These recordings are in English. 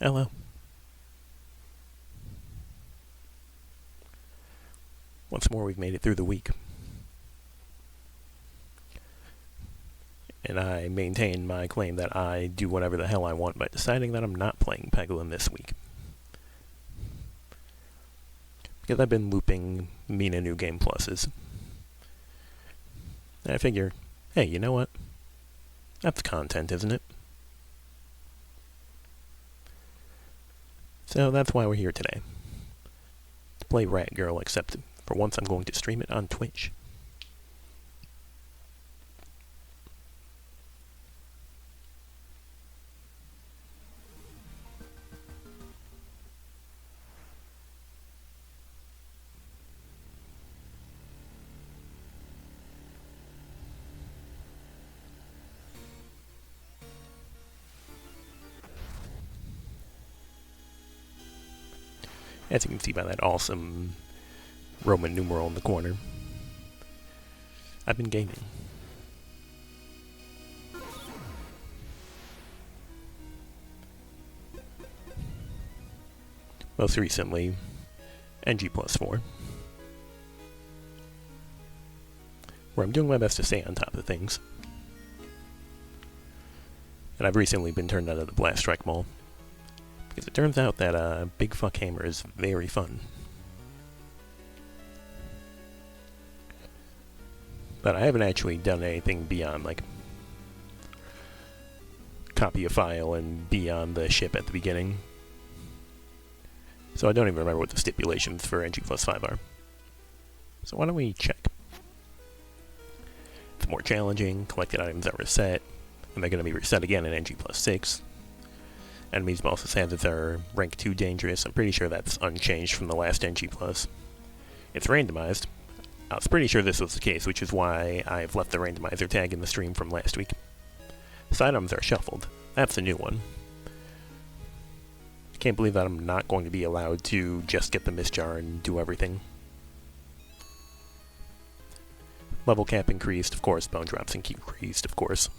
Hello. Once more, we've made it through the week. And I maintain my claim that I do whatever the hell I want by deciding that I'm not playing Peglin this week. Because I've been looping Mina New Game pluses. And I figure, hey, you know what? That's content, isn't it? So that's why we're here today. To play Rat Girl, except for once I'm going to stream it on Twitch. As you can see by that awesome Roman numeral in the corner, I've been gaming. Most recently, NG+4, where I'm doing my best to stay on top of things. And I've recently been turned out of the Blast Strike Mall, because it turns out that Big Fuck Hammer is very fun. But I haven't actually done anything beyond, like, copy a file and be on the ship at the beginning. So I don't even remember what the stipulations for NG+5 are. So why don't we check? It's more challenging, collected items are reset, and they're going to be reset again in NG+6. Enemies bosses hazards are rank 2 dangerous. I'm pretty sure that's unchanged from the last NG+. It's randomized. I was pretty sure this was the case, which is why I've left the randomizer tag in the stream from last week. Side items are shuffled. That's a new one. I can't believe that I'm not going to be allowed to just get the Mist Jar and do everything. Level cap increased, of course. Bone drops increased, of course.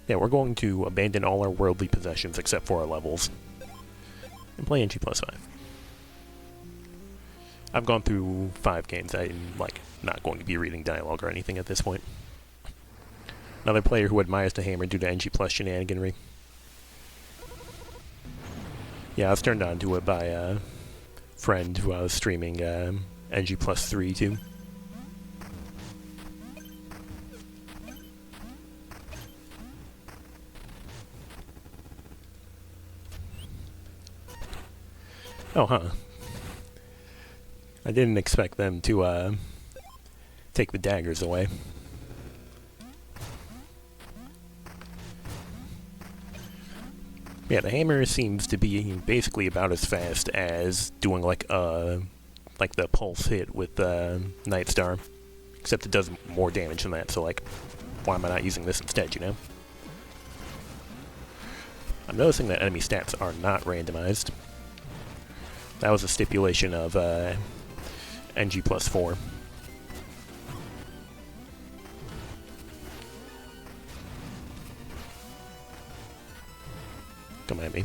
Yeah, we're going to abandon all our worldly possessions except for our levels and play NG+5. I've gone through 5 games. I'm, like, not going to be reading dialogue or anything at this point. Another player who admires the hammer due to NG+ shenaniganry. Yeah, I was turned on to it by a friend who I was streaming NG+3 to. Oh, huh. I didn't expect them to take the daggers away. Yeah, the hammer seems to be basically about as fast as doing like the pulse hit with Night Star, except it does more damage than that. So like, why am I not using this instead? You know. I'm noticing that enemy stats are not randomized. That was a stipulation of NG+4. Come at me.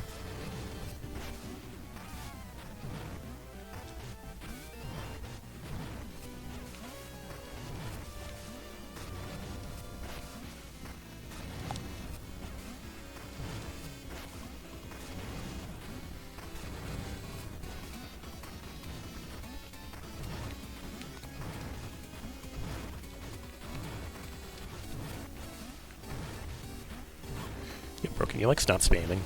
Yeah, bro, can you like stop spamming?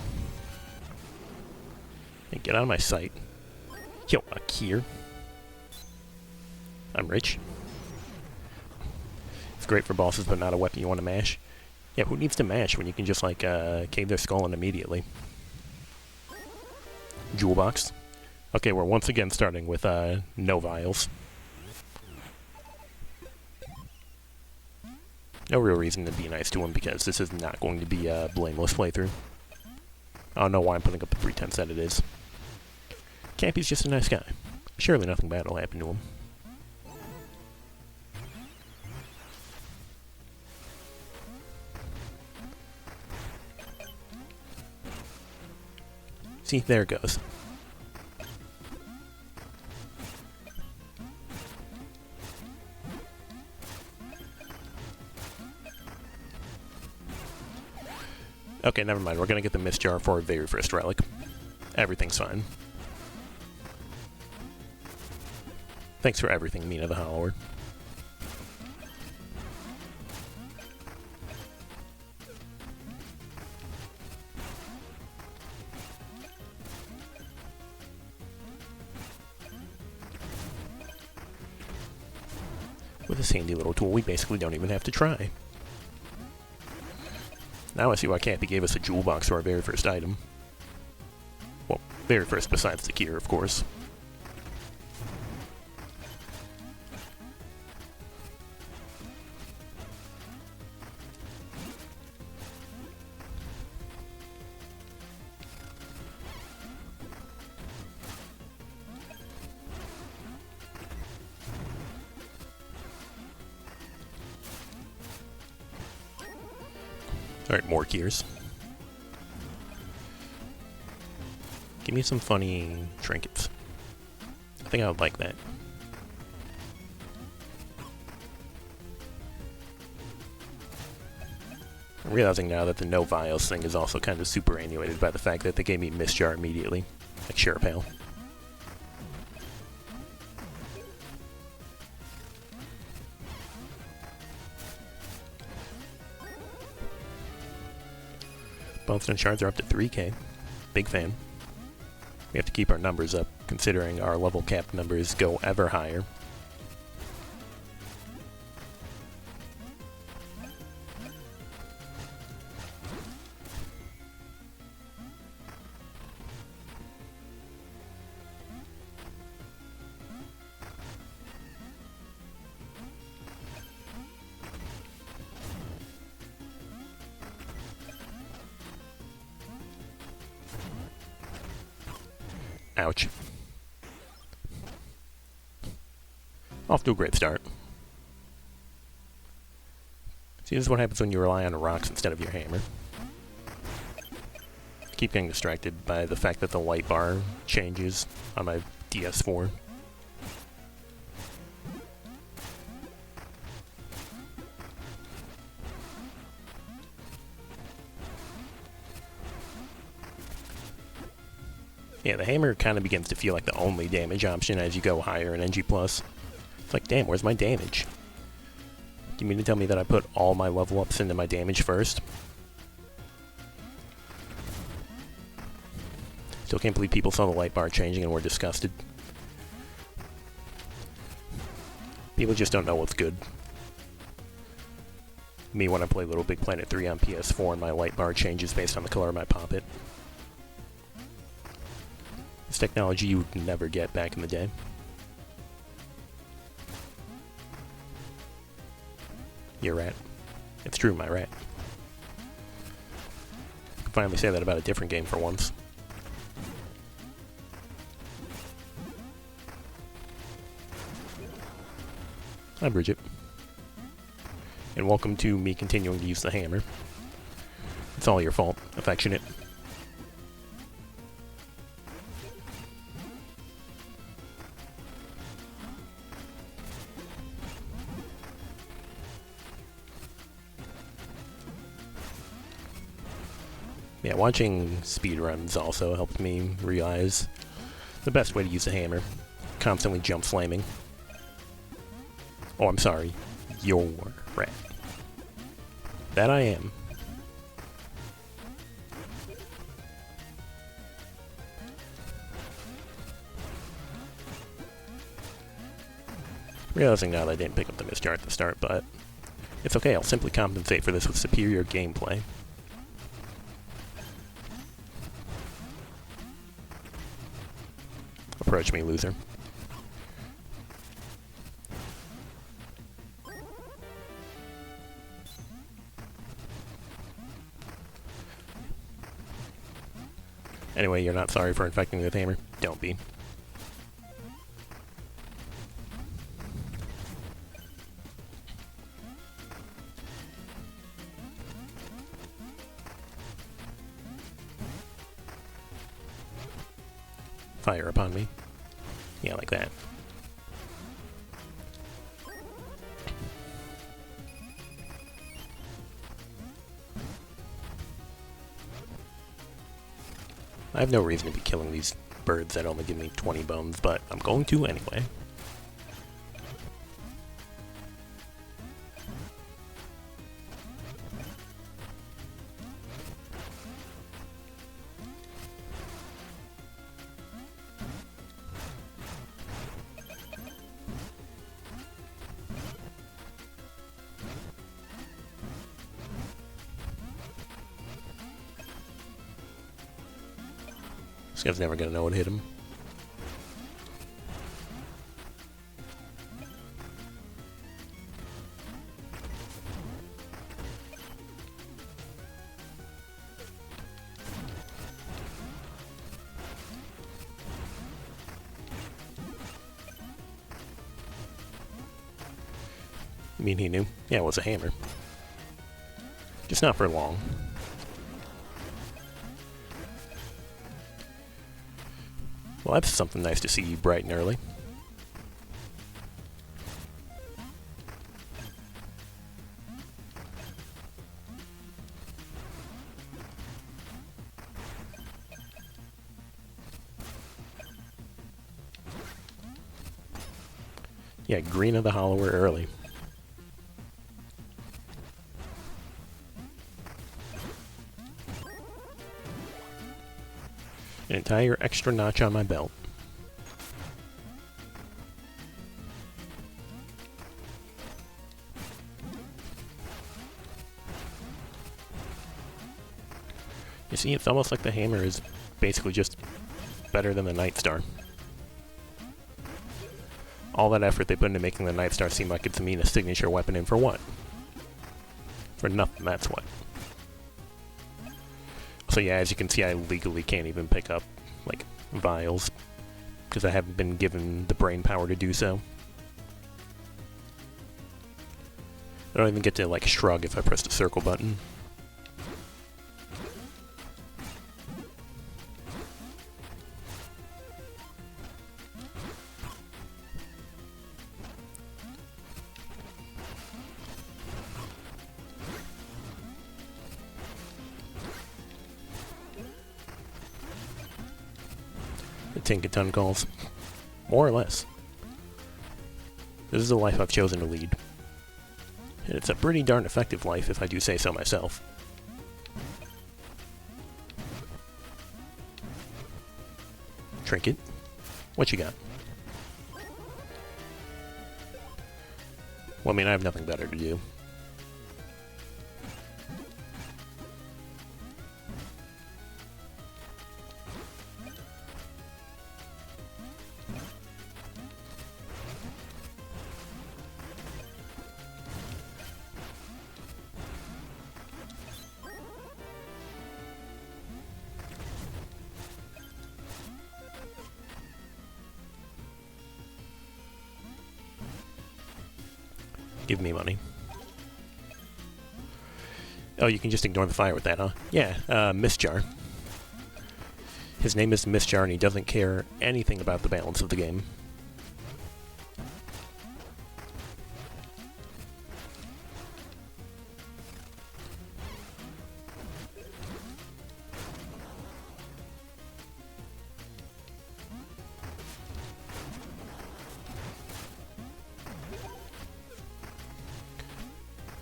Hey, get out of my sight. Yo, Akir. I'm rich. It's great for bosses, but not a weapon you want to mash. Yeah, who needs to mash when you can just, like, cave their skull in immediately? Jewel box. Okay, we're once again starting with, no vials. No real reason to be nice to him, because this is not going to be a blameless playthrough. I don't know why I'm putting up the pretense that it is. Cappy's just a nice guy. Surely nothing bad will happen to him. See, there it goes. Okay, never mind. We're gonna get the Mist Jar for our very first relic. Everything's fine. Thanks for everything, Mina the Hollower. With this handy little tool, we basically don't even have to try. Now I see why Cappy gave us a jewel box for our very first item. Well, very first besides the cure, of course. Alright, more gears. Give me some funny trinkets. I think I would like that. I'm realizing now that the no vials thing is also kind of superannuated by the fact that they gave me Mist Jar immediately, like Sharepale. Bonestone shards are up to 3k. Big fan. We have to keep our numbers up, considering our level cap numbers go ever higher. Ouch. Off to a great start. See, this is what happens when you rely on rocks instead of your hammer. I keep getting distracted by the fact that the light bar changes on my DS4. Yeah, the hammer kind of begins to feel like the only damage option as you go higher in NG+. It's like, damn, where's my damage? You mean to tell me that I put all my level ups into my damage first? Still can't believe people saw the light bar changing and were disgusted. People just don't know what's good. Me, when I play Little Big Planet 3 on PS4 and my light bar changes based on the color of my poppet. It's technology you would never get back in the day. You're rat. It's true, my rat. I can finally say that about a different game for once. Hi, Bridget. And welcome to me continuing to use the hammer. It's all your fault, affectionate. Yeah, watching speedruns also helped me realize the best way to use the hammer. Constantly jump slamming. Oh, I'm sorry. You're rat. That I am. Realizing now that I didn't pick up the Mist Jar at the start, but it's okay, I'll simply compensate for this with superior gameplay. Approach me, loser. Anyway, you're not sorry for infecting me with hammer? Don't be. fire upon me. Yeah, like that. I have no reason to be killing these birds that only give me 20 bones, but I'm going to anyway. This guy's never gonna know what hit him. I mean, he knew. Yeah, it was a hammer. Just not for long. Well, that's something nice to see bright and early. Yeah, green of the hollower early. An entire extra notch on my belt. You see, it's almost like the hammer is basically just better than the Night Star. All that effort they put into making the Night Star seem like it's Mina's signature weapon, and for what? For nothing, that's what. So yeah, as you can see, I legally can't even pick up, like, vials, because I haven't been given the brain power to do so. I don't even get to, like, shrug if I press the circle button. Tinkaton calls. More or less. This is the life I've chosen to lead. And it's a pretty darn effective life, if I do say so myself. Trinket. What you got? Well, I mean, I have nothing better to do. Give me money. Oh, you can just ignore the fire with that, huh? Yeah, Mistjar. His name is Mistjar, and he doesn't care anything about the balance of the game.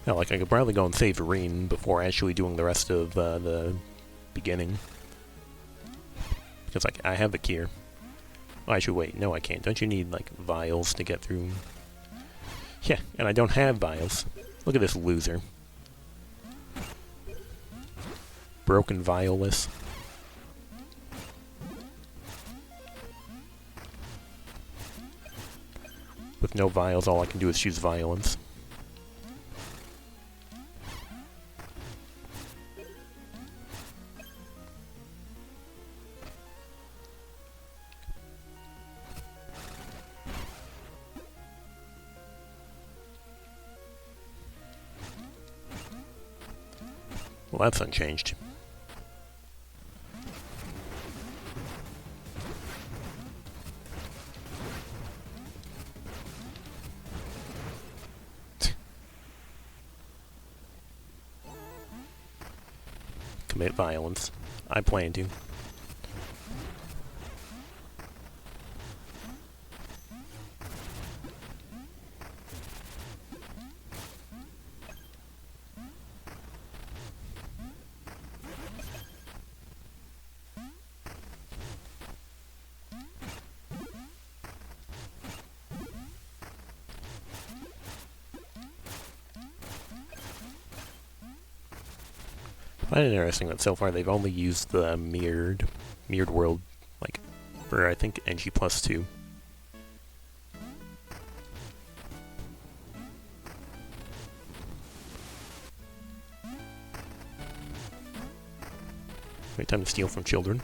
Hell, like, I could probably go and save Irene before actually doing the rest of the beginning. Because, like, I have the cure. Oh, actually, wait. No, I can't. Don't you need, like, vials to get through? Yeah, and I don't have vials. Look at this loser. Broken vialless. With no vials, all I can do is choose violence. Well, that's unchanged. commit violence. I plan to. I find it interesting that so far they've only used the mirrored world, like, for I think NG plus 2. Wait, time to steal from children.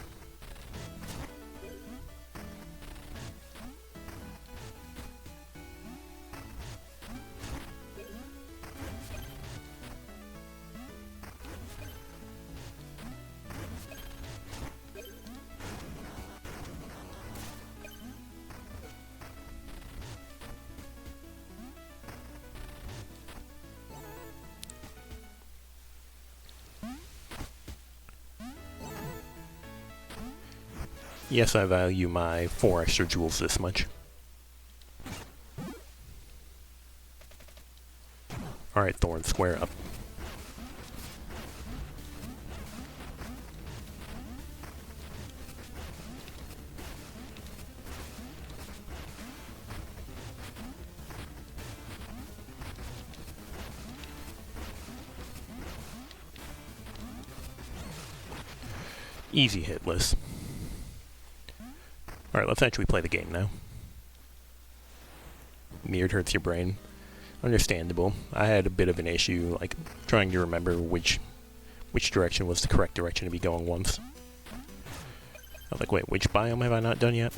Yes, I value my 4 extra jewels this much. Alright, Thorn, square up. Easy hitless. Alright, let's actually play the game now. Mirrored hurts your brain. Understandable. I had a bit of an issue, like, trying to remember which direction was the correct direction to be going once. I was like, wait, which biome have I not done yet?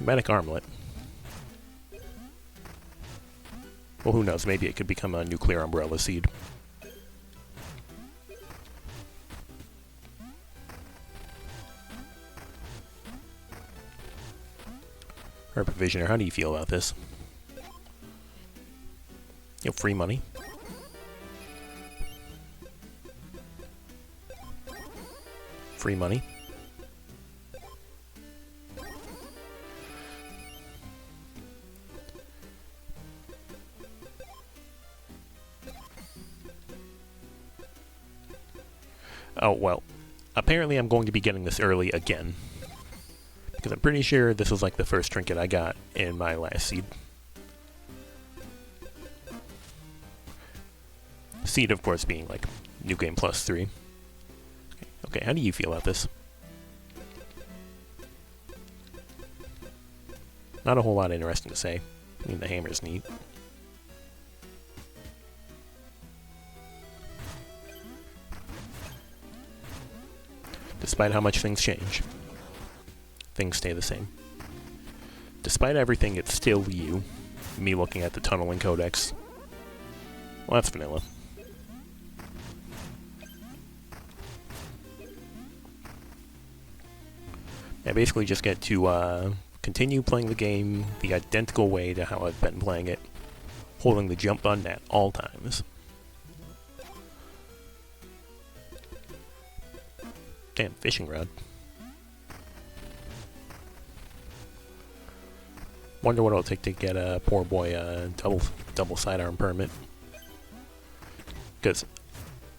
Medic armlet. Well, who knows, maybe it could become a nuclear umbrella seed. Or Provisioner, how do you feel about this? Free money. Free money. Oh, well. Apparently I'm going to be getting this early again. Because I'm pretty sure this was like the first trinket I got in my last seed. Seed, of course, being like New Game plus 3. Okay, how do you feel about this? Not a whole lot interesting to say. I mean, the hammer's neat. Despite how much things change, things stay the same. Despite everything, it's still you. Me looking at the tunneling codex. Well, that's vanilla. I basically just get to continue playing the game the identical way to how I've been playing it, holding the jump button at all times. Damn, fishing rod. Wonder what it'll take to get a poor boy a double sidearm permit. Because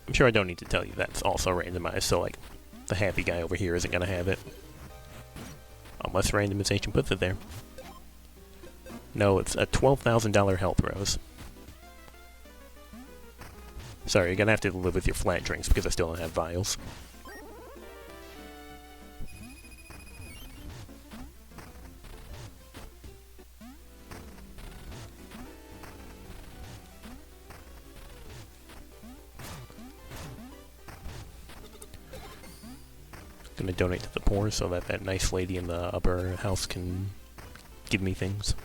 I'm sure I don't need to tell you that's also randomized, so like the happy guy over here isn't gonna have it. Unless randomization puts it there. No, it's a $12,000 health rose. Sorry, you're gonna have to live with your flat drinks because I still don't have vials. Gonna donate to the poor so that that nice lady in the upper house can give me things.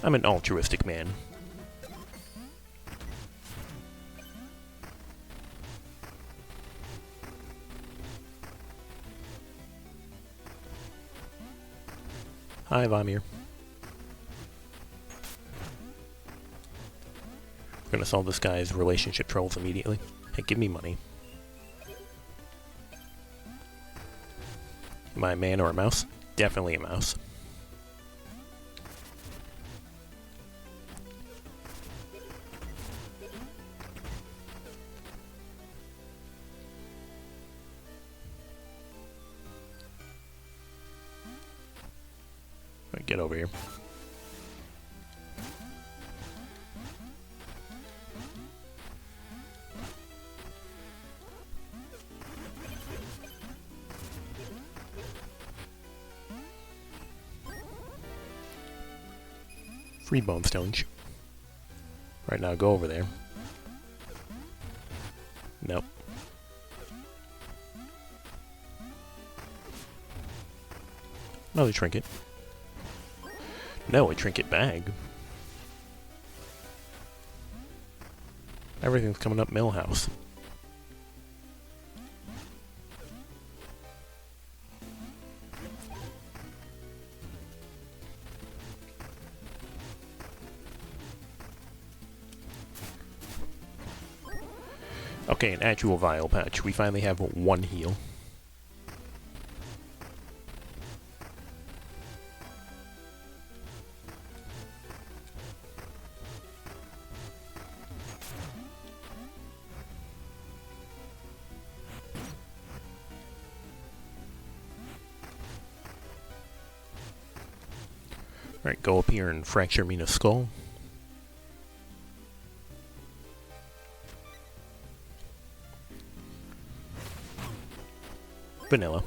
I'm an altruistic man. Hi, Vamir. Gonna solve this guy's relationship troubles immediately. Hey, give me money. Am I a man or a mouse? Definitely a mouse. Right, get over here. Free bone stones. Right now, go over there. Nope. Another trinket. No, a trinket bag. Everything's coming up Millhouse. Okay, an actual vial patch. We finally have one heal. Alright, go up here and fracture Mina's skull. Vanilla.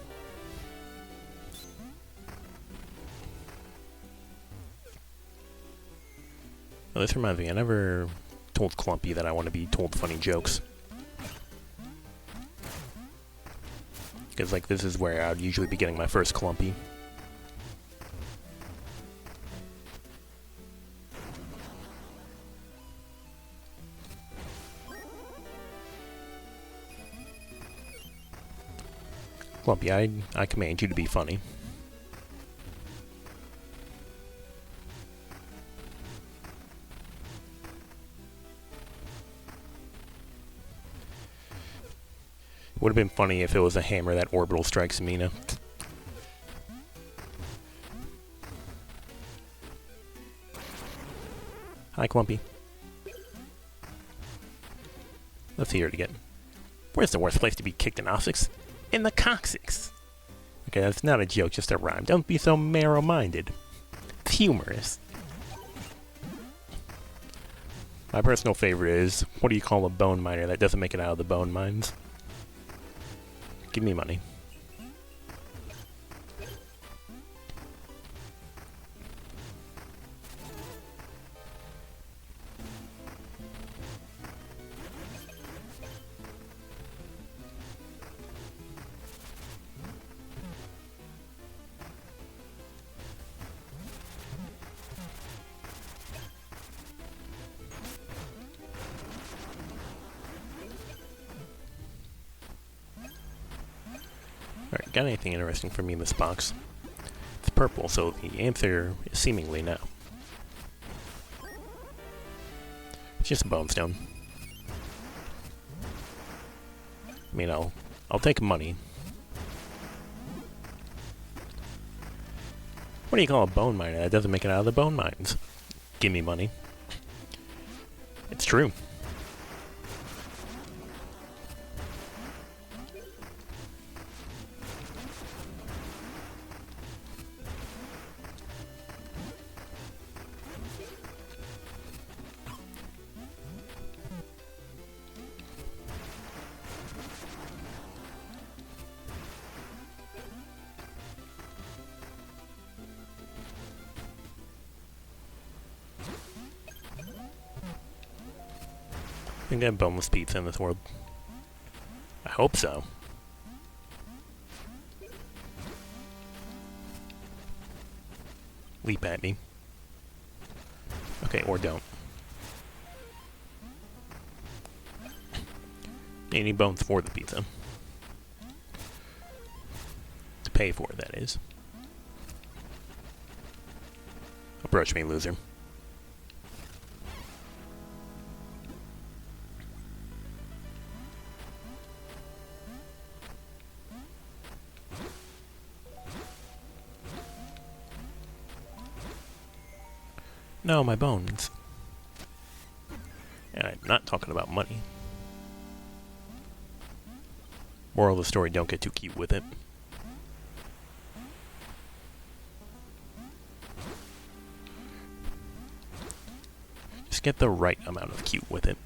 Oh, this reminds me, I never told Clumpy that I want to be told funny jokes. Because, like, this is where I'd usually be getting my first Clumpy. Clumpy, I command you to be funny. Would have been funny if it was a hammer that orbital strikes Mina. Hi, Clumpy. Let's hear it again. Where's the worst place to be kicked in Ossex? In the coccyx. Okay, that's not a joke, just a rhyme. Don't be so narrow-minded. It's humorous. My personal favorite is, what do you call a bone miner that doesn't make it out of the bone mines? Give me money. Alright, got anything interesting for me in this box? It's purple, so the answer is seemingly no. It's just a bone stone. I mean, I'll take money. What do you call a bone miner that doesn't make it out of the bone mines? Give me money. It's true. I think they have boneless pizza in this world. I hope so. Leap at me. Okay, or don't. Any bones for the pizza. To pay for it, that is. Approach me, loser. No, my bones. And I'm not talking about money. Moral of the story, don't get too cute with it. Just get the right amount of cute with it.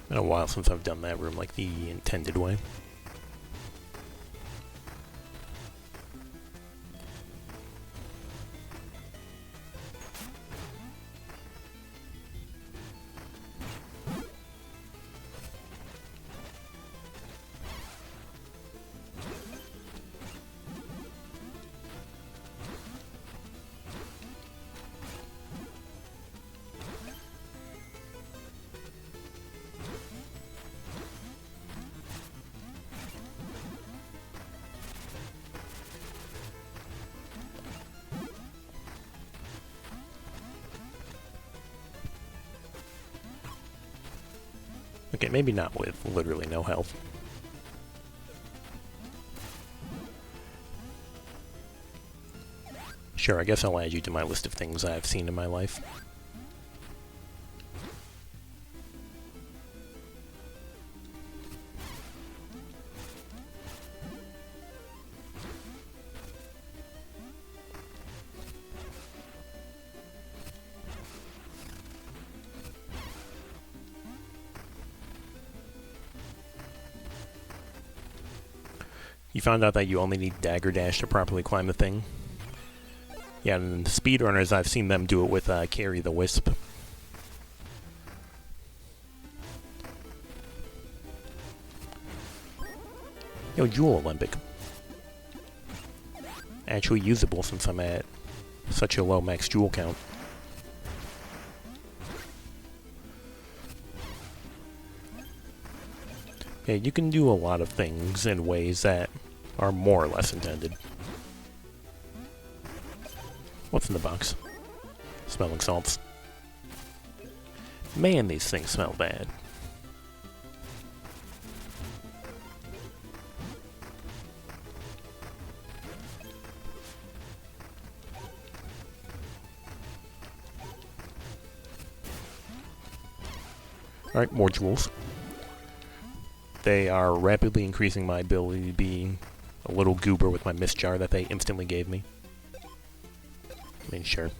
Been a while since I've done that room like the intended way. Okay, maybe not with literally no health. Sure, I guess I'll add you to my list of things I've seen in my life. You found out that you only need Dagger Dash to properly climb the thing? Yeah, and speedrunners, I've seen them do it with Carry the Wisp. Yo, Jewel Olympic. Actually usable since I'm at such a low max Jewel count. Yeah, you can do a lot of things in ways that are more or less intended. What's in the box? Smelling salts. Man, these things smell bad. Alright, more jewels. They are rapidly increasing my ability to be a little goober with my mist jar that they instantly gave me. I mean, sure.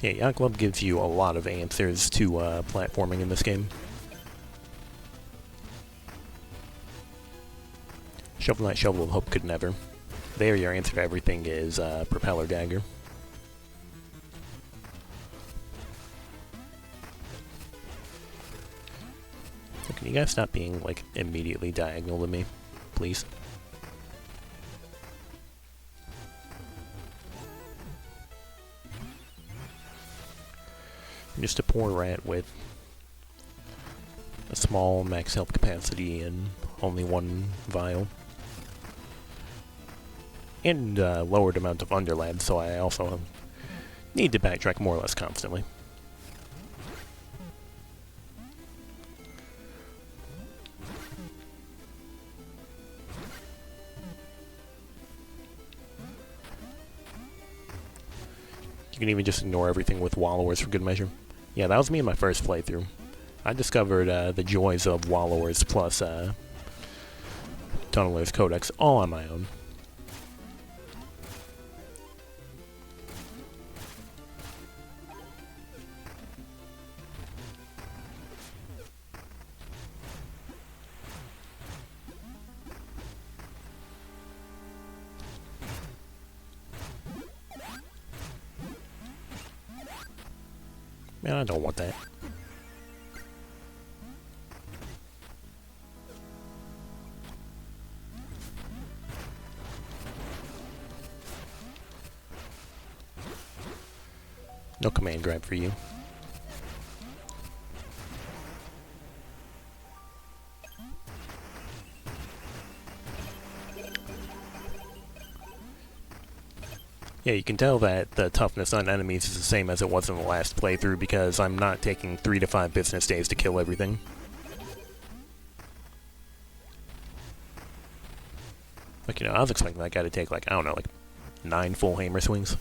Yeah, Yacht Club gives you a lot of answers to platforming in this game. Shovel Knight, Shovel of Hope could never. There, your answer to everything is Propeller Dagger. So can you guys stop being, like, immediately diagonal to me, please? I'm just a poor rat with a small max health capacity and only one vial. And lowered amount of underlab, so I also need to backtrack more or less constantly. You can even just ignore everything with wallowers for good measure. Yeah, that was me in my first playthrough. I discovered the joys of wallowers plus Tunneler's Codex all on my own. Man, I don't want that. No command grab for you. Yeah, you can tell that the toughness on enemies is the same as it was in the last playthrough because I'm not taking 3 to 5 business days to kill everything. Like, you know, I was expecting that guy to take, like, I don't know, like 9 full hammer swings.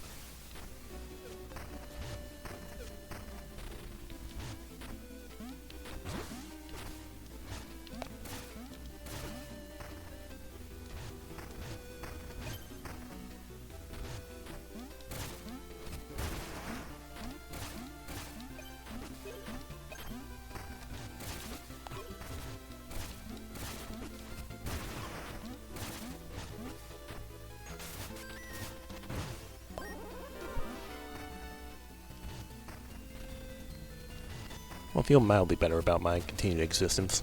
I'll feel mildly better about my continued existence.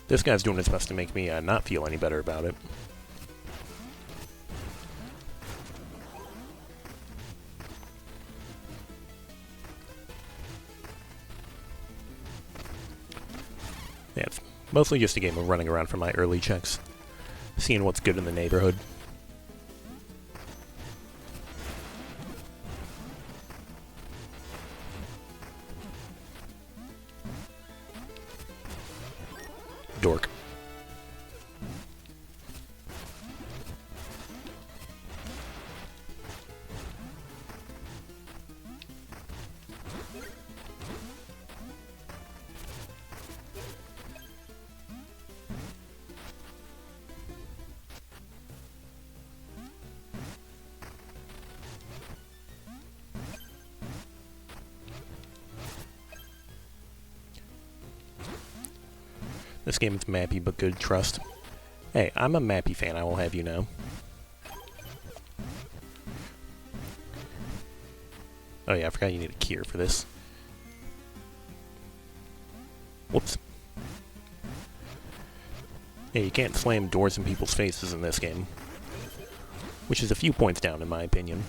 This guy's doing his best to make me not feel any better about it. Yeah, it's mostly just a game of running around for my early checks, seeing what's good in the neighborhood. Dork. This game is mappy but good, trust. Hey, I'm a mappy fan, I will have you know. Oh yeah, I forgot you need a cure for this. Whoops. Yeah, you can't slam doors in people's faces in this game. Which is a few points down in my opinion.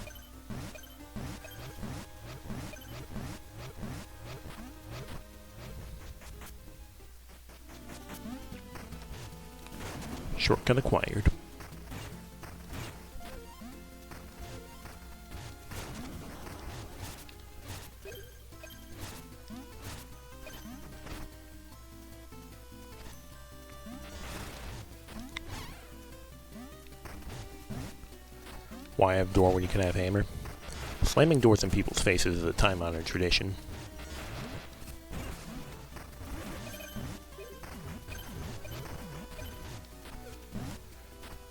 Shortcut acquired. Why have door when you can have hammer? Slamming doors in people's faces is a time-honored tradition.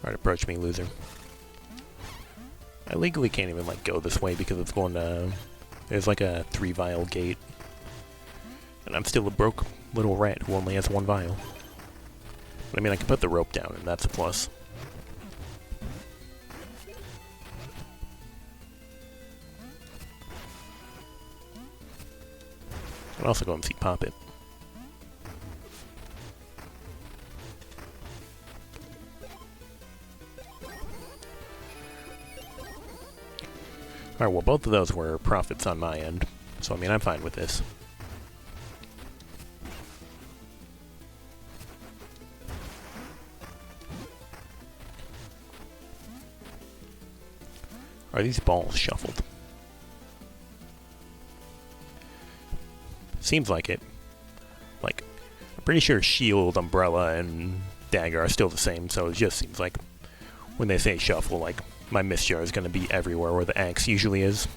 Alright, approach me, loser. I legally can't even, like, go this way because it's going to... There's, like, a 3-vial gate. And I'm still a broke little rat who only has 1 vial. But, I mean, I can put the rope down, and that's a plus. I can also go and see Poppet. Alright, well, both of those were profits on my end. So, I mean, I'm fine with this. Are these balls shuffled? Seems like it. Like, I'm pretty sure shield, umbrella, and dagger are still the same, so it just seems like when they say shuffle, like, my miss jar is going to be everywhere where the axe usually is.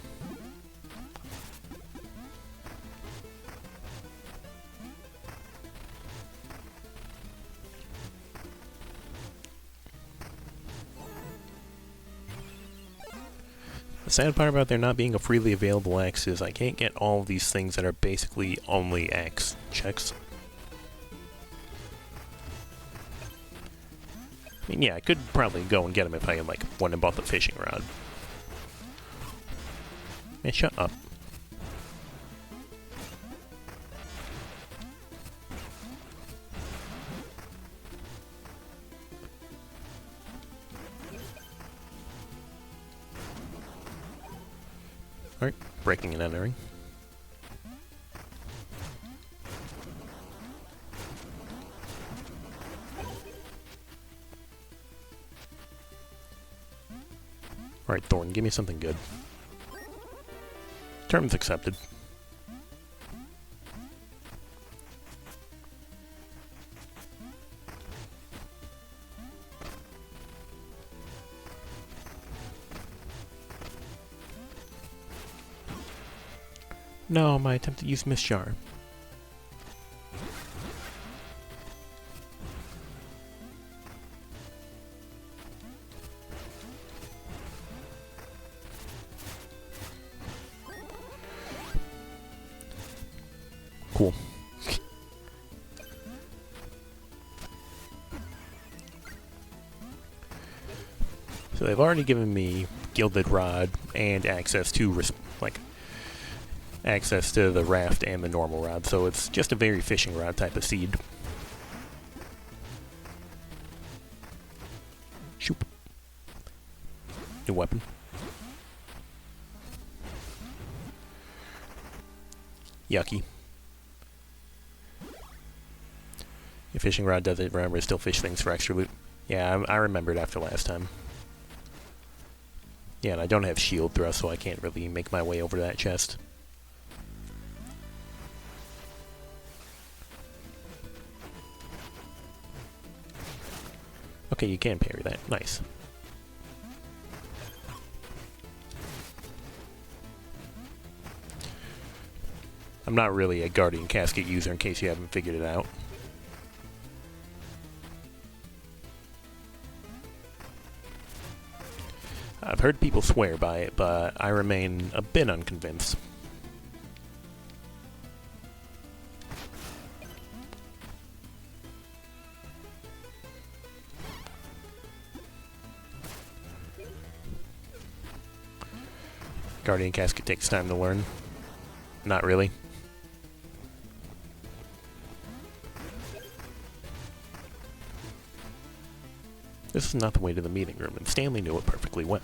The sad part about there not being a freely available axe is I can't get all of these things that are basically only axe checks. I mean, yeah, I could probably go and get them if I, like, went and bought the fishing rod. Man, shut up. Alright, breaking and entering. Alright, Thorn, give me something good. Terms accepted. No, my attempt to use Miss Jar. Cool. So they've already given me Gilded Rod and access to access to the raft and the normal rod, so it's just a very fishing rod type of seed. Shoop. New weapon. Yucky. Your fishing rod does it, remember to still fish things for extra loot. Yeah, I remembered after last time. Yeah, and I don't have shield thrust, so I can't really make my way over to that chest. Okay, you can parry that. Nice. I'm not really a Guardian Casket user in case you haven't figured it out. I've heard people swear by it, but I remain a bit unconvinced. Guardian Casket takes time to learn. Not really. This is not the way to the meeting room, and Stanley knew it perfectly well.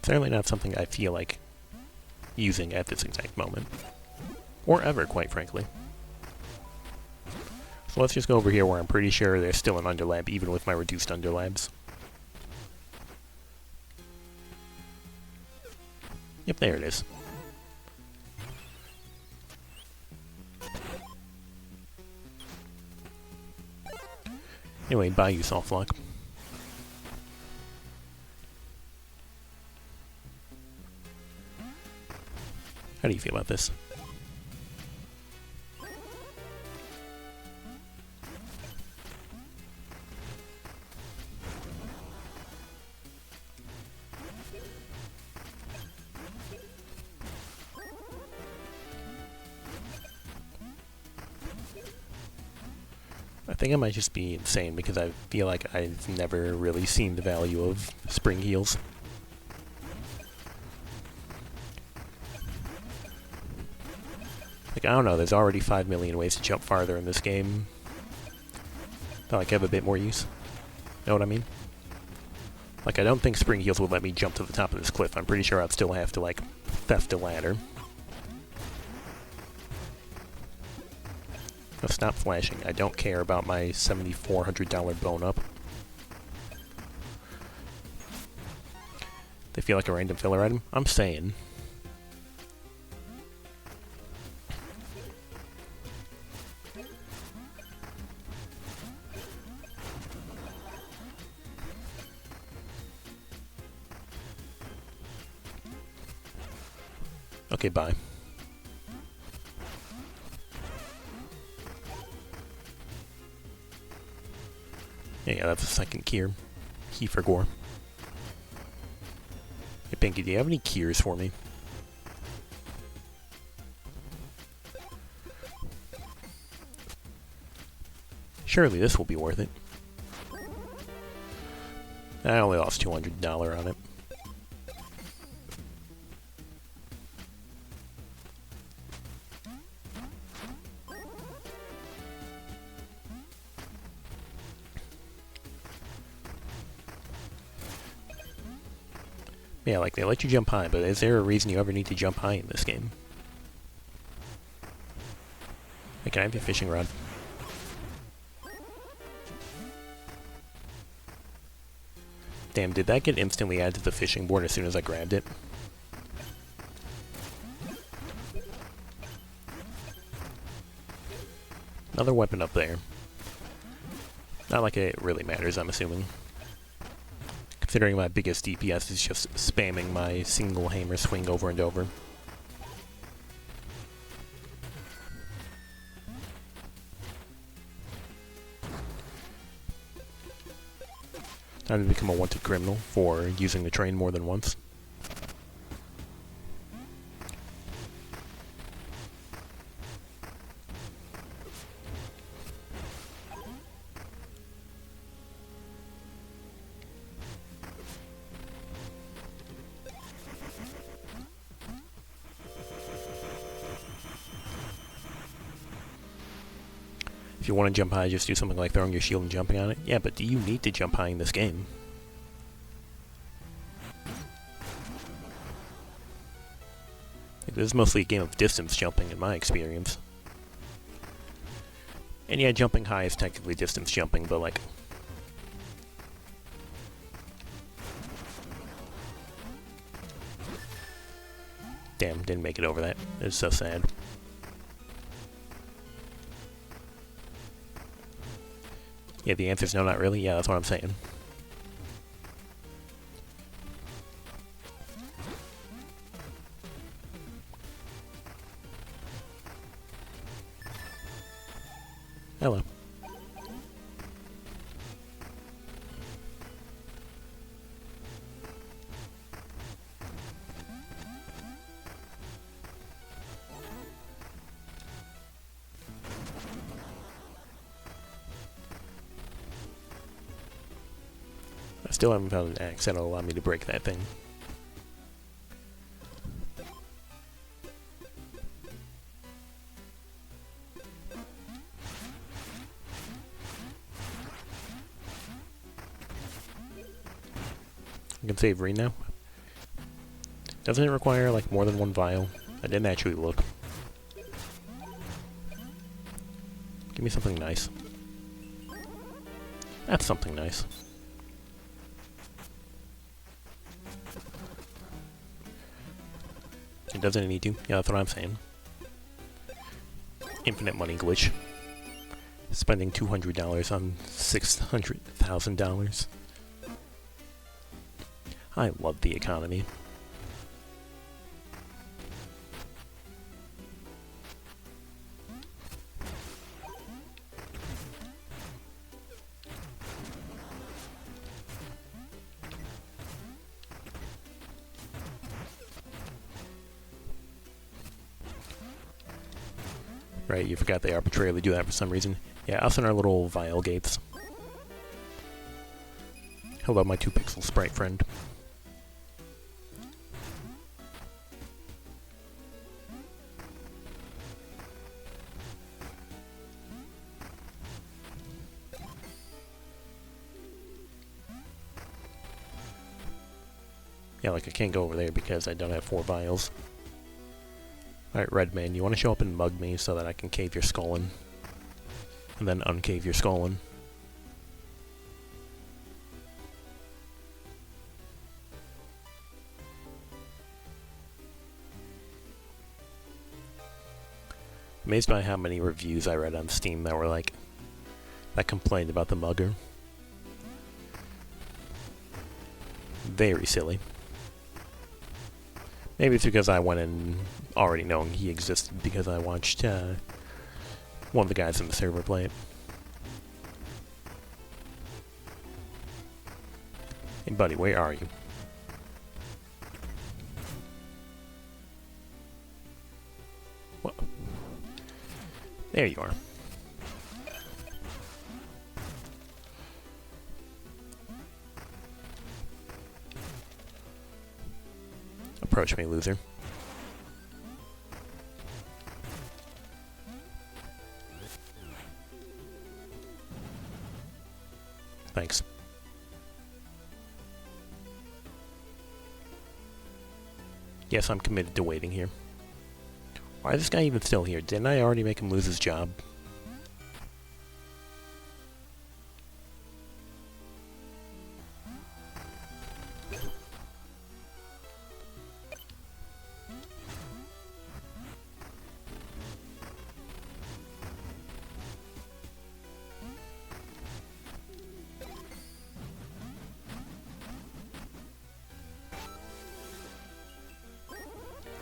Certainly not something I feel like using at this exact moment. Or ever, quite frankly. So let's just go over here where I'm pretty sure there's still an underlab, even with my reduced underlabs. Yep, there it is. Anyway, bye you soft lock. How do you feel about this? I think I might just be insane because I feel like I've never really seen the value of spring heals. Like, I don't know, there's already 5 million ways to jump farther in this game. Thought I could have a bit more use. Know what I mean? Like, I don't think spring heals would let me jump to the top of this cliff. I'm pretty sure I'd still have to, like, theft a ladder. Now stop flashing. I don't care about my $7,400 bone up. They feel like a random filler item? I'm saying. Okay, bye. Yeah, that's a second Kier. Key for Gore. Hey, Pinky, do you have any Kiers for me? Surely this will be worth it. I only lost $200 on it. Yeah, like, they let you jump high, but is there a reason you ever need to jump high in this game? Hey, can I have your fishing rod? Damn, did that get instantly added to the fishing board as soon as I grabbed it? Another weapon up there. Not like it really matters, I'm assuming. Considering my biggest DPS is just spamming my single hammer swing over and over. Time to become a wanted criminal for using the train more than once. If you want to jump high, just do something like throwing your shield and jumping on it. Yeah, but do you need to jump high in this game? This is mostly a game of distance jumping in my experience. And yeah, jumping high is technically distance jumping, but like... Damn, didn't make it over that. It's so sad. Yeah, the answer's no, not really. Yeah, that's what I'm saying. Hello. I still haven't found an axe that'll allow me to break that thing. I can save Reen now. Doesn't it require, like, more than one vial? I didn't actually look. Give me something nice. That's something nice. It doesn't need to. Yeah, that's what I'm saying. Infinite money glitch. Spending $200 on $600,000. I love the economy. Right, you forgot they arbitrarily do that for some reason. Yeah, us and our little vial gates. Hello, my 2-pixel sprite friend. Yeah, like I can't go over there because I don't have 4 vials. Alright, Redman, you want to show up and mug me so that I can cave your skull in? And then uncave your skull in? Amazed by how many reviews I read on Steam that were like, that complained about the mugger. Very silly. Maybe it's because I went in already knowing he existed because I watched one of the guys in the server play it. Hey buddy, where are you? What? There you are. Approach me, loser. Thanks. Yes, I'm committed to waiting here. Why is this guy even still here? Didn't I already make him lose his job?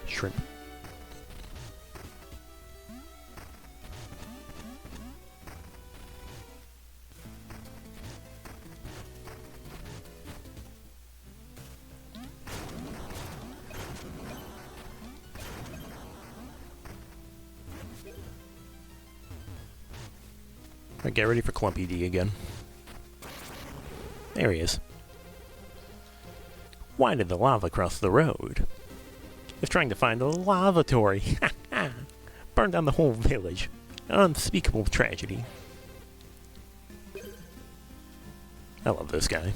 Shrimp. Alright, get ready for Clumpy D again. There he is. Why did the lava cross the road? It's trying to find a lavatory. Burn down the whole village. An unspeakable tragedy. I love this guy.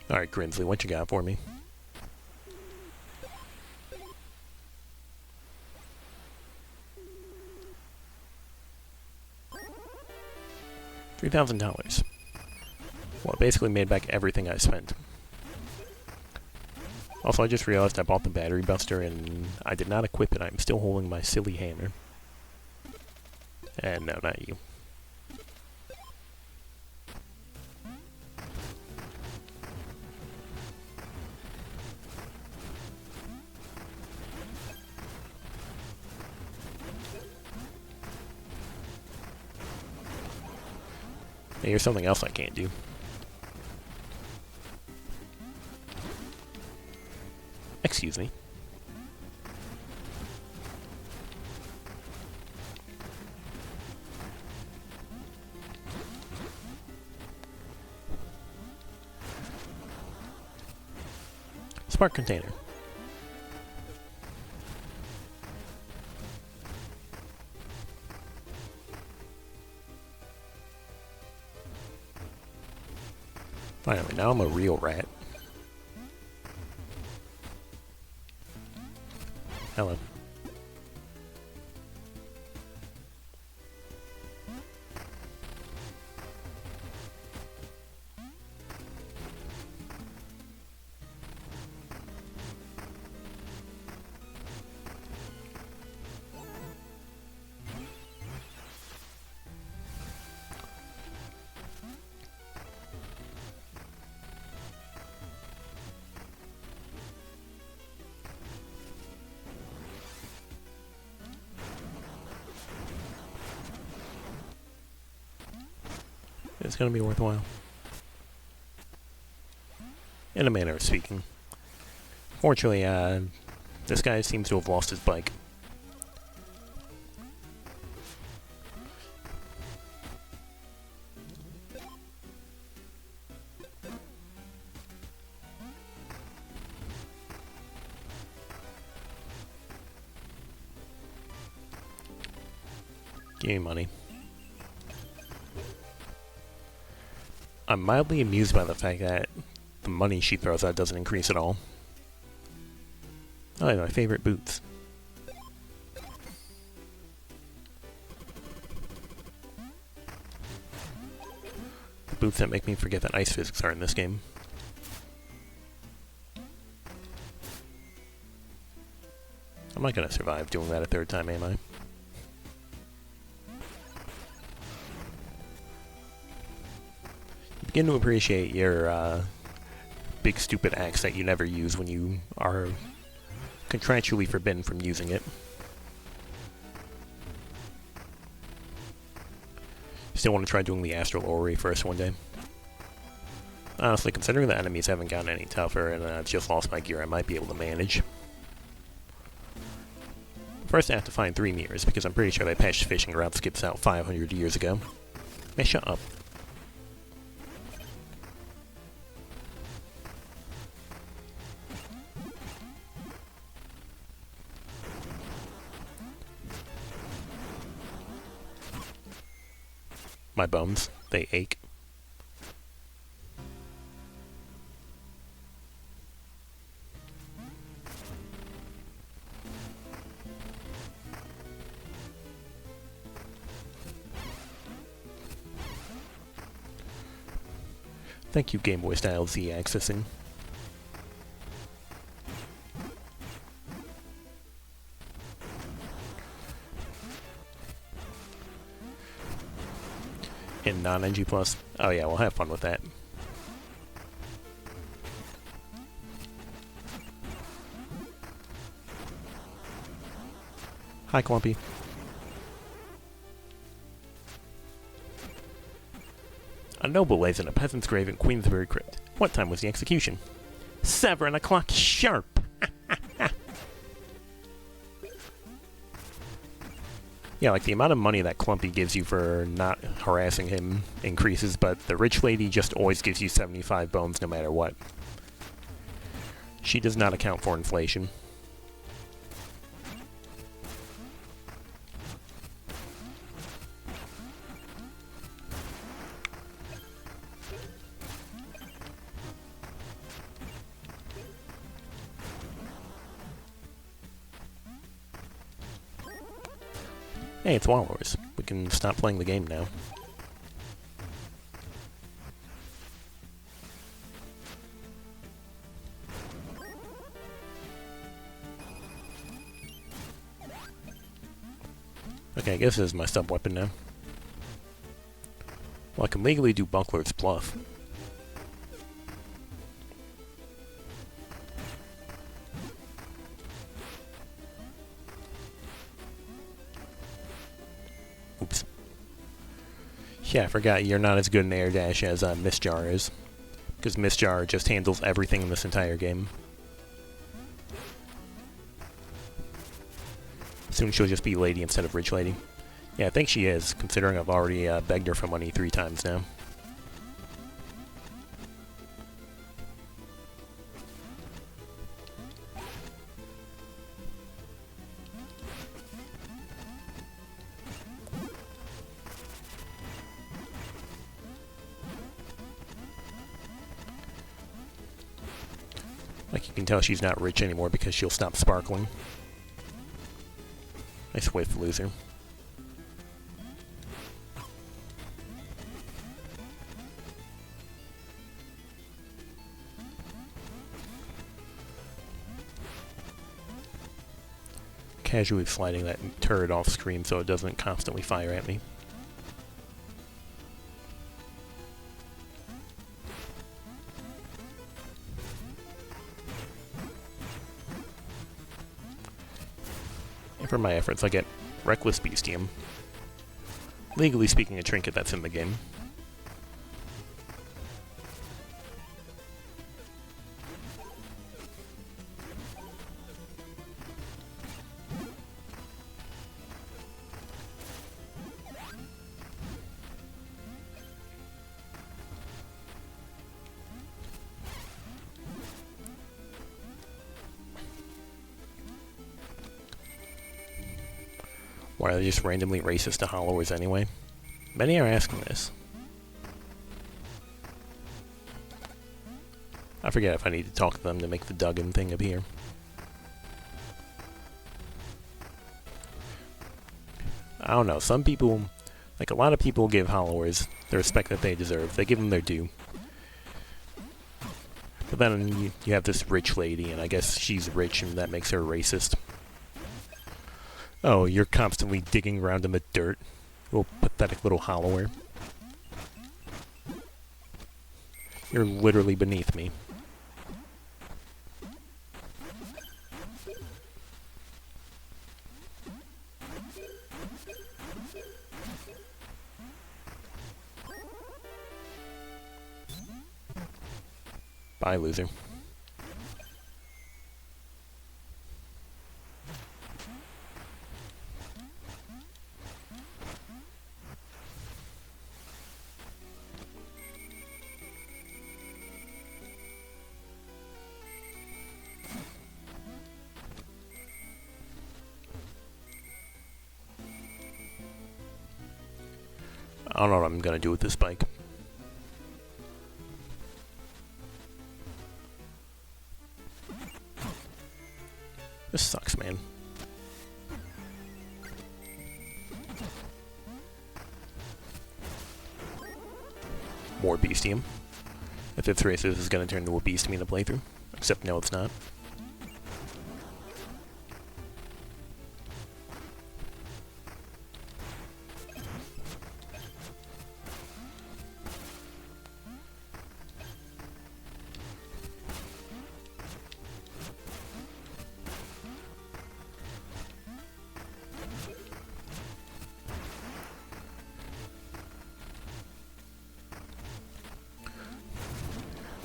Alright, Grinsley, what you got for me? $3,000. Well, I basically made back everything I spent. Also, I just realized I bought the battery buster and I did not equip it. I'm still holding my silly hammer. And no, not you. Hey, here's something else I can't do. Excuse me. Spark container. Finally, now I'm a real rat. Hello. It's going to be worthwhile. In a manner of speaking. Fortunately, this guy seems to have lost his bike. Give me money. I'm mildly amused by the fact that the money she throws out doesn't increase at all. Oh, my favorite boots. The boots that make me forget that ice physics are in this game. I'm not gonna survive doing that a third time, am I? Begin to appreciate your big stupid axe that you never use when you are contractually forbidden from using it. Still want to try doing the Astral Orrery first one day. Honestly, considering the enemies haven't gotten any tougher and I've just lost my gear, I might be able to manage. First, I have to find 3 mirrors, because I'm pretty sure they patched fishing route skips out 500 years ago. Hey, shut up. My bones, they ache. Thank you, Game Boy style Z accessing. In non-NG+. Oh yeah, we'll have fun with that. Hi, Clumpy. A noble lays in a peasant's grave in Queensbury Crypt. What time was the execution? 7 o'clock sharp! Yeah, like the amount of money that Clumpy gives you for not harassing him increases, but the rich lady just always gives you 75 bones no matter what. She does not account for inflation. Hey, it's Wallowers. We can stop playing the game now. Okay, I guess this is my sub-weapon now. Well, I can legally do Buckler's Bluff. Oops. Yeah, I forgot you're not as good in air dash as Miss Jar is. Because Miss Jar just handles everything in this entire game. Soon she'll just be Lady instead of Rich Lady. Yeah, I think she is, considering I've already begged her for money 3 times now. Like, you can tell she's not rich anymore because she'll stop sparkling. Nice whiff, loser. Casually sliding that turret off screen so it doesn't constantly fire at me. And for my efforts, I get Reckless Bestium. Legally speaking, a trinket that's in the game. Why are they just randomly racist to Hollowers anyway? Many are asking this. I forget if I need to talk to them to make the Duggan thing appear. I don't know, some people, like a lot of people give Hollowers the respect that they deserve. They give them their due. But then you have this rich lady, and I guess she's rich and that makes her racist. Oh, you're constantly digging around in the dirt. Little pathetic little Hollower. You're literally beneath me. Bye, loser. I don't know what I'm gonna do with this bike. This sucks, man. More Beastium. The fifth race is gonna turn into a Beastamina playthrough. Except no, it's not.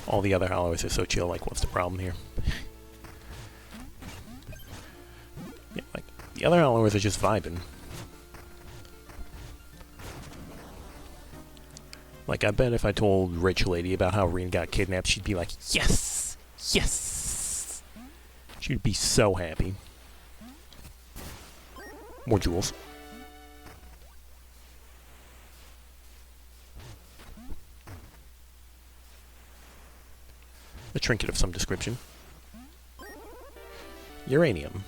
All the other hollowers are so chill, like, what's the problem here? Yeah, like, the other hollowers are just vibing. Like, I bet if I told Rich Lady about how Reen got kidnapped, she'd be like, yes! Yes! She'd be so happy. More jewels. A trinket of some description. Uranium.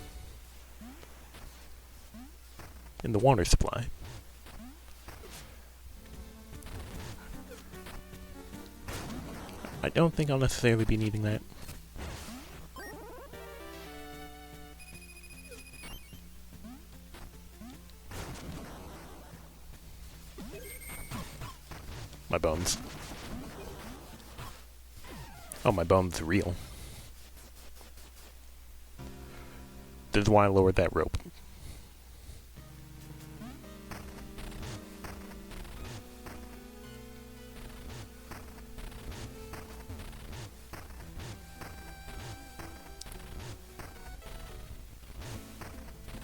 In the water supply. I don't think I'll necessarily be needing that. My bones. Oh, my bone's real. This is why I lowered that rope.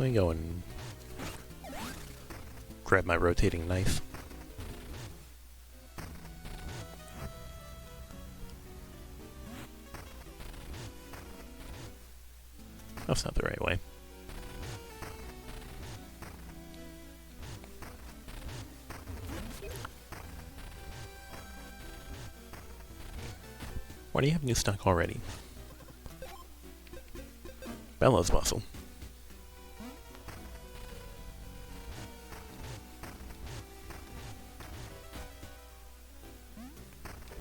Let me go and grab my rotating knife. That's not the right way. Why do you have new stock already? Bellows muscle.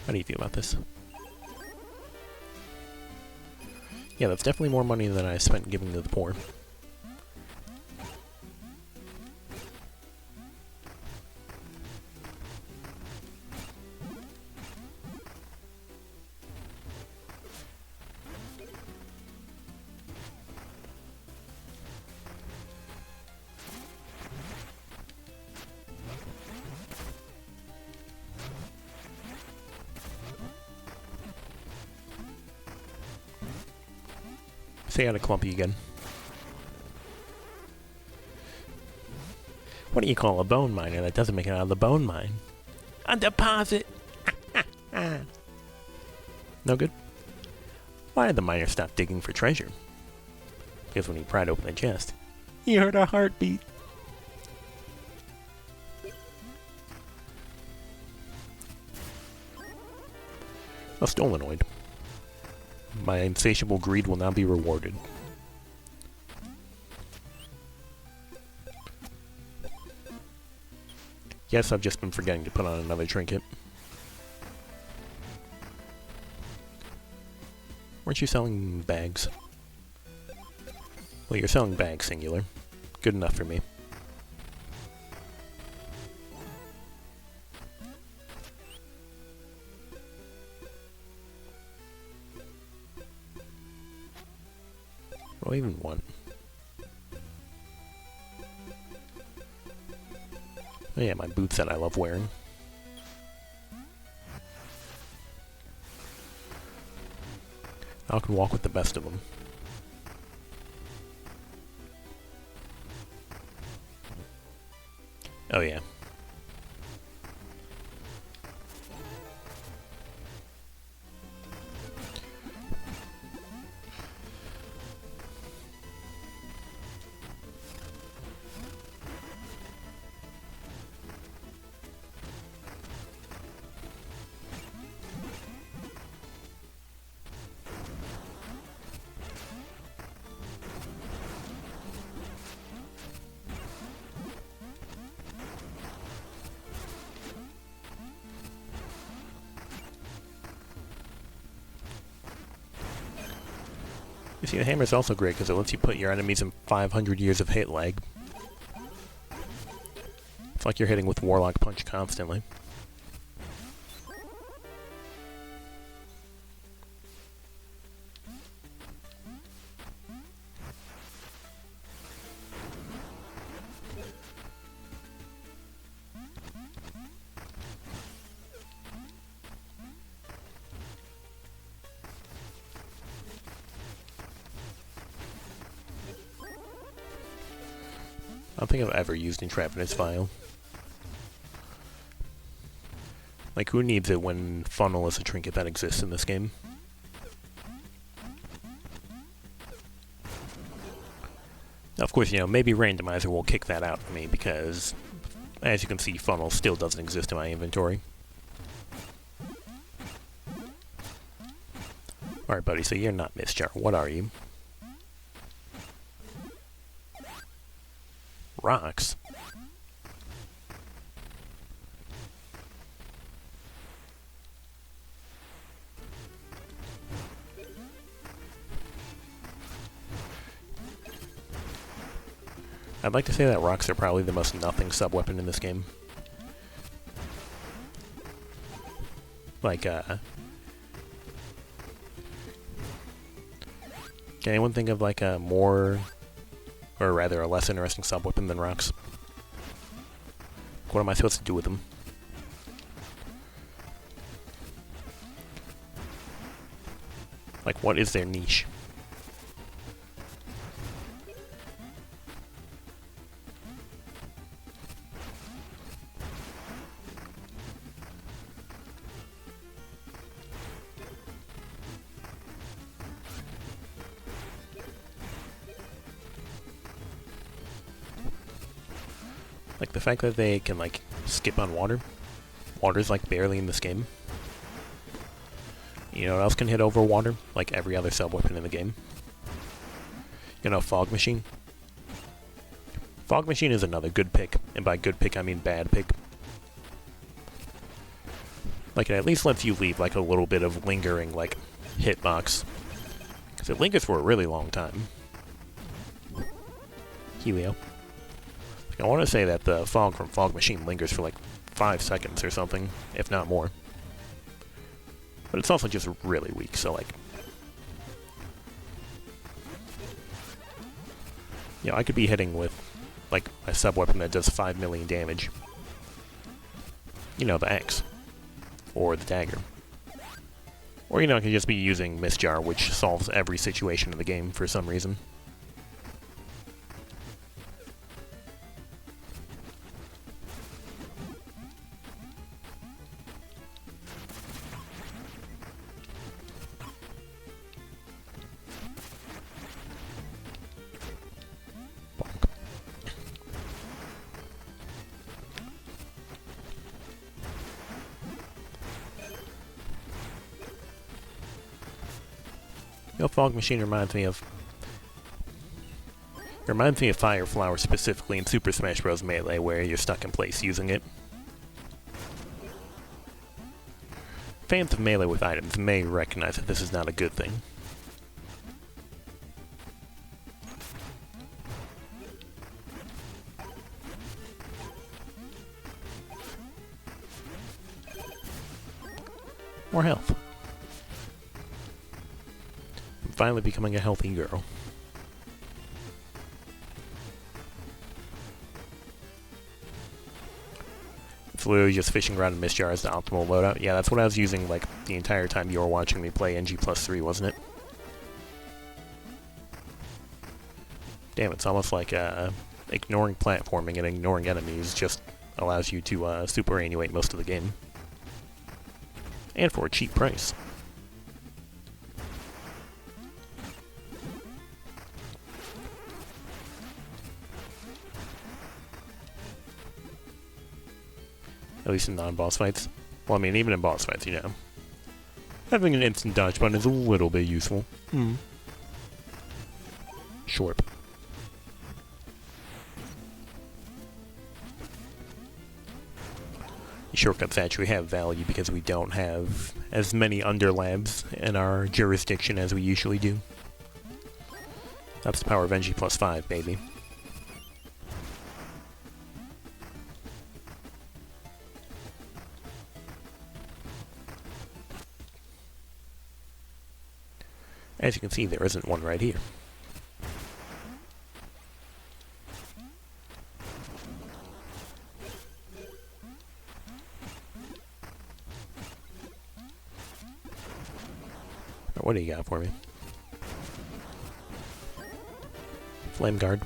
How do you feel about this? Yeah, that's definitely more money than I spent giving to the poor. Say out of clumpy again. What do you call a bone miner that doesn't make it out of the bone mine? A deposit! No good? Why did the miner stop digging for treasure? Because when he pried open the chest, he heard a heartbeat. A stolenoid. My insatiable greed will now be rewarded. Yes, I've just been forgetting to put on another trinket. Weren't you selling bags? Well, you're selling bags, singular. Good enough for me. What do I even want? Oh yeah, my boots that I love wearing. I can walk with the best of them. Oh yeah. You see, the hammer's also great because it lets you put your enemies in 500 years of hit lag. It's like you're hitting with Warlock Punch constantly. I don't think I've ever used Entrapment's Vial. Like, who needs it when Funnel is a trinket that exists in this game? Now, of course, you know, maybe Randomizer will kick that out for me because, as you can see, Funnel still doesn't exist in my inventory. Alright, buddy, so you're not Mistjar. What are you? Rocks? I'd like to say that rocks are probably the most nothing sub-weapon in this game. Like, can anyone think of, like, a more, or rather a less interesting sub-weapon than rocks? What am I supposed to do with them? Like, what is their niche? Like, the fact that they can, like, skip on water. Water's, like, barely in this game. You know what else can hit over water? Like every other sub-weapon in the game. You know, Fog Machine? Fog Machine is another good pick, and by good pick I mean bad pick. Like, it at least lets you leave, like, a little bit of lingering, like, hitbox. Because it lingers for a really long time. Helio. I want to say that the fog from Fog Machine lingers for like 5 seconds or something, if not more. But it's also just really weak, so like... You know, I could be hitting with, like, a sub-weapon that does 5 million damage. You know, the axe. Or the dagger. Or, you know, I could just be using Mistjar, which solves every situation in the game for some reason. You know, Fog Machine reminds me of... It reminds me of Fire Flower specifically in Super Smash Bros. Melee, where you're stuck in place using it. Fans of Melee with items may recognize that this is not a good thing. More health. I'm finally becoming a healthy girl. It's literally just fishing around in Mistjar as the optimal loadout. Yeah, that's what I was using, like, the entire time you were watching me play NG+3, wasn't it? Damn, it's almost like, ignoring platforming and ignoring enemies just allows you to, superannuate most of the game. And for a cheap price. At least in non-boss fights. Well, I mean, even in boss fights, you know. Having an instant dodge button is a little bit useful. Shorp. Shortcuts actually have value because we don't have as many underlabs in our jurisdiction as we usually do. That's the power of NG plus 5, baby. As you can see, there isn't one right here. What do you got for me? Flame Guard.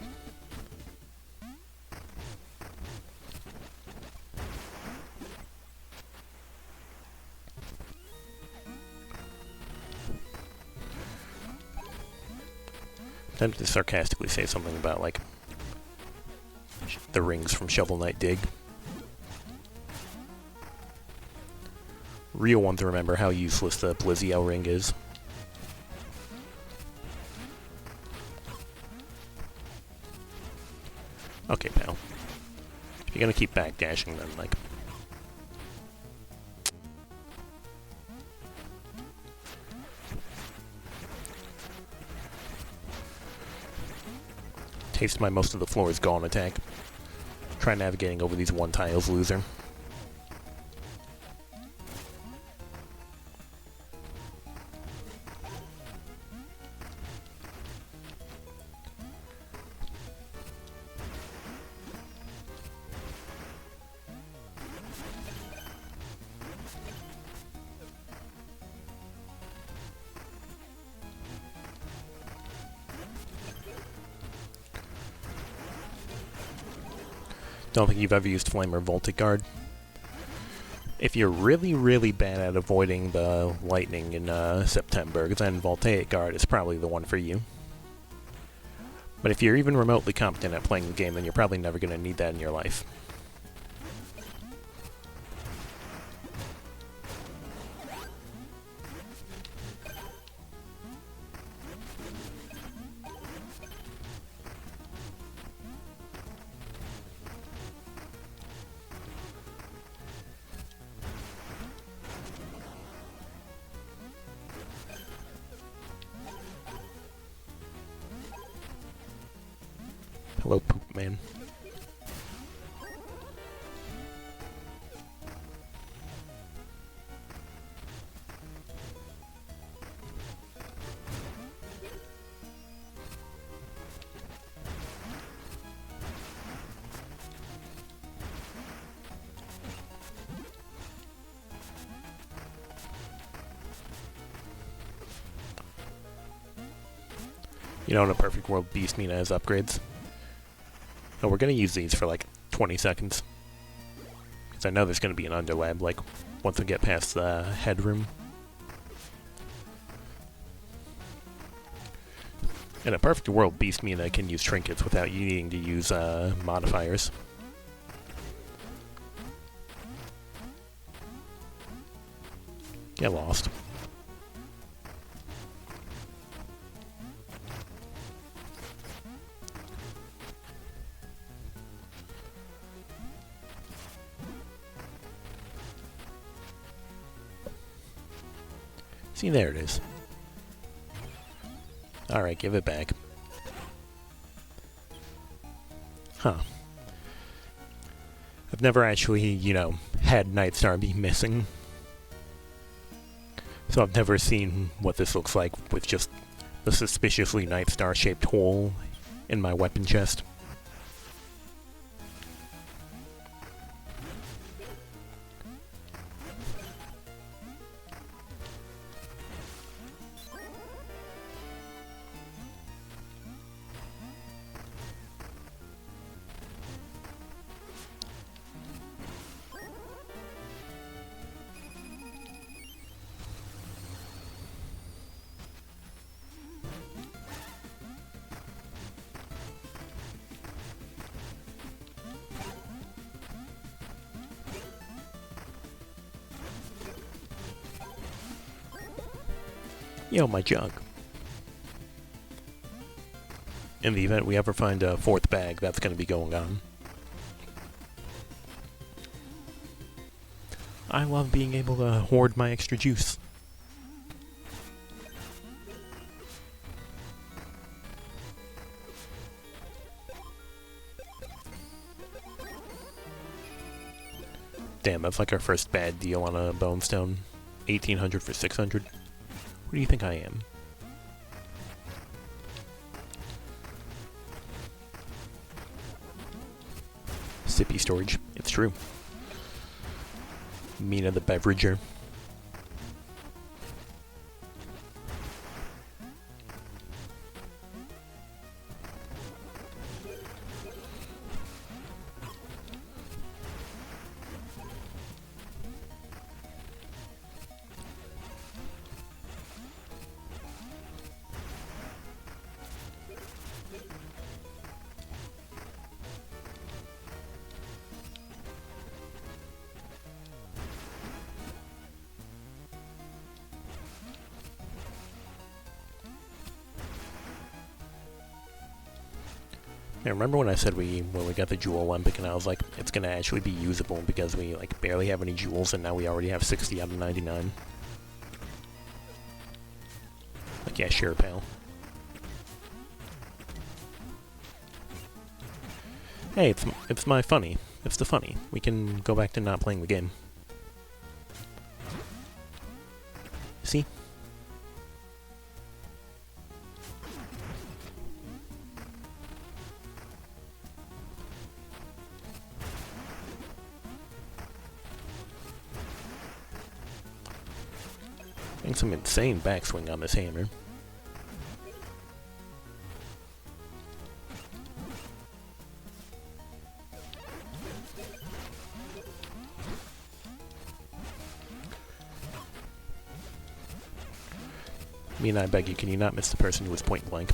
Tempted to sarcastically say something about, like, the rings from Shovel Knight Dig. Real one to remember how useless the Blizzio ring is. Okay, pal. If you're gonna keep backdashing, then, like... Taste my most of the floor is gone attack. Try navigating over these one tiles, loser. Don't think you've ever used Flame or Voltic Guard. If you're really, really bad at avoiding the lightning in September, then Voltaic Guard is probably the one for you. But if you're even remotely competent at playing the game, then you're probably never going to need that in your life. Hello, Poop Man. You know, in a perfect world, Beast Mina has upgrades. Oh, we're going to use these for like 20 seconds. Because I know there's going to be an underlab, like, once we get past the headroom. In a perfect world, Beast Mina can use trinkets without you needing to use modifiers. Get lost. See, there it is. Alright, give it back. Huh. I've never actually, you know, had Nightstar be missing. So I've never seen what this looks like with just the suspiciously Nightstar-shaped hole in my weapon chest. Yo, my jug. In the event we ever find a fourth bag, that's going to be going on. I love being able to hoard my extra juice. Damn, that's like our first bad deal on a bone stone. 1800 for 600. Who do you think I am? Sippy storage. It's true. Mina the beverager. Yeah, remember when I said when we got the Jewel Olympic and I was like, it's gonna actually be usable because we like barely have any jewels and now we already have 60 out of 99. Like, yeah, sure, pal. Hey, it's my funny. It's the funny. We can go back to not playing the game. See? Getting some insane backswing on this hammer. Mina, I beg you, can you not miss the person who was point blank?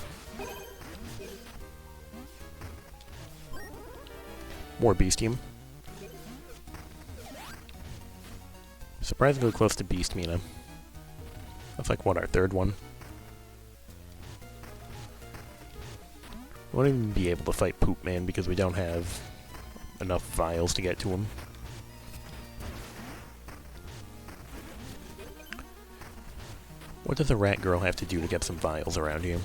More Beastium. Surprisingly close to Beast Mina. That's like, what, our third one? We won't even be able to fight Poop Man because we don't have enough vials to get to him. What does a rat girl have to do to get some vials around here?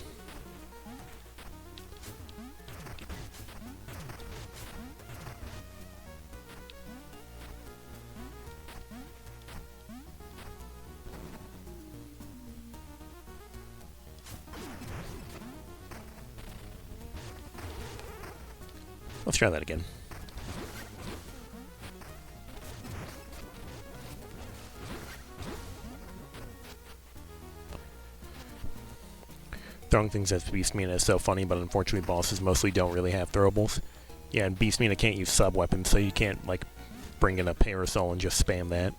Let's try that again. Throwing things at Beast Mina is so funny, but unfortunately bosses mostly don't really have throwables. Yeah, and Beast Mina can't use sub-weapons, so you can't, like, bring in a parasol and just spam that.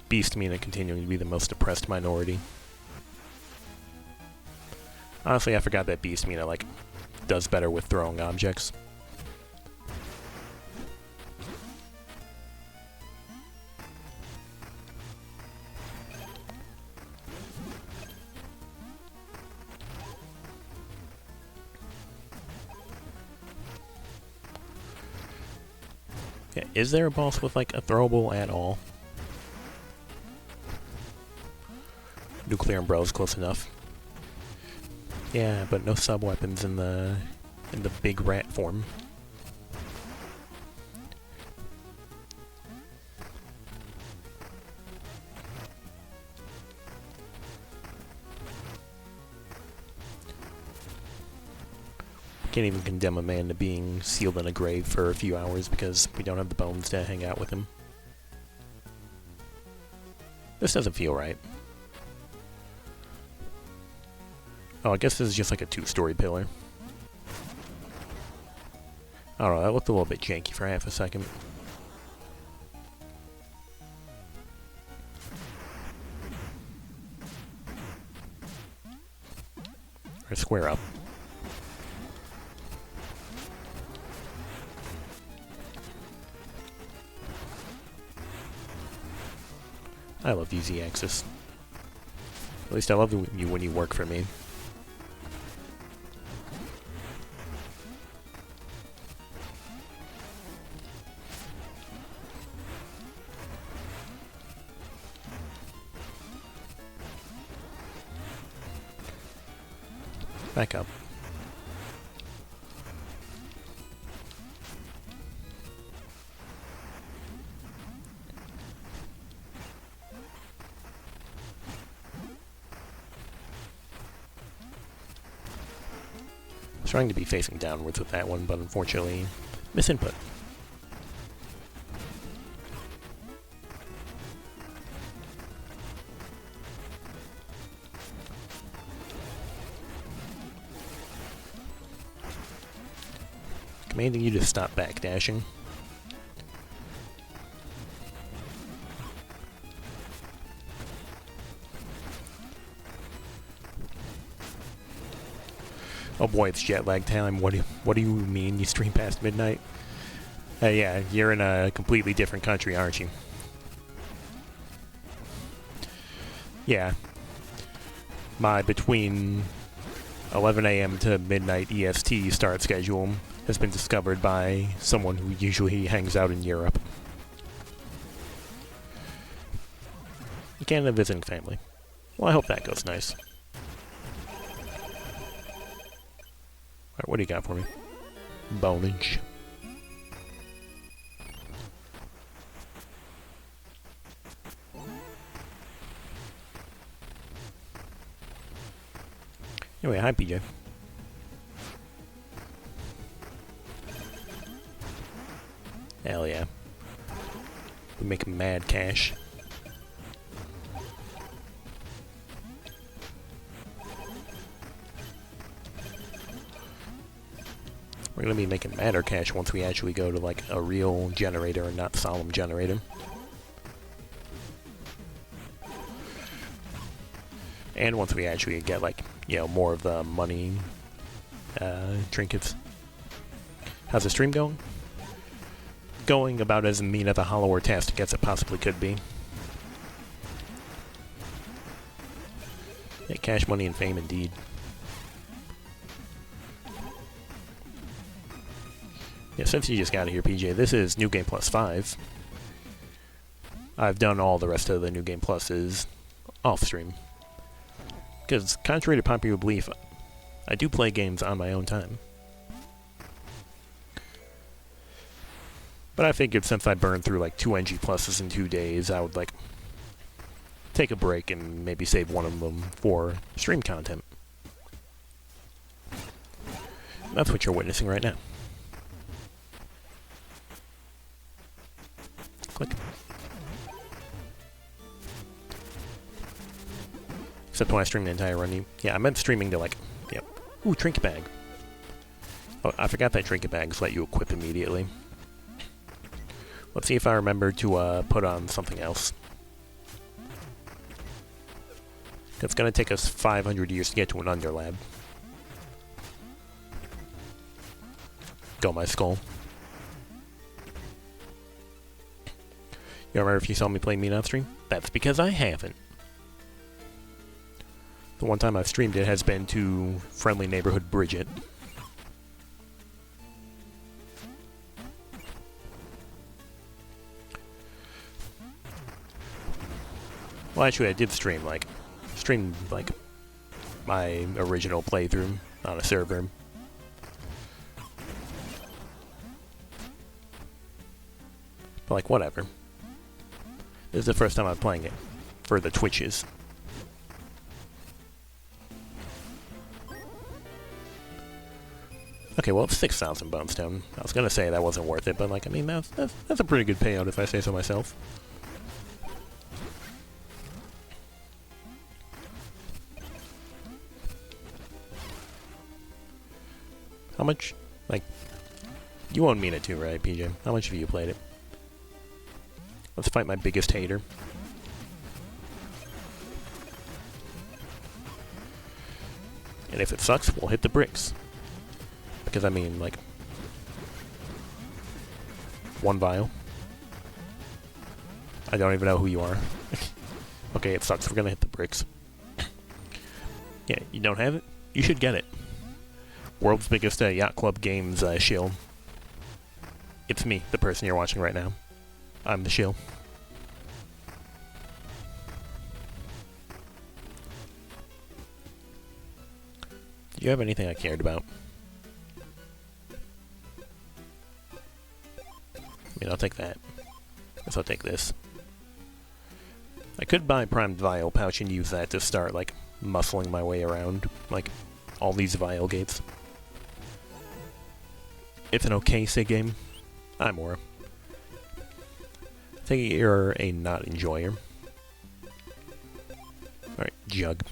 Beast Mina continuing to be the most oppressed minority. Honestly, I forgot that Beast Mina, like, does better with throwing objects. Yeah, is there a boss with, like, a throwable at all? Nuclear Umbrella's close enough. Yeah, but no sub-weapons in the big rat form. Can't even condemn a man to being sealed in a grave for a few hours because we don't have the bones to hang out with him. This doesn't feel right. Oh, I guess this is just like a two-story pillar. I don't know, that looked a little bit janky for half a second. Or square up. I love you, Z-Axis. At least I love you when you work for me. Back up. I was trying to be facing downwards with that one, but unfortunately, misinput. Commanding you to stop backdashing. Oh boy, it's jet lag time. What do you mean you stream past midnight? Yeah, you're in a completely different country, aren't you? Yeah. My between 11 a.m. to midnight EST start schedule has been discovered by someone who usually hangs out in Europe. Canada visiting family. Well, I hope that goes nice. Alright, what do you got for me? Bonage. Anyway, hi PJ. Hell yeah. We make mad cash. We're gonna be making madder cash once we actually go to like a real generator and not solemn generator. And once we actually get like, you know, more of the money trinkets. How's the stream going? Going about as Mina the Hollower-tastic as it possibly could be. Yeah, cash, money, and fame indeed. Yeah, since you just got here, PJ, this is New Game Plus 5. I've done all the rest of the New Game Pluses off-stream. Because, contrary to popular belief, I do play games on my own time. But I figured since I burned through like 2 NG Pluses in 2 days, I would like take a break and maybe save one of them for stream content. That's what you're witnessing right now. Click. Except when I stream the entire run. Yeah, I meant streaming to like, yep. Ooh, trinket bag. Oh, I forgot that trinket bags let you equip immediately. Let's see if I remember to put on something else. It's gonna take us 500 years to get to an underlab. Go my skull. You remember if you saw me play Mina on stream? That's because I haven't. The one time I've streamed it has been to friendly neighborhood Bridget. Well, actually, I did stream like my original playthrough on a server. But like, whatever. This is the first time I'm playing it for the Twitches. Okay, well, it's 6,000 Bonestone. I was gonna say that wasn't worth it, but like, I mean, that's a pretty good payout if I say so myself. How much, like, you own Mina too, right, PJ? How much have you played it? Let's fight my biggest hater. And if it sucks, we'll hit the bricks. Because, I mean, like, 1 vial. I don't even know who you are. Okay, it sucks. We're gonna hit the bricks. Yeah, you don't have it? You should get it. World's biggest Yacht Club Games shill. It's me, the person you're watching right now. I'm the shill. Do you have anything I cared about? I mean, I'll take that. Guess I'll take this. I could buy Primed Vial Pouch and use that to start, like, muscling my way around, like, all these Vial gates. It's an okay SIG game. I'm Aura. I think you're a not enjoyer. Alright, Jug.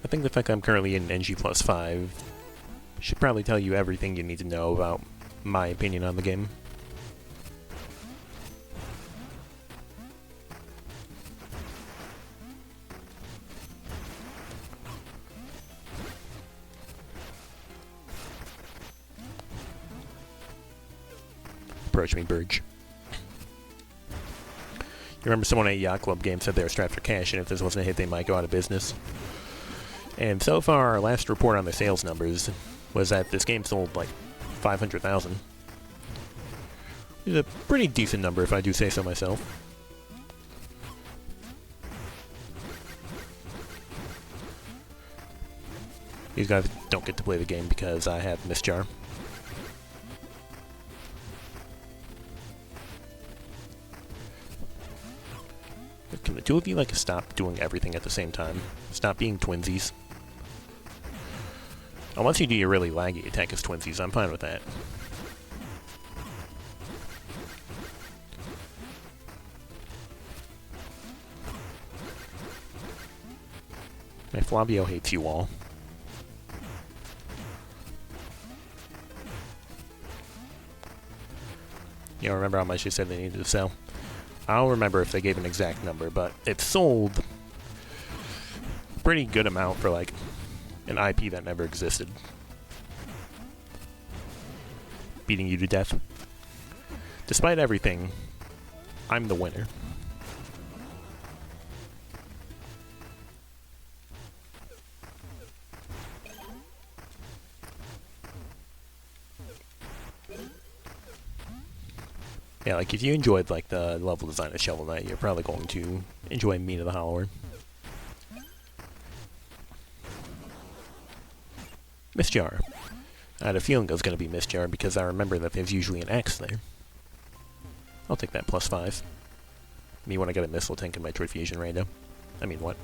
I think the fact I'm currently in NG plus 5 should probably tell you everything you need to know about my opinion on the game. Approach me, Burge. You remember someone at Yacht Club Game said they were strapped for cash, and if this wasn't a hit, they might go out of business. And so far, our last report on the sales numbers was that this game sold like 500,000. It's a pretty decent number, if I do say so myself. These guys don't get to play the game because I have Misjar. Can the two of you, like, stop doing everything at the same time? Stop being twinsies. Unless you do your really laggy attack as twinsies, I'm fine with that. My Flavio hates you all. You don't remember how much they said they needed to sell? I don't remember if they gave an exact number, but it sold a pretty good amount for, like, an IP that never existed. Beating you to death. Despite everything, I'm the winner. Yeah, like, if you enjoyed, like, the level design of Shovel Knight, you're probably going to enjoy Mina the Hollower. Misjar. I had a feeling it was going to be Misjar because I remember that there's usually an X there. I'll take that plus 5. Me when I get a Missile Tank in Metroid Fusion Rando. I mean, what?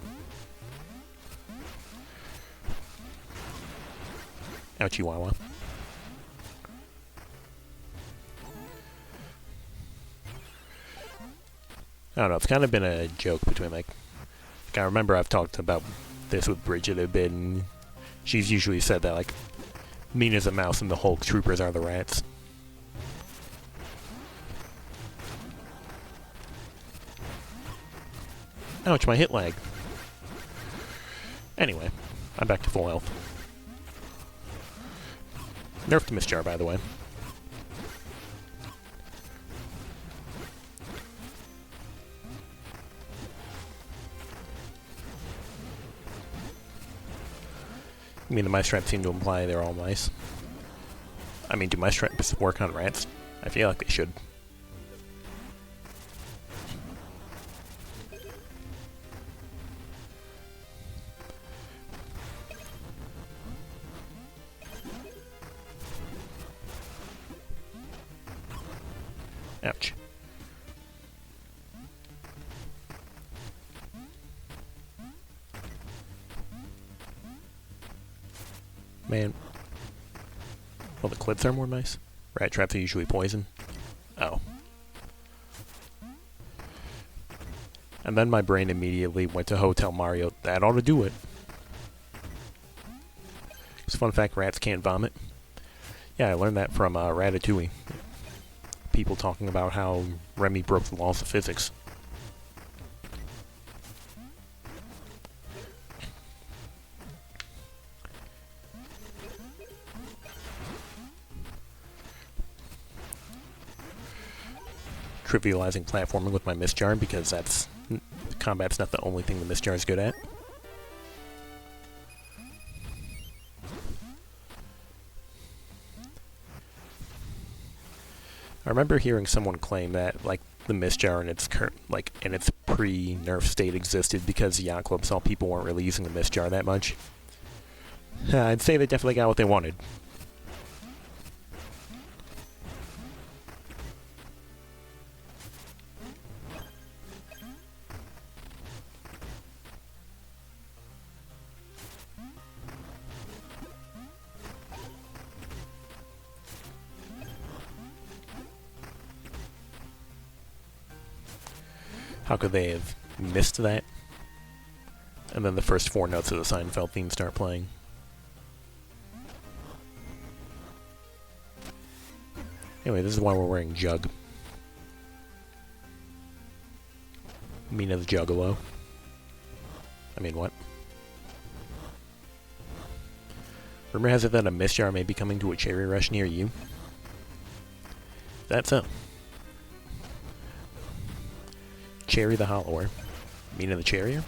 Ouch, Chihuahua. I don't know, it's kind of been a joke between, like, I remember I've talked about this with Bridget a bit, and she's usually said that, like, Mina's a mouse and the Hulk troopers are the rats. Ouch, my hit lag. Anyway, I'm back to full health. Nerf to Misjar, by the way. I mean, the mice traps seem to imply they're all mice. I mean, do mice traps work on rats? I feel like they should. Ouch. Man. Well, the clips are more nice. Rat traps are usually poison. Oh. And then my brain immediately went to Hotel Mario. That ought to do it. Just fun fact, rats can't vomit. Yeah, I learned that from Ratatouille. People talking about how Remy broke the laws of physics. Trivializing platforming with my Misjar because combat's not the only thing the Misjar is good at. I remember hearing someone claim that, like, the Mist Jar in its in its pre-nerf state existed because Yacht Club saw people weren't really using the Mist Jar that much. I'd say they definitely got what they wanted. How could they have missed that? And then the first 4 notes of the Seinfeld theme start playing. Anyway, this is why we're wearing Jug. Mina the Juggalo. I mean, what? Rumor has it that a Mist Jar may be coming to a Cherry Rush near you. That's so. Cherry the Hollower. Mina the Cherrier?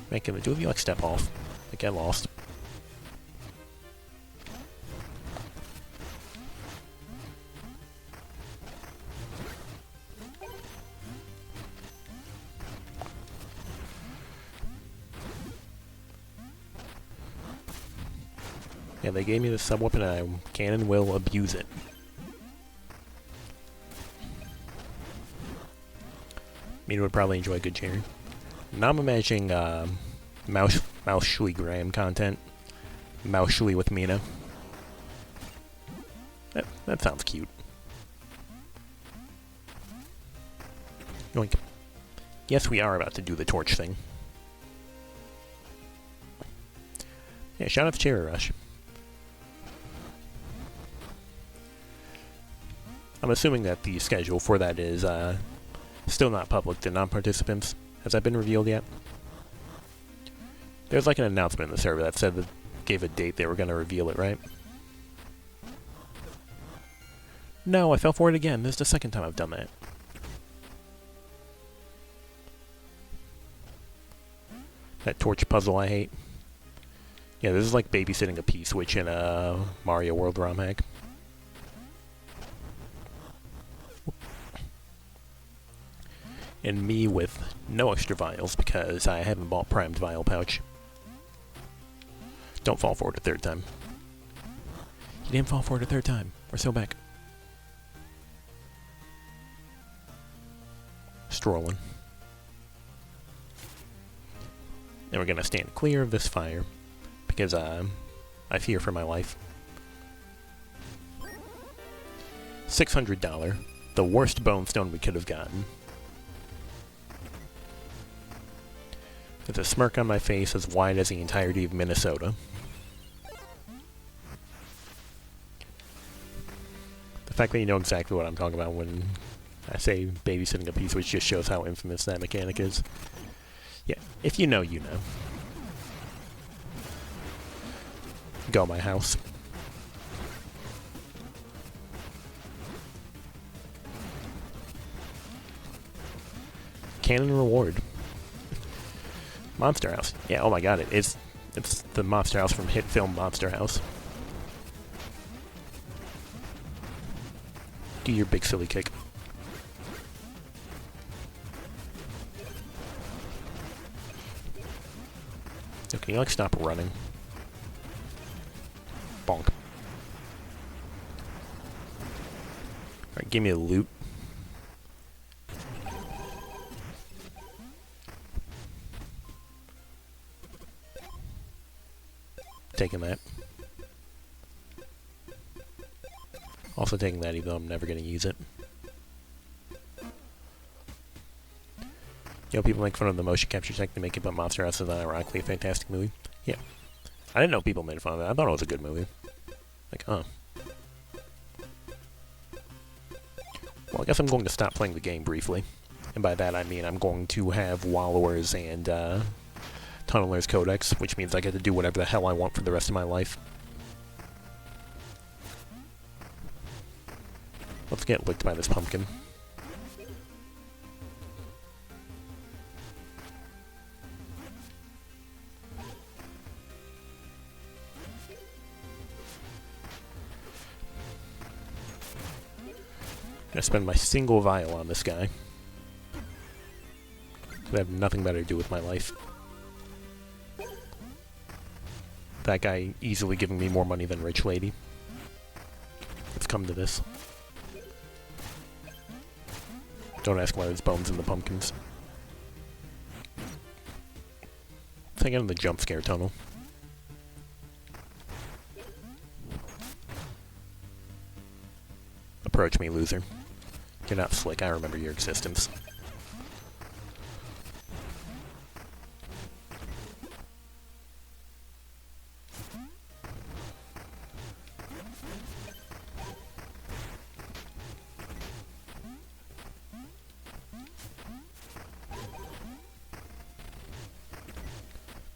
Man, can the two of you, like, step off? Like, get lost. Yeah, they gave me the sub-weapon and I can and will abuse it. Mina would probably enjoy a good cherry. Now I'm imagining Mouse Shui Graham content. Mouse Shui with Mina. That sounds cute. Yoink. Yes, we are about to do the torch thing. Yeah, shout out to Cherry Rush. I'm assuming that the schedule for that is still not public to non-participants. Has that been revealed yet? There's like an announcement in the server that said that gave a date they were going to reveal it, right? No, I fell for it again. This is the second time I've done that. That torch puzzle I hate. Yeah, this is like babysitting a P-switch in a Mario World ROM hack. And me with no extra vials because I haven't bought primed vial pouch. Don't fall for it a third time. You didn't fall for it a third time. We're still back. Strolling. And we're gonna stand clear of this fire because I fear for my life. $600. The worst bone stone we could have gotten. With a smirk on my face as wide as the entirety of Minnesota. The fact that you know exactly what I'm talking about when I say babysitting a piece, which just shows how infamous that mechanic is. Yeah, if you know, you know. Go my house. Cannon reward. Monster House. Yeah, oh my god, it's the Monster House from hit film Monster House. Do your big silly kick. So can you like stop running? Bonk. Alright, give me the loot. Taking that. Also taking that, even though I'm never going to use it. You know, people make fun of the motion capture tech to make it, but Monster House is ironically a fantastic movie. Yeah. I didn't know people made fun of it. I thought it was a good movie. Like, oh. Well, I guess I'm going to stop playing the game briefly. And by that I mean I'm going to have Wallowers and Tunneler's Codex, which means I get to do whatever the hell I want for the rest of my life. Let's get licked by this pumpkin. I spend my single vial on this guy. I have nothing better to do with my life. That guy easily giving me more money than Rich Lady. It's come to this. Don't ask why there's bones in the pumpkins. Let's get in the jump scare tunnel. Approach me, loser. You're not slick, I remember your existence.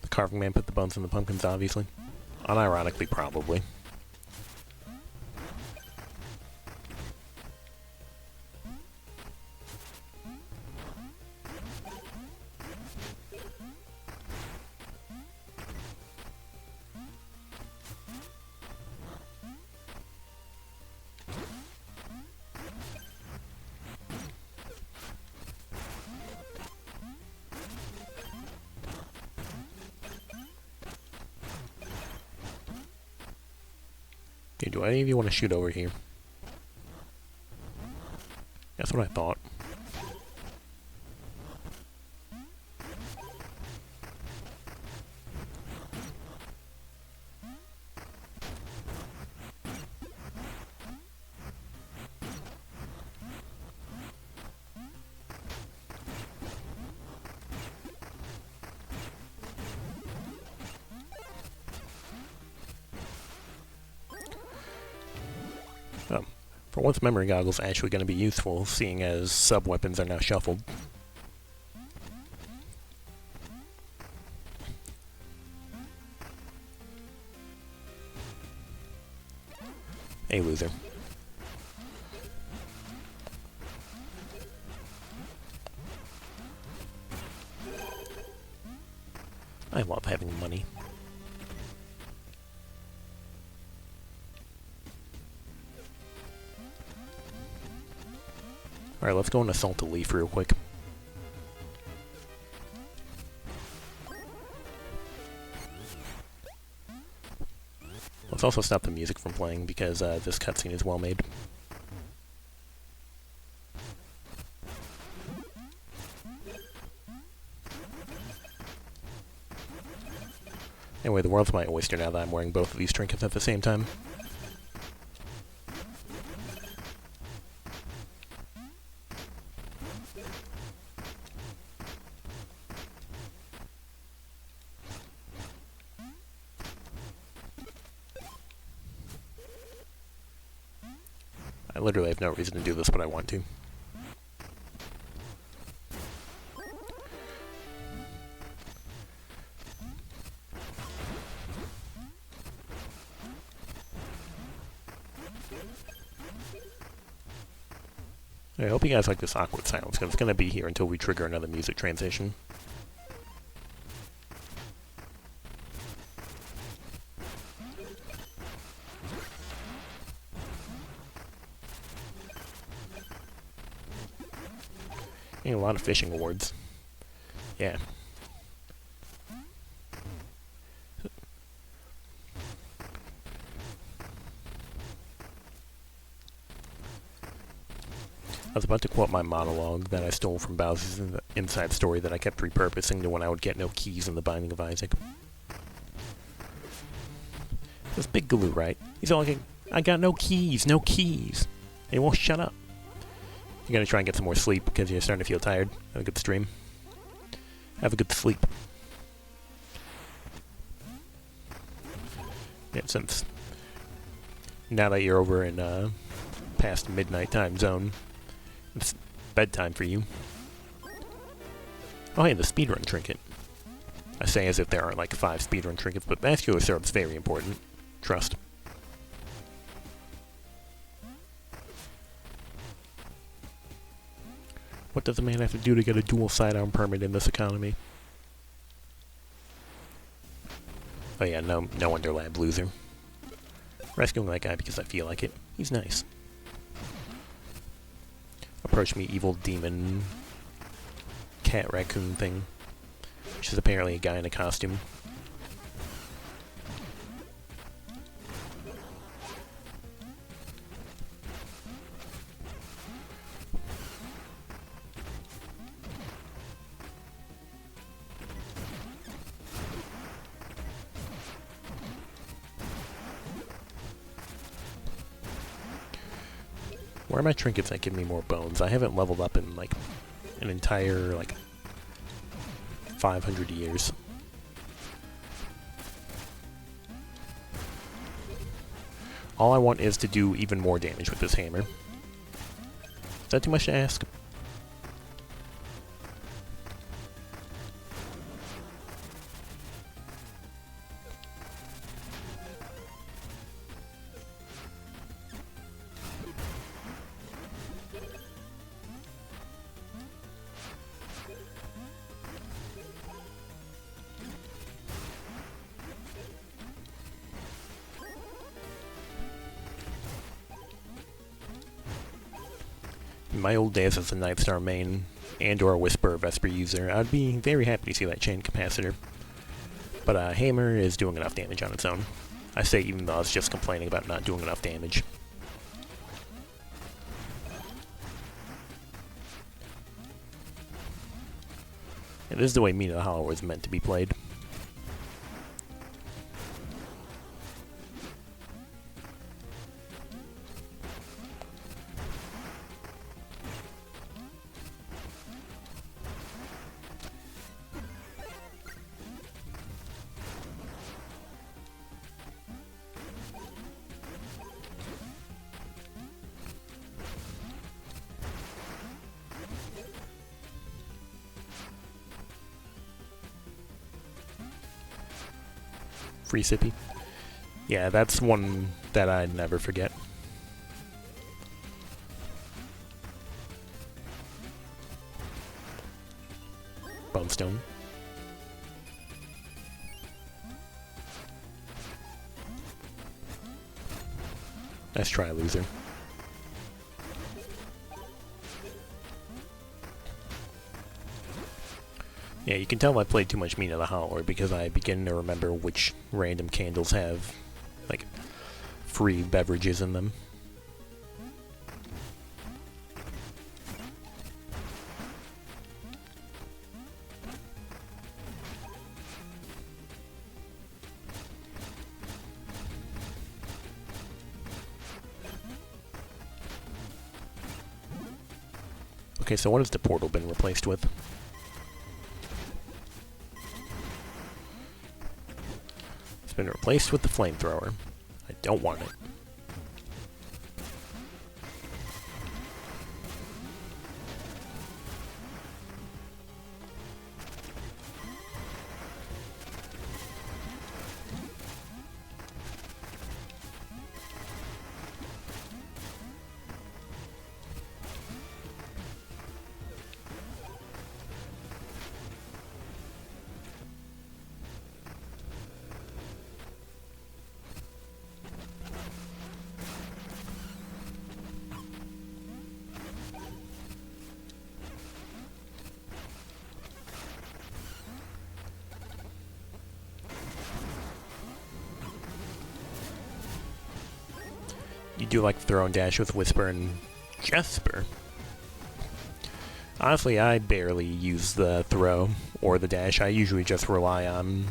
The carving man put the bones in the pumpkins, obviously. Unironically, probably. Okay, do any of you want to shoot over here? That's what I thought. For once, memory goggles are actually going to be useful, seeing as sub-weapons are now shuffled. Hey, loser. I love having money. Alright, let's go and assault a leaf real quick. Let's also stop the music from playing because this cutscene is well made. Anyway, the world's my oyster now that I'm wearing both of these trinkets at the same time. I literally have no reason to do this, but I want to. I hope you guys like this awkward silence, because it's going to be here until we trigger another music transition. A lot of fishing awards. Yeah. I was about to quote my monologue that I stole from Bowser's Inside Story that I kept repurposing to when I would get no keys in The Binding of Isaac. This big Galoo, right? He's all like, I got no keys, no keys. And he won't shut up. You're gonna try and get some more sleep because you're starting to feel tired. Have a good stream. Have a good sleep. Yeah, since now that you're over in past midnight time zone, it's bedtime for you. Oh hey, the speedrun trinket. I say as if there aren't like 5 speedrun trinkets, but vascular syrup's very important. Trust. What does a man have to do to get a dual sidearm permit in this economy? Oh yeah, no Underlab loser. Rescuing that guy because I feel like it. He's nice. approach me, evil demon cat raccoon thing, which is apparently a guy in a costume. Where are my trinkets that give me more bones? I haven't leveled up in, like, an entire, like, 500 years. All I want is to do even more damage with this hammer. Is that too much to ask? In my old days as a 9th star main and or a Whisper Vesper user, I'd be very happy to see that chain capacitor. But hammer is doing enough damage on its own. I say even though I was just complaining about not doing enough damage. And this is the way Mina the Hollow was meant to be played. Free sippy. Yeah, that's one that I'd never forget. Bonestone. Nice try, loser. Yeah, you can tell I played too much Mina the Howler because I begin to remember which random candles have, like, free beverages in them. Okay, so what has the portal been replaced with? It's been replaced with the flamethrower. I don't want it. You do like the throw and dash with Whisper and Jesper. Honestly, I barely use the throw or the dash. I usually just rely on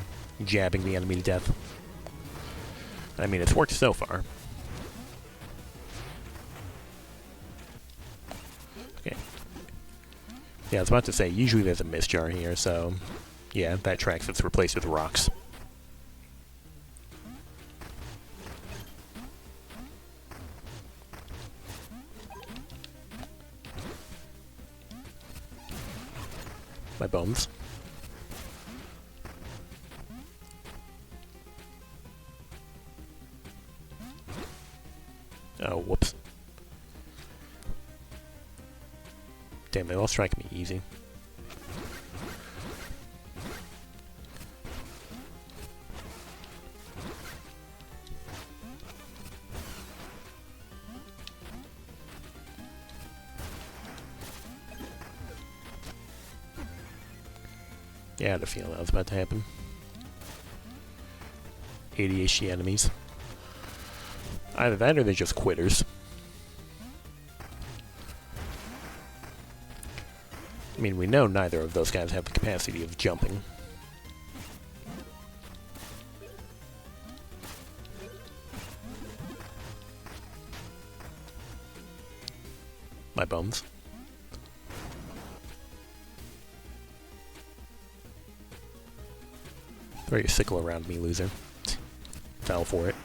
jabbing the enemy to death. I mean, it's worked so far. Okay. Yeah, I was about to say, usually there's a mist jar here, so yeah, that tracks. It's replaced with rocks. My bones. Oh, whoops. Damn, they all strike me easy. Yeah, I had a feeling that was about to happen. ADHD enemies. Either that or they're just quitters. I mean, we know neither of those guys have the capacity of jumping. My bums. Throw your sickle around me, loser. Fell for it.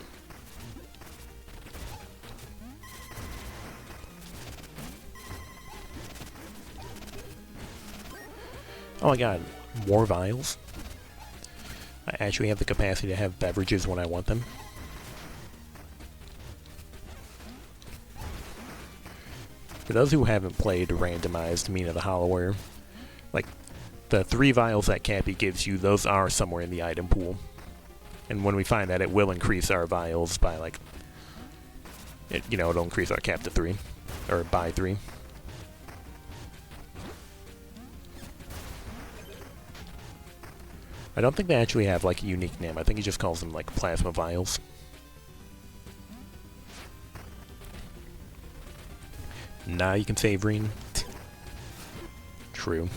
Oh my god, more vials? I actually have the capacity to have beverages when I want them. For those who haven't played randomized Mina the Hollower, like, the 3 vials that Cappy gives you, those are somewhere in the item pool. And when we find that, it will increase our vials by, like, it'll increase our cap to 3. Or by 3. I don't think they actually have, like, a unique name. I think he just calls them, like, plasma vials. Nah, you can save Reen. True.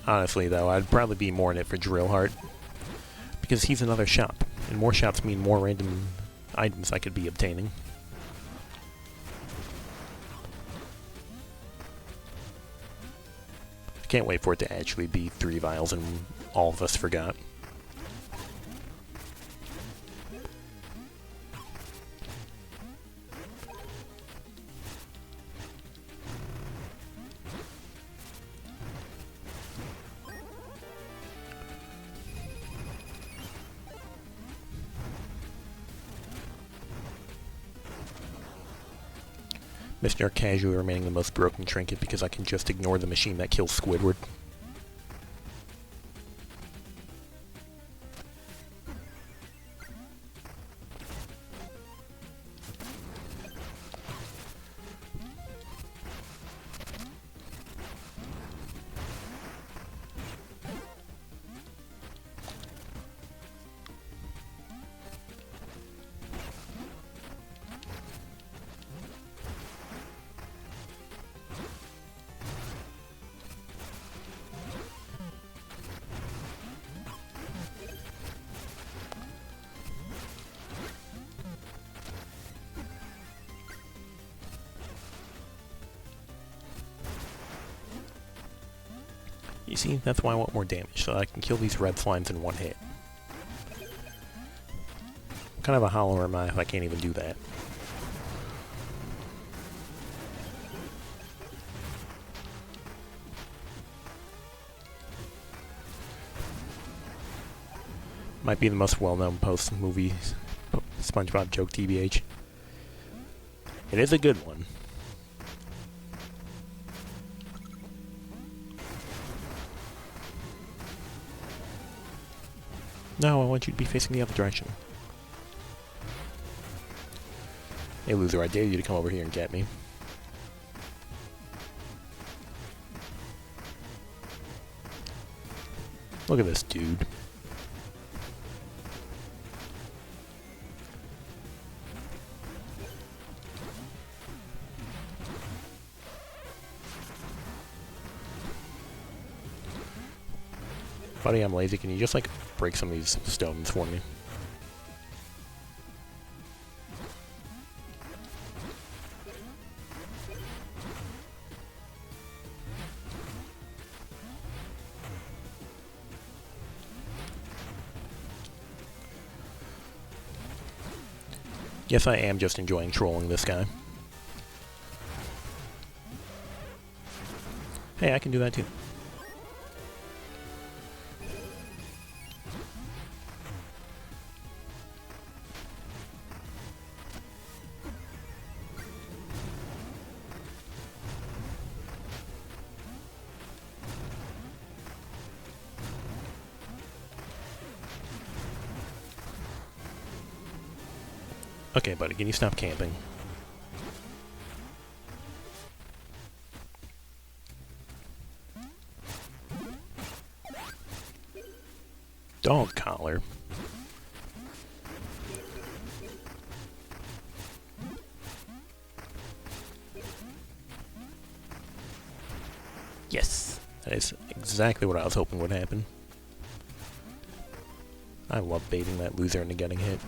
Honestly, though, I'd probably be more in it for Drillheart. Because he's another shop. And more shops mean more random items I could be obtaining. I can't wait for it to actually be 3 vials and all of us forgot. Mr. Casually remaining the most broken trinket because I can just ignore the machine that kills Squidward. You see, that's why I want more damage, so I can kill these red slimes in one hit. What kind of a hollower am I if I can't even do that? Might be the most well-known post-movie SpongeBob joke, TBH. It is a good one. No, I want you to be facing the other direction. Hey, loser, I dare you to come over here and get me. Look at this dude. Buddy, I'm lazy. Can you just, like, break some of these stones for me? Yes, I am just enjoying trolling this guy. Hey, I can do that too. Okay, buddy, can you stop camping? Dog collar. Yes! That is exactly what I was hoping would happen. I love baiting that loser into getting hit.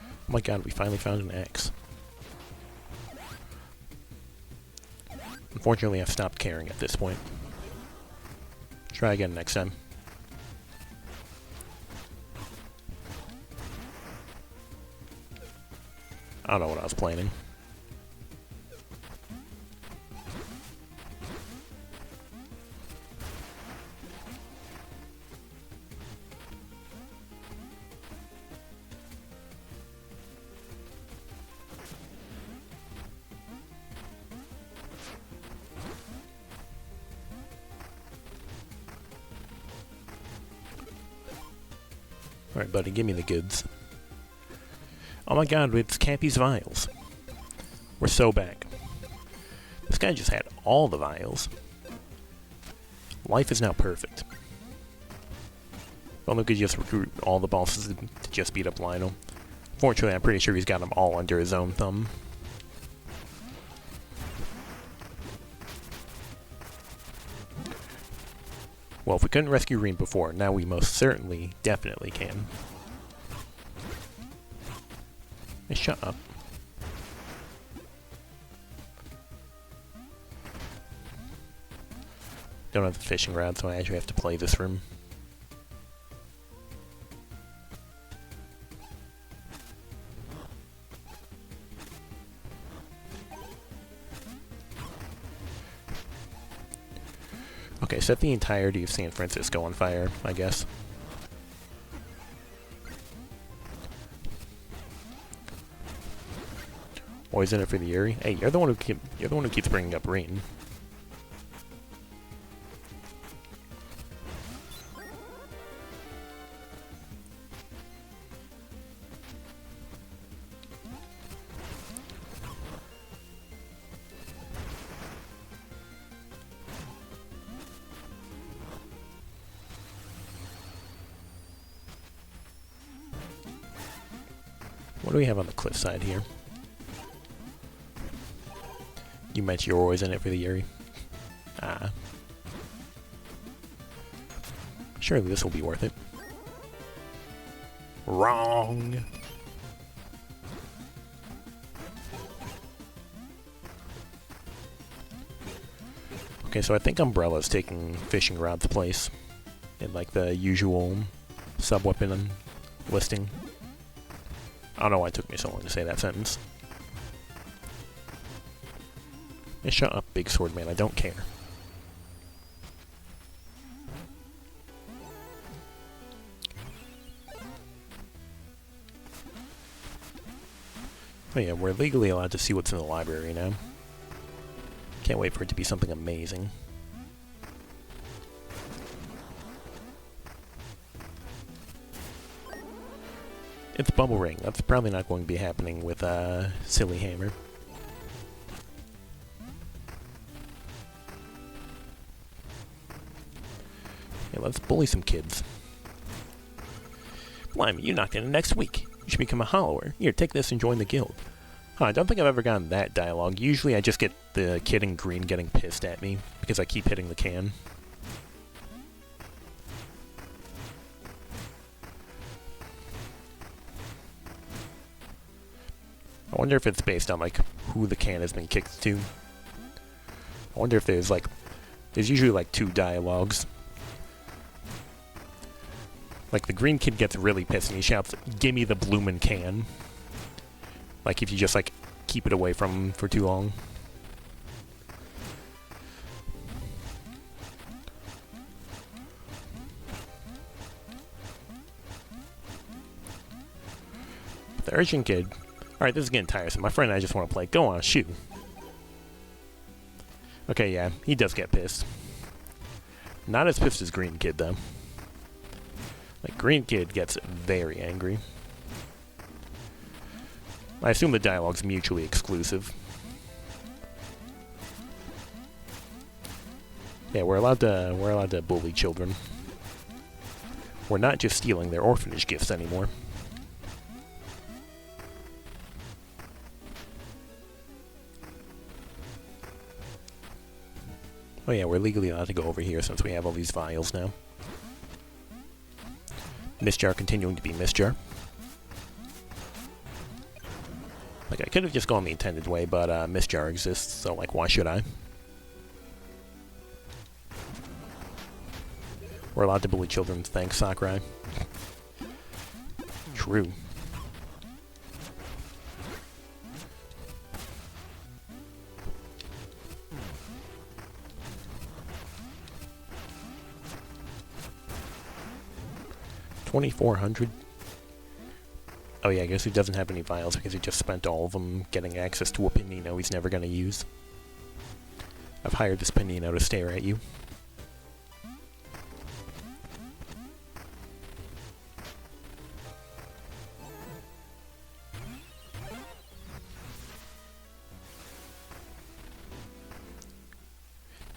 Oh my god, we finally found an axe. Unfortunately, I've stopped caring at this point. Try again next time. I don't know what I was planning. Alright, buddy, give me the goods. Oh my god, it's Cappy's vials. We're so back. This guy just had all the vials. Life is now perfect. Well, we could just recruit all the bosses to just beat up Lionel. Fortunately, I'm pretty sure he's got them all under his own thumb. Well, if we couldn't rescue Reem before, now we most certainly, definitely can. Hey, shut up. Don't have the fishing rod, so I actually have to play this room. Okay, set the entirety of San Francisco on fire, I guess. Poison it for the Yuri. Hey, you're the one who keeps bringing up Reem. What do we have on the cliffside here? You meant you're always in it for the Yuri. Ah. Surely this will be worth it. Wrong! Okay, so I think Umbrella's taking Fishing Rod's place in like the usual sub-weapon listing. I don't know why it took me so long to say that sentence. Hey, shut up, big sword man, I don't care. Oh yeah, we're legally allowed to see what's in the library now. Can't wait for it to be something amazing. It's Bubble Ring. That's probably not going to be happening with Silly Hammer. Yeah, let's bully some kids. Blimey, you knocked in it next week. You should become a hollower. Here, take this and join the guild. Huh, I don't think I've ever gotten that dialogue. Usually I just get the kid in green getting pissed at me because I keep hitting the can. I wonder if it's based on, like, who the can has been kicked to. I wonder if there's, like, there's usually, like, two dialogues. Like, the green kid gets really pissed and he shouts, "Gimme the bloomin' can." Like, if you just, like, keep it away from him for too long. The urchin kid... Alright, this is getting tiresome. My friend and I just want to play. Go on, shoot. Okay, yeah, he does get pissed. Not as pissed as Green Kid, though. Like, Green Kid gets very angry. I assume the dialogue's mutually exclusive. Yeah, we're allowed to bully children. We're not just stealing their orphanage gifts anymore. Oh yeah, we're legally allowed to go over here since we have all these vials now. Mistjar continuing to be Mistjar. Like, I could have just gone the intended way, but Mistjar exists, so, like, why should I? We're allowed to bully children, thanks, Sakurai. True. $2,400. Oh yeah, I guess he doesn't have any vials because he just spent all of them getting access to a Panino he's never going to use. I've hired this Panino to stare at you.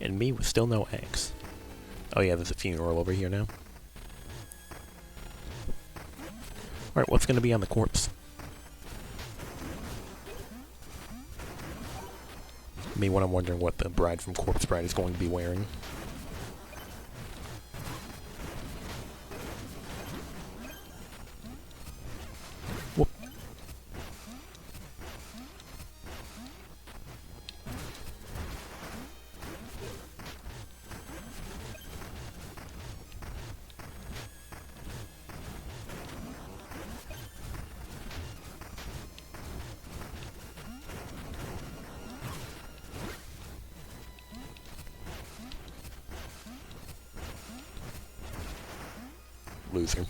And me with still no axe. Oh yeah, there's a funeral over here now. Alright, what's going to be on the corpse? Me when I'm wondering what the bride from Corpse Bride is going to be wearing. Whoop. Loser.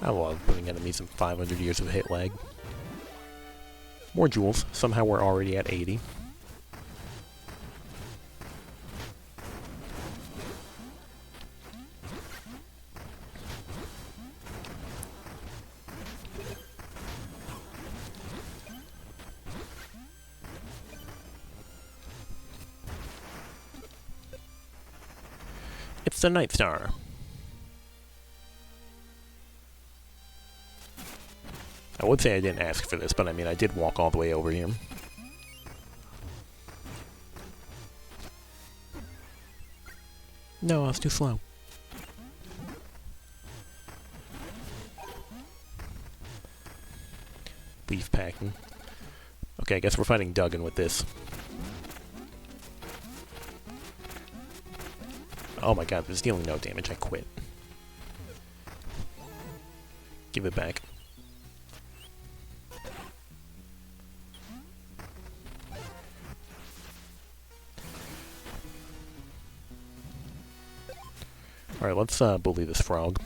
I love putting enemies in 500 years of hit lag. More jewels. Somehow we're already at 80. It's the Night Star. I would say I didn't ask for this, but I mean, I did walk all the way over here. No, I was too slow. Leaf packing. Okay, I guess we're fighting Duggan with this. Oh my god, it's dealing no damage. I quit. Give it back. Alright, let's bully this frog.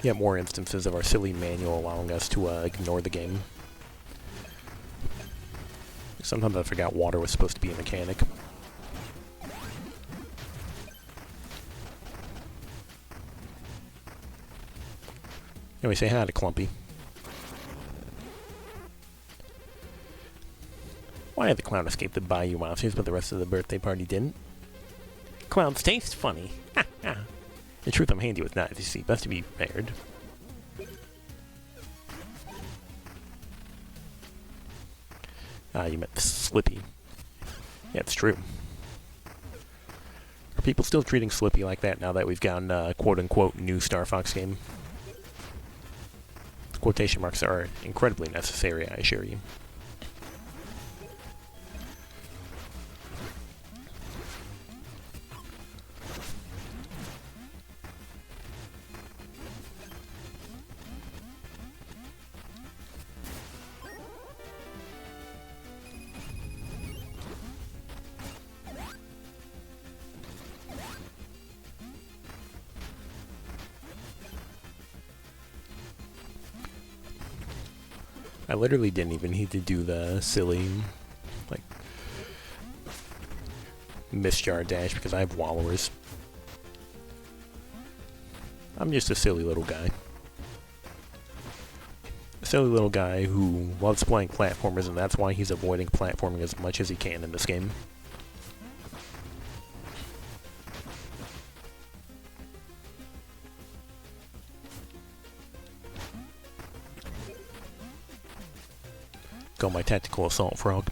Yet more instances of our silly manual allowing us to ignore the game. Sometimes I forgot water was supposed to be a mechanic. Anyway, say hi to Clumpy. Why had the clown escaped the Bayou Monsters, but the rest of the birthday party didn't? Clowns taste funny. Ha ha. In truth, I'm handy with knives, you see. Best to be prepared. Ah, you meant Slippy. Yeah, it's true. Are people still treating Slippy like that now that we've gotten a quote-unquote new Star Fox game? The quotation marks are incredibly necessary, I assure you. I literally didn't even need to do the silly, like, misjar dash because I have wallowers. I'm just a silly little guy. A silly little guy who loves playing platformers, and that's why he's avoiding platforming as much as he can in this game. Go my tactical assault frog.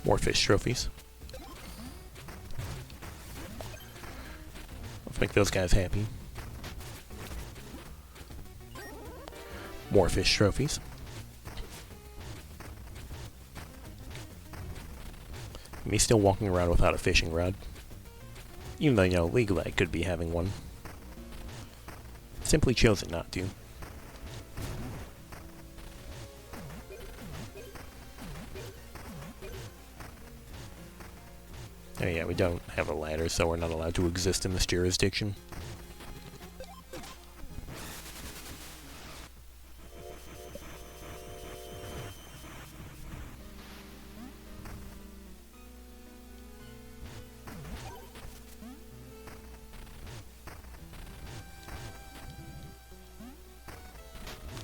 More fish trophies. Let's make those guys happy. More fish trophies. Me still walking around without a fishing rod. Even though, you know, legally I could be having one. Simply chosen not to. Oh yeah, we don't have a ladder, so we're not allowed to exist in this jurisdiction.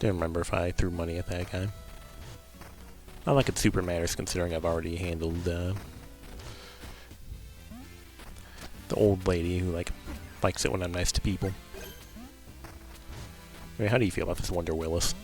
Don't remember if I threw money at that guy. Not like it super matters, considering I've already handled the old lady who likes it when I'm nice to people. I mean, how do you feel about this Wonder Willis?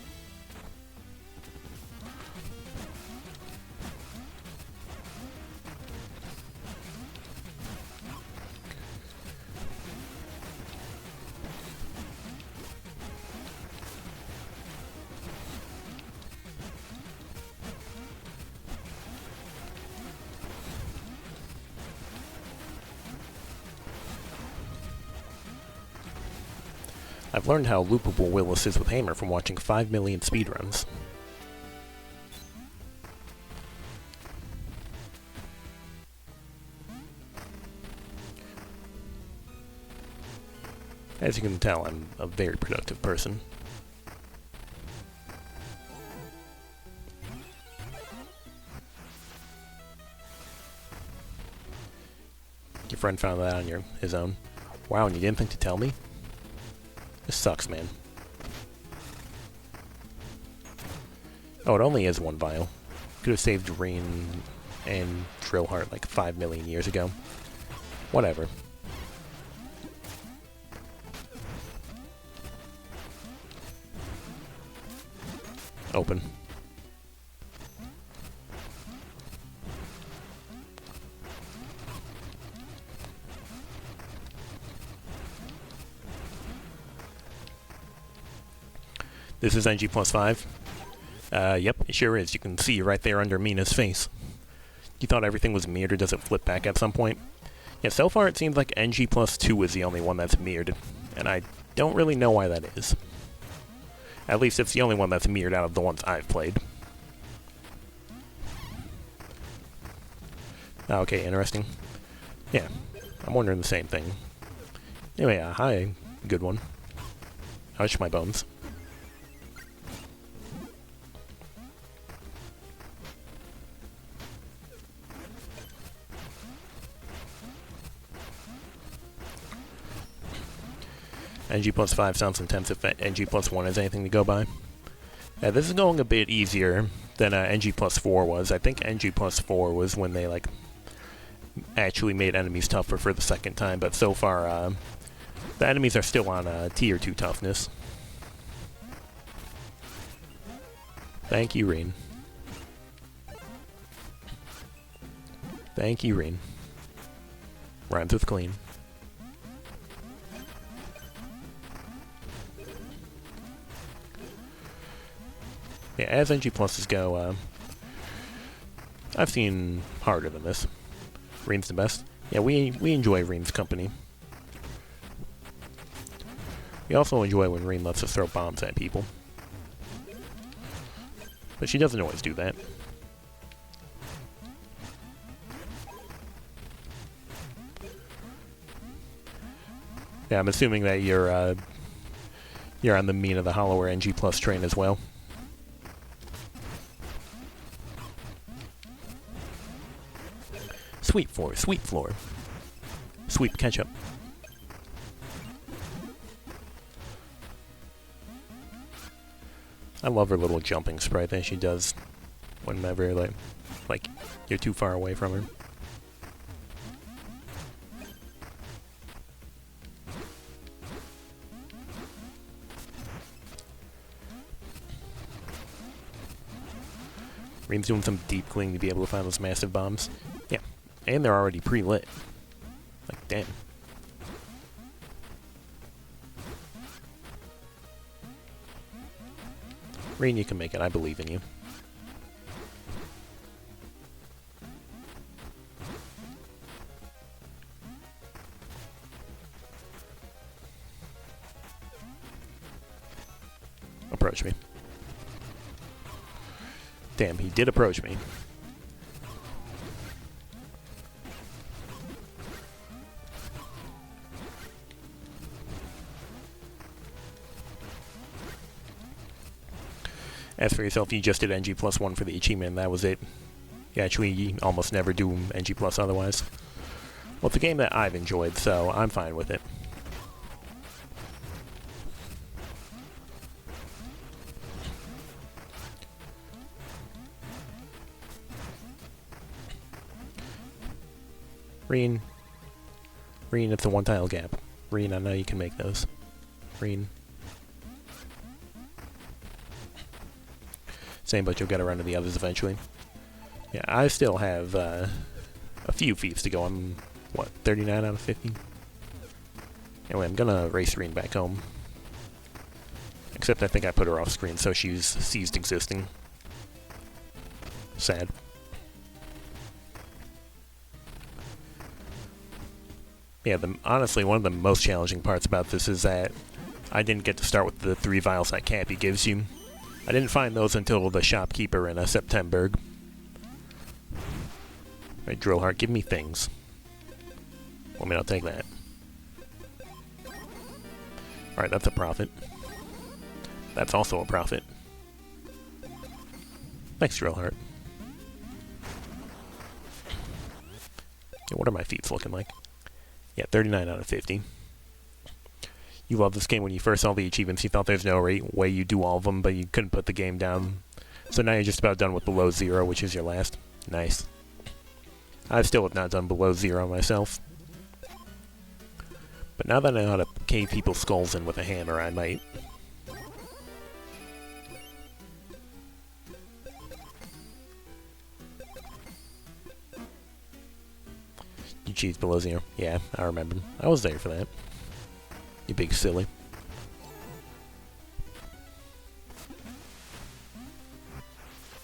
I've learned how loopable Willis is with Hammer from watching 5 million speedruns. As you can tell, I'm a very productive person. Your friend found that on his own. Wow, and you didn't think to tell me? This sucks, man. Oh, it only is one vial. Could have saved Rain and Drillheart like 5 million years ago. Whatever. Open. This is NG plus 5. Yep, it sure is. You can see right there under Mina's face. You thought everything was mirrored, or does it flip back at some point? Yeah, so far it seems like NG plus 2 is the only one that's mirrored, and I don't really know why that is. At least it's the only one that's mirrored out of the ones I've played. Okay, interesting. Yeah, I'm wondering the same thing. Anyway, hi, good one. Hush my bones. NG plus 5 sounds intense if NG plus 1 is anything to go by. This is going a bit easier than NG plus 4 was. I think NG plus 4 was when they actually made enemies tougher for the second time, but so far the enemies are still on tier 2 toughness. Thank you, Rain. Thank you, Rain. Rhymes with clean. Yeah, as NG pluses go, I've seen harder than this. Ream's the best. Yeah, we enjoy Ream's company. We also enjoy when Ream lets us throw bombs at people. But she doesn't always do that. Yeah, I'm assuming that you're on the Mina the Hollower NG Plus train as well. Sweep floor, sweep floor. Sweep ketchup. I love her little jumping sprite that she does whenever, like you're too far away from her. Ream's doing some deep cleaning to be able to find those massive bombs. Yeah, and they're already pre-lit. Like, damn. Ream, you can make it. I believe in you. Approach me. Damn, he did approach me. As for yourself, you just did NG plus 1 for the achievement, and that was it. You actually almost never do NG plus otherwise. Well, it's a game that I've enjoyed, so I'm fine with it. Reen, it's a one-tile gap. Reen, I know you can make those. Reen. Same, but you'll get around to the others eventually. Yeah, I still have a few feats to go. I'm, what, 39 out of 50? Anyway, I'm gonna race Reen back home. Except I think I put her off screen, so she's ceased existing. Sad. Yeah, honestly, one of the most challenging parts about this is that I didn't get to start with the 3 vials that Cappy gives you. I didn't find those until the shopkeeper in September. Right, Drill Heart, give me things. Well, I mean, I'll take that. Alright, that's a profit. That's also a profit. Thanks, Drill Heart. Yeah, what are my feats looking like? Yeah, 39 out of 50. You loved this game when you first saw the achievements. You thought there's no way you do all of them, but you couldn't put the game down. So now you're just about done with below 0, which is your last. Nice. I still have not done below 0 myself. But now that I know how to cave people's skulls in with a hammer, I might. You cheese below 0. Yeah, I remember. I was there for that. You big silly.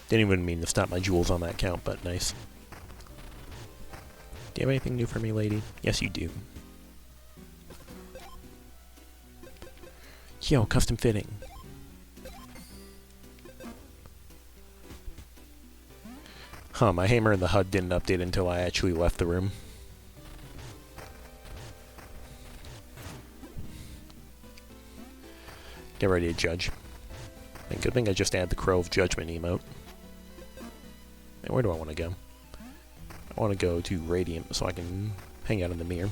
Didn't even mean to stop my jewels on that count, but nice. Do you have anything new for me, lady? Yes, you do. Yo, custom fitting. Huh, my hammer in the HUD didn't update until I actually left the room. Get ready to judge. Good thing I just add the Crow of Judgment emote. And where do I want to go? I want to go to Radiant so I can hang out in the mirror.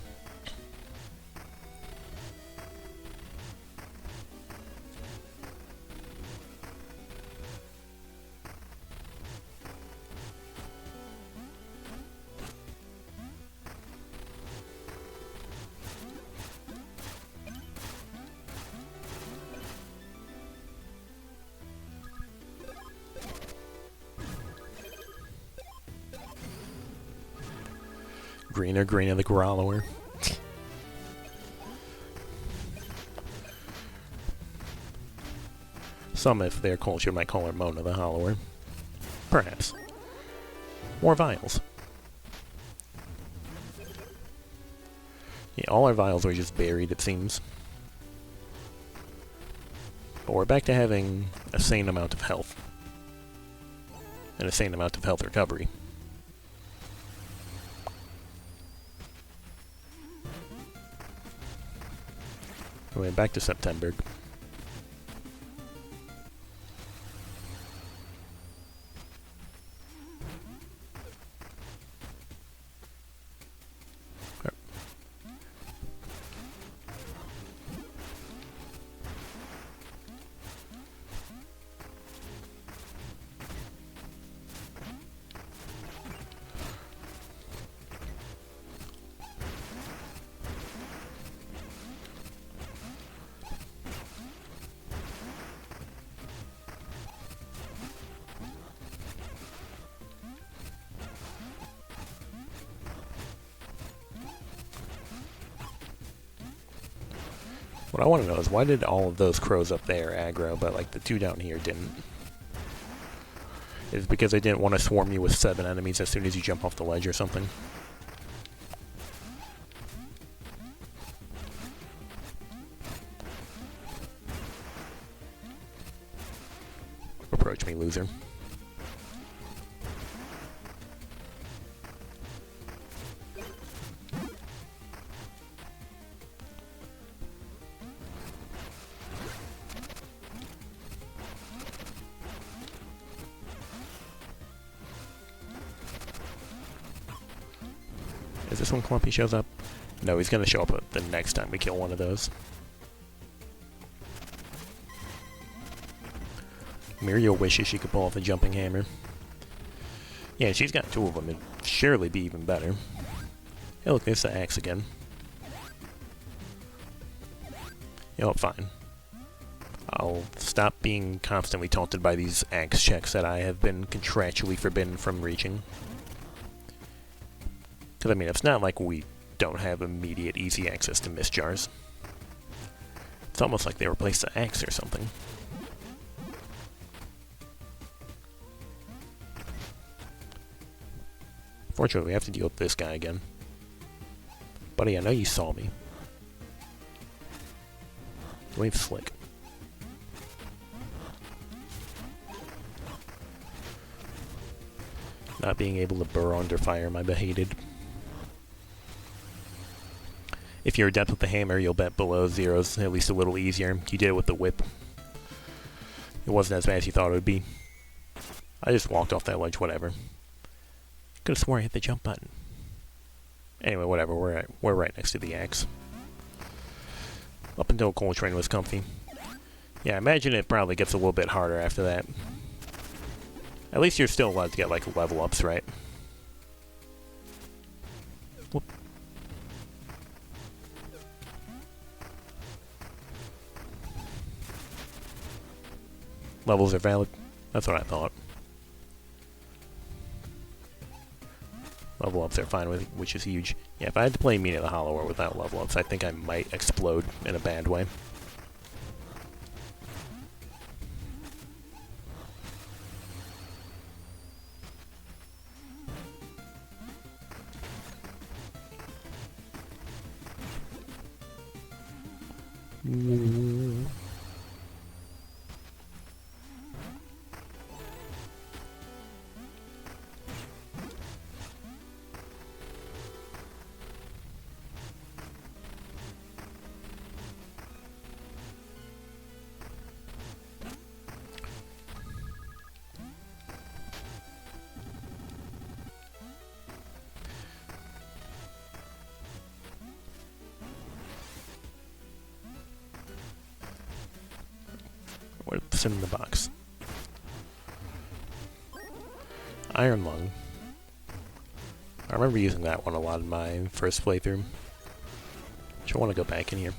Greener the Growler. Some, if their culture, might call her Mona the Hollower. Perhaps. More vials. Yeah, all our vials are just buried, it seems. But we're back to having a sane amount of health. And a sane amount of health recovery. We're back to September. What I want to know is why did all of those crows up there aggro, but like the two down here didn't? Is it because they didn't want to swarm you with 7 enemies as soon as you jump off the ledge or something? Approach me, loser. Is this when Clumpy shows up? No, he's going to show up the next time we kill one of those. Muriel wishes she could pull off the jumping hammer. Yeah, she's got 2 of them. It'd surely be even better. Hey, look, there's the axe again. You know what, fine. I'll stop being constantly taunted by these axe checks that I have been contractually forbidden from reaching. Because, I mean, it's not like we don't have immediate, easy access to mist jars. It's almost like they replaced the axe or something. Fortunately, we have to deal with this guy again. Buddy, I know you saw me. Wave Slick. Not being able to burrow under fire, I hated. If you're adept with the hammer, you'll bet below zeros at least a little easier. You did it with the whip. It wasn't as bad as you thought it would be. I just walked off that ledge, whatever. Could have sworn I hit the jump button. Anyway, whatever, we're right next to the axe. Up until Coal Train was comfy. Yeah, I imagine it probably gets a little bit harder after that. At least you're still allowed to get, like, level ups, right? Whoop. Levels are valid. That's what I thought. Level ups are fine with, which is huge. Yeah, if I had to play Mina the Hollower without level ups, I think I might explode in a bad way. What's in the box? Iron Lung. I remember using that one a lot in my first playthrough. I want to go back in here.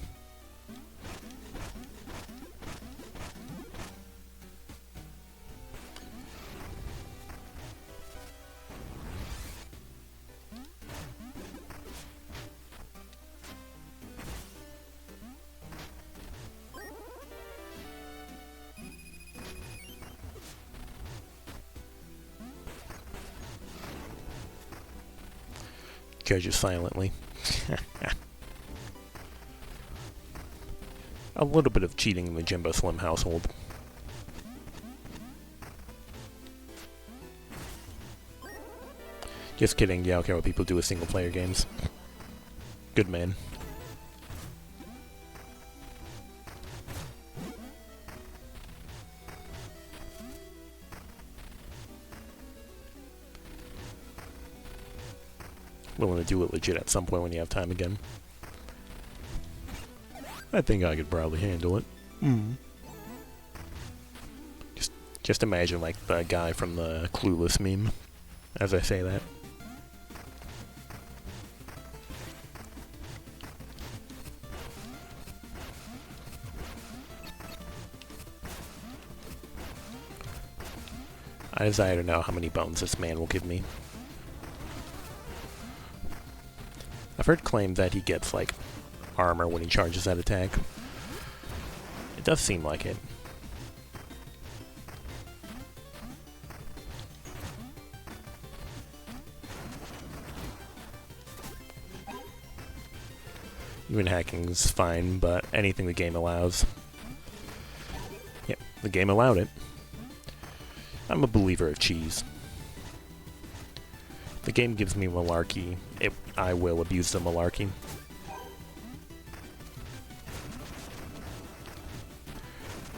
judges silently. A little bit of cheating in the Jimbo Slim household. Just kidding, yeah, I don't care what people do with single-player games. Good man. Willing to do it legit at some point when you have time again. I think I could probably handle it. Just imagine like the guy from the Clueless meme as I say that. I desire to know how many bones this man will give me. I've heard claim that he gets, like, armor when he charges that attack. It does seem like it. Even hacking's fine, but anything the game allows. Yep, the game allowed it. I'm a believer of cheese. If the game gives me malarkey, I will abuse the malarkey.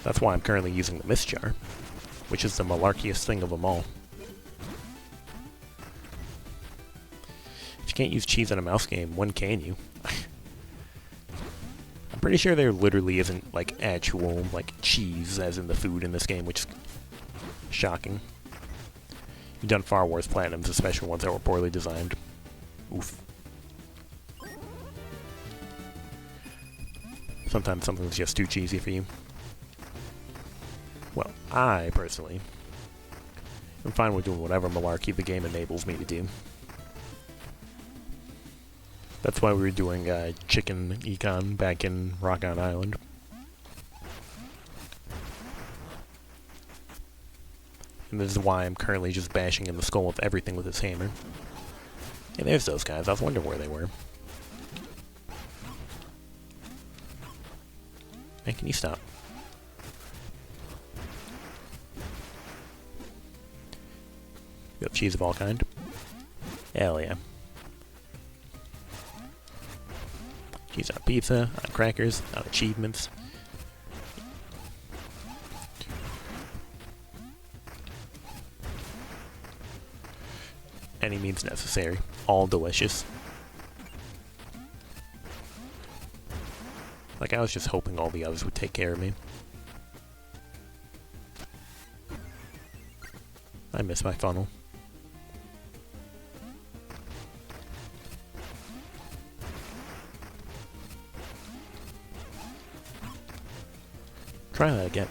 That's why I'm currently using the Mist Jar, which is the malarkiest thing of them all. If you can't use cheese in a mouse game, when can you? I'm pretty sure there literally isn't, like, actual, like, cheese as in the food in this game, which is shocking. You've done far worse platinums, especially ones that were poorly designed. Oof. Sometimes something's just too cheesy for you. Well, I, personally, am fine with doing whatever malarkey the game enables me to do. That's why we were doing chicken econ back in Rock Island. And this is why I'm currently just bashing in the skull of everything with this hammer. Hey, there's those guys. I was wondering where they were. Hey, can you stop? You have cheese of all kind? Hell yeah. Cheese on pizza, on crackers, on achievements. Any means necessary. All delicious. Like, I was just hoping all the others would take care of me. I miss my funnel. Try that again.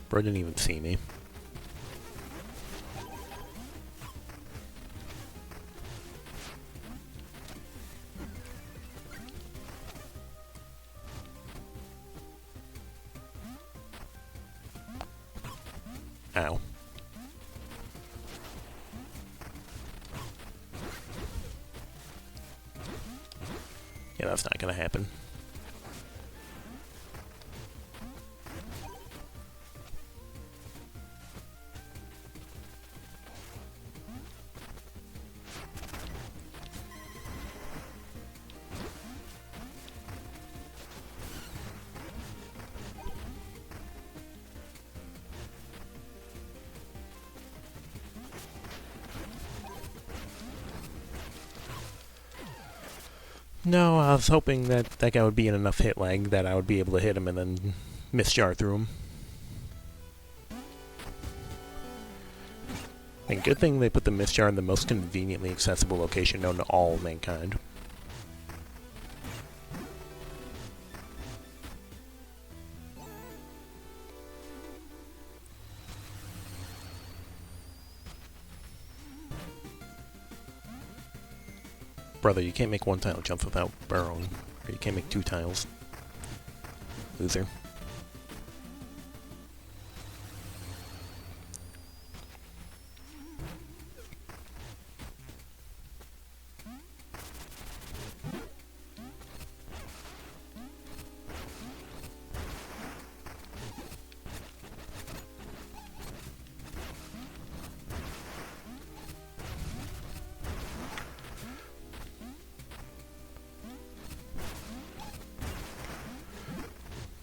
Bro didn't even see me. Ow. Yeah, that's not gonna happen. No, I was hoping that that guy would be in enough hit lag that I would be able to hit him and then misjar through him. And good thing they put the misjar in the most conveniently accessible location known to all mankind. Brother, you can't make one tile jump without burrowing. Or you can't make 2 tiles. Loser.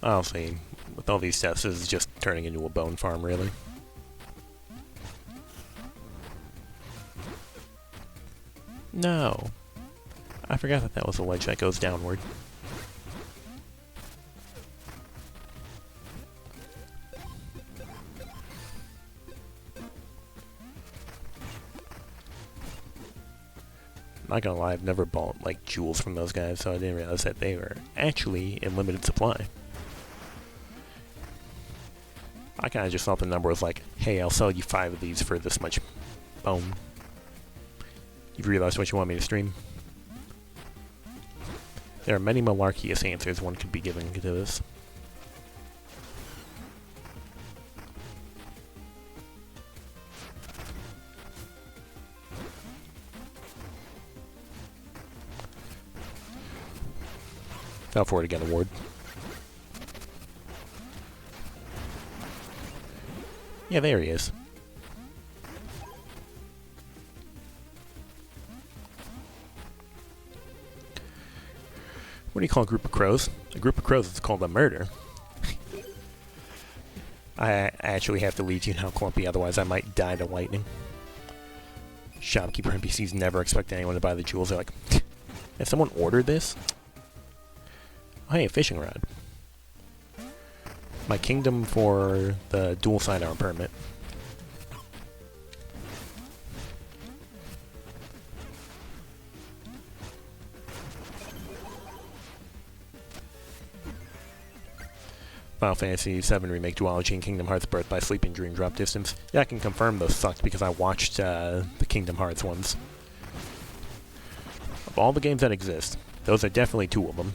I'll see. With all these steps, this is just turning into a bone farm, really. No. I forgot that that was a ledge that goes downward. Not gonna lie, I've never bought, like, jewels from those guys, so I didn't realize that they were actually in limited supply. I kinda just thought the number was like, hey, I'll sell you 5 of these for this much bone. You've realized what you want me to stream? There are many malarkeyous answers one could be giving to this. Fell for it again, award. Yeah, there he is. What do you call a group of crows? A group of crows is called a murder. I actually have to leave you now, Clumpy, otherwise I might die to lightning. Shopkeeper NPCs never expect anyone to buy the jewels. They're like, has someone ordered this? Oh, hey, a fishing rod. My kingdom for the dual sidearm permit. Final Fantasy VII Remake Duology and Kingdom Hearts Birth by Sleep and Dream Drop Distance. Yeah, I can confirm those sucked because I watched the Kingdom Hearts ones. Of all the games that exist, those are definitely 2 of them.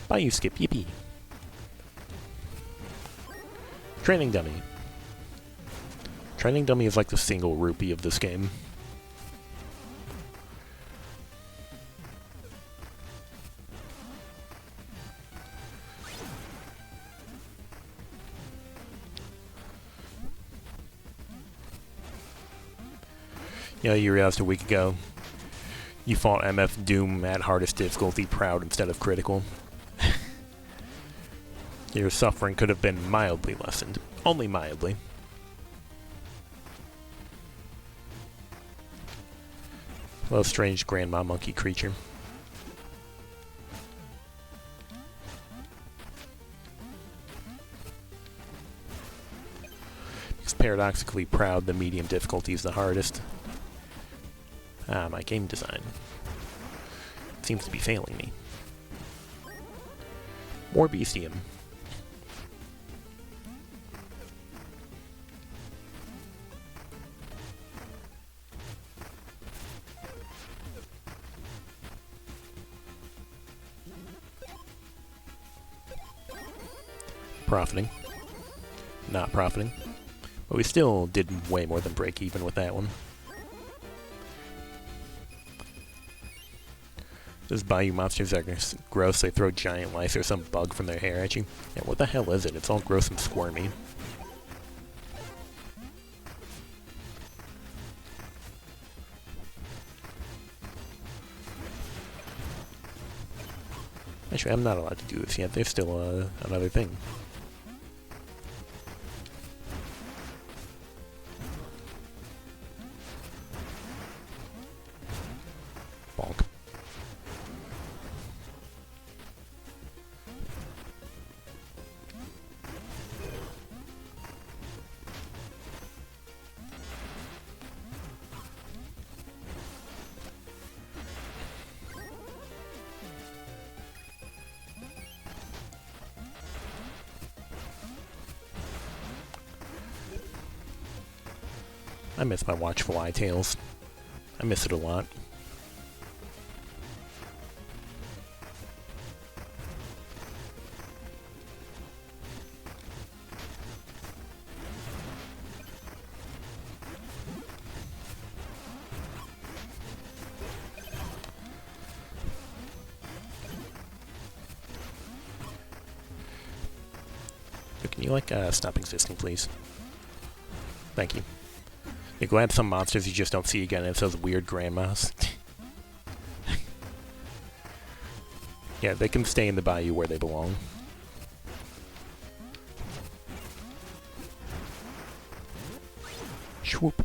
Bye, you Skip. Yippee. Training Dummy. Training Dummy is like the single rupee of this game. You know, you realized a week ago you fought MF Doom at hardest difficulty proud instead of critical. Your suffering could have been mildly lessened. Only mildly. Hello, strange grandma monkey creature. Because paradoxically proud, the medium difficulty is the hardest. Ah, my game design seems to be failing me. More bestium. Profiting. Not profiting. But we still did way more than break even with that one. Those Bayou monsters are gross. They throw giant lice or some bug from their hair at you. Yeah, what the hell is it? It's all gross and squirmy. Actually, I'm not allowed to do this yet. There's still another thing. Bonk. I miss my watchful eye tails. I miss it a lot. Can you, like, stop existing, please? Thank you. You're glad some monsters you just don't see again, and it's those weird grandmas. Yeah, they can stay in the bayou where they belong. Swoop.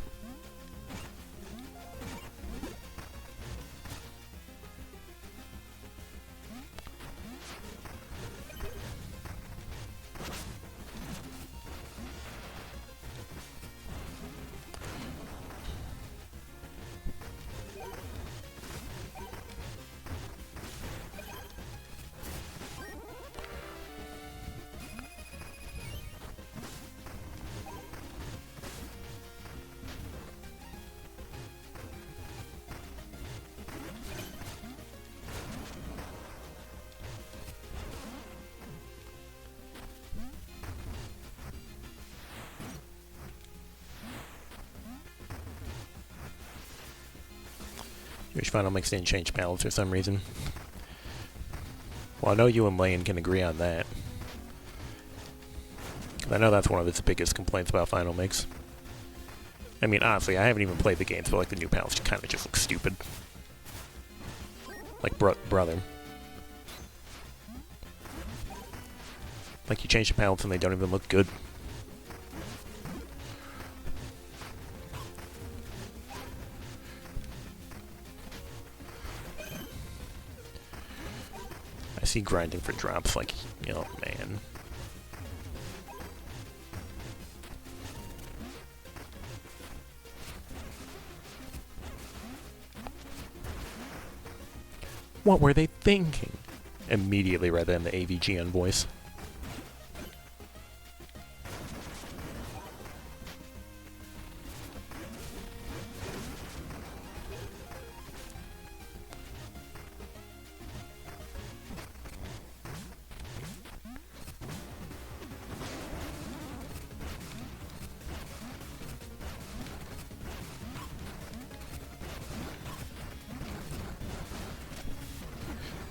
Which final mix didn't change balance for some reason. Well, I know you and Lane can agree on that. I know that's one of its biggest complaints about Final Mix. I mean, honestly, I haven't even played the games, but like the new panels kind of just look stupid. Like, brother. Like, you change the panels and they don't even look good. I see grinding for drops, like, you know, man. What were they thinking? Immediately rather than the AVGN voice.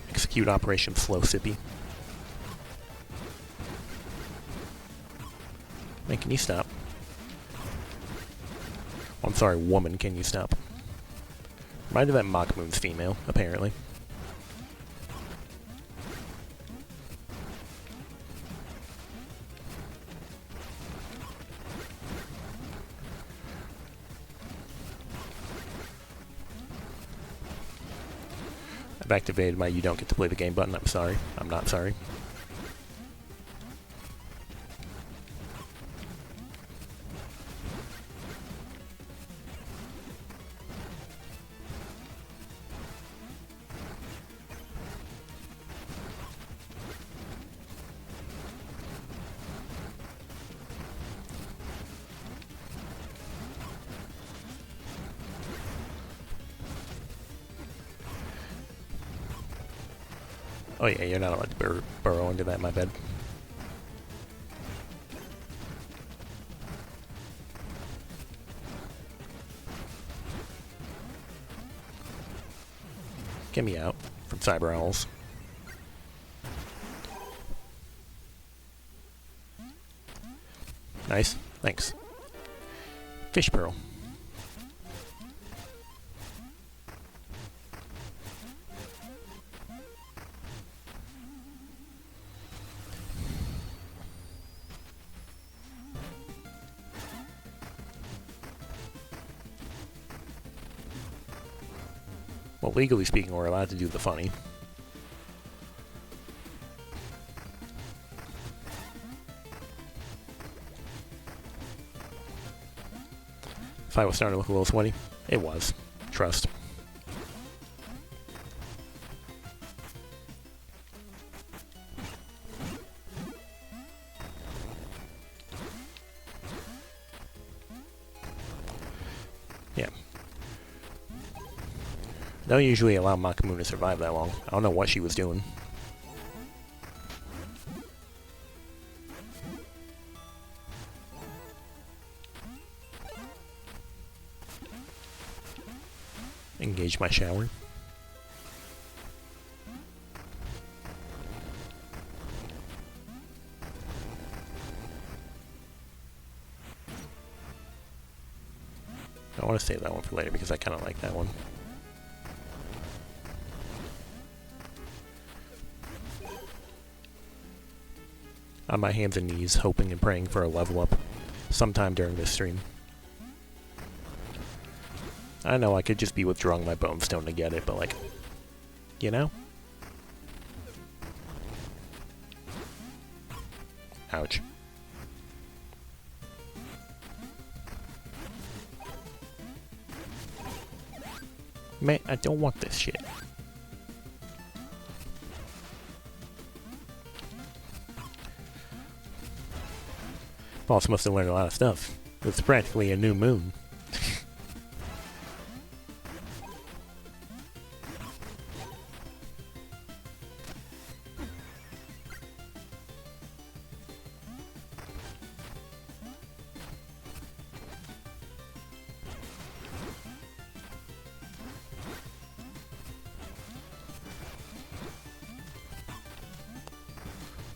Execute Operation Slow Sippy. Man, can you stop? Oh, I'm sorry, woman, can you stop? Reminded that Mock Moon's female, apparently. I've activated my you don't get to play the game button. I'm sorry. I'm not sorry. Oh yeah, you're not allowed to burrow into that, my bad. Get me out from Cyber Owls. Nice, thanks. Fish Pearl. Well, legally speaking, we're allowed to do the funny. If I was starting to look a little sweaty, it was. Trust. Yeah. Don't usually allow Makamu to survive that long. I don't know what she was doing. Engage my shower. I want to save that one for later because I kind of like that one. On my hands and knees, hoping and praying for a level up sometime during this stream. I know I could just be withdrawing my bone stone to get it, but like, you know? Ouch. Man, I don't want this shit. Boss must have learned a lot of stuff. It's practically a new moon.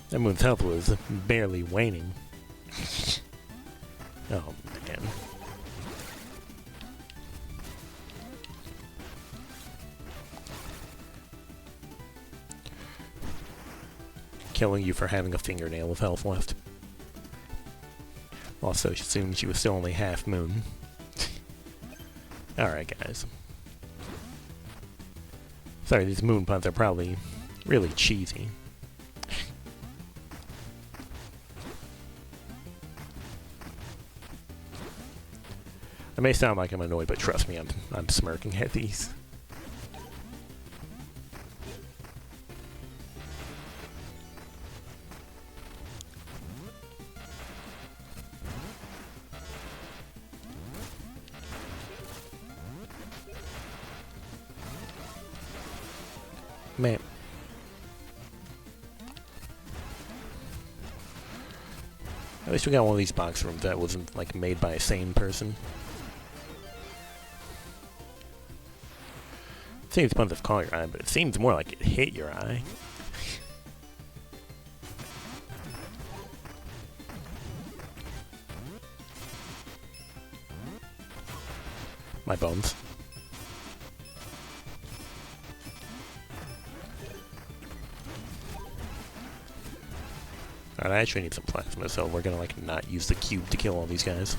That moon's health was barely waning. Oh, man. Killing you for having a fingernail of health left. Also, she assumed she was still only half moon. Alright, guys. Sorry, these moon puns are probably really cheesy. I may sound like I'm annoyed, but trust me, I'm smirking at these. Man. At least we got one of these box rooms that wasn't, like, made by a sane person. It seems puns have caught your eye, but it seems more like it hit your eye. My bones. Alright, I actually need some plasma, so we're gonna, like, not use the cube to kill all these guys.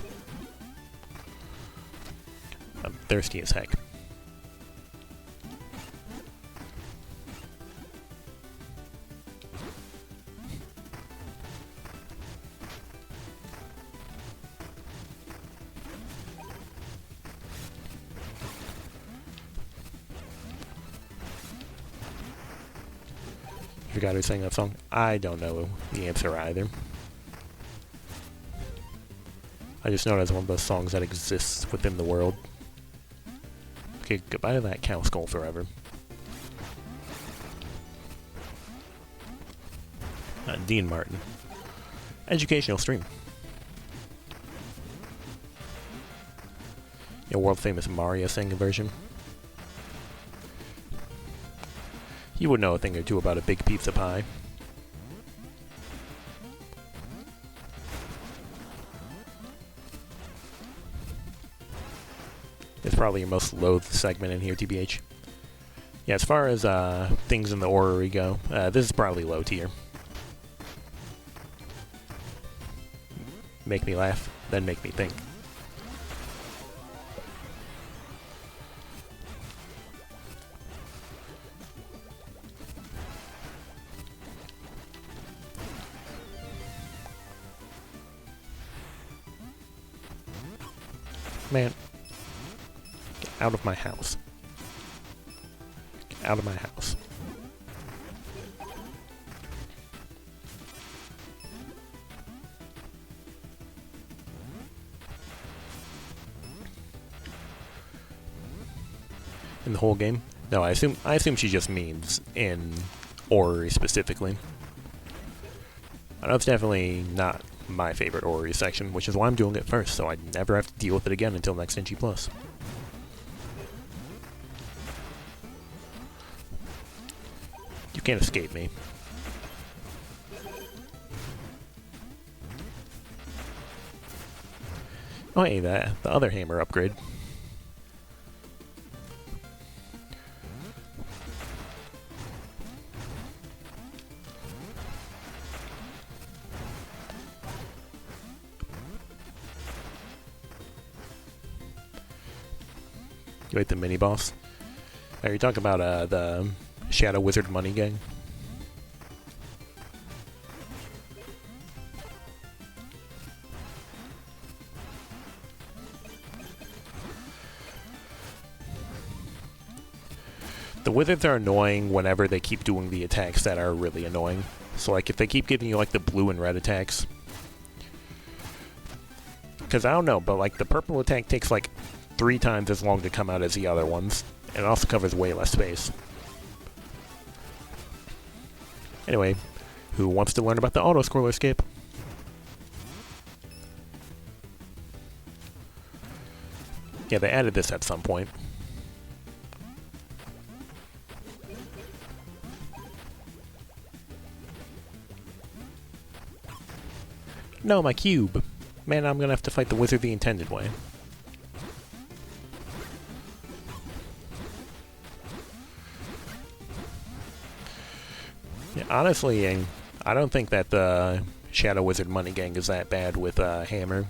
I'm thirsty as heck. You forgot who sang that song? I don't know the answer either. I just know it as one of those songs that exists within the world. Okay, goodbye to that cow skull forever. Dean Martin. Educational stream. Your world famous Mario singing version. You would know a thing or two about a big pizza pie. It's probably your most loathed segment in here, TBH. Yeah, as far as things in the orrery go, this is probably low tier. Make me laugh, then make me think. Man, get out of my house. Get out of my house. In the whole game, No, I assume she just means in Ori specifically. I know it's definitely not my favorite Ori section, which is why I'm doing it first, so I never have to deal with it again until next NG+. You can't escape me. Oh hey, the other hammer upgrade. You hate the mini boss? Are you talking about the Shadow Wizard Money Gang? The wizards are annoying whenever they keep doing the attacks that are really annoying. So like if they keep giving you like the blue and red attacks. Because I don't know, but like the purple attack takes like 3 times as long to come out as the other ones. And it also covers way less space. Anyway, who wants to learn about the auto-scroller escape? Yeah, they added this at some point. No, my cube. Man, I'm gonna have to fight the wizard the intended way. Yeah, honestly, I don't think that the Shadow Wizard Money Gang is that bad with hammer.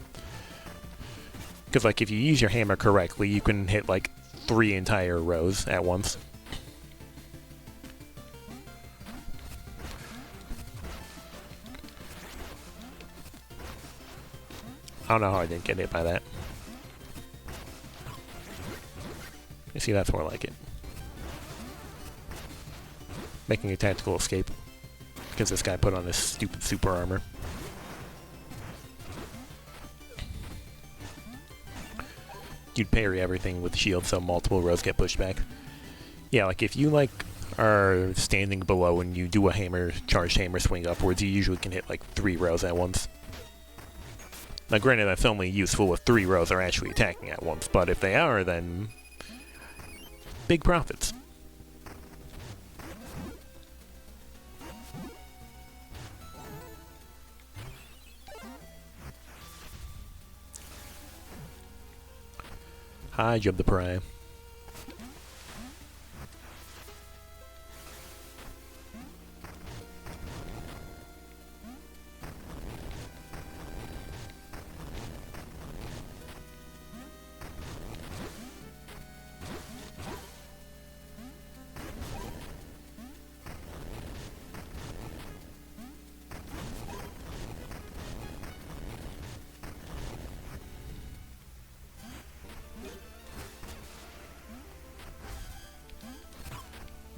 Because, like, if you use your hammer correctly, you can hit, like, 3 entire rows at once. I don't know how I didn't get hit by that. You see, that's more like it. Making a tactical escape. Because this guy put on this stupid super armor. You'd parry everything with the shield so multiple rows get pushed back. Yeah, like if you like are standing below and you do a hammer, charged hammer swing upwards, you usually can hit like 3 rows at once. Now granted, that's only useful if 3 rows are actually attacking at once, but if they are, then big profits. Hi, Jub the Pariah.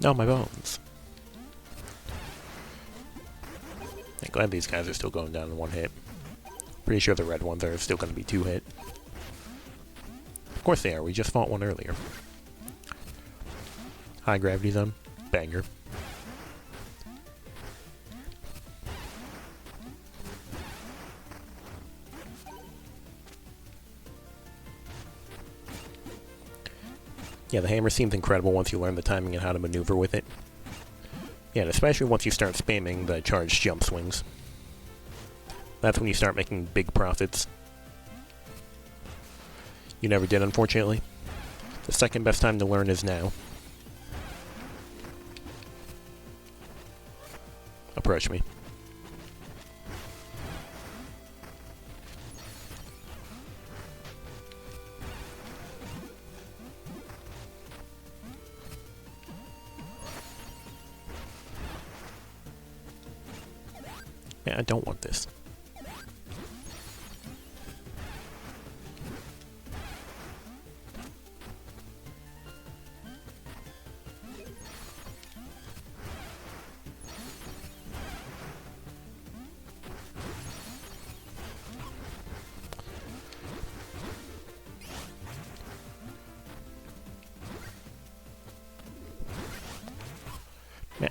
No, my bones. I'm glad these guys are still going down in 1 hit. Pretty sure the red ones are still going to be 2 hit. Of course they are, we just fought one earlier. High gravity zone. Banger. Yeah, the hammer seems incredible once you learn the timing and how to maneuver with it. Yeah, and especially once you start spamming the charged jump swings. That's when you start making big profits. You never did, unfortunately. The second best time to learn is now. Approach me. Yeah, I don't want this.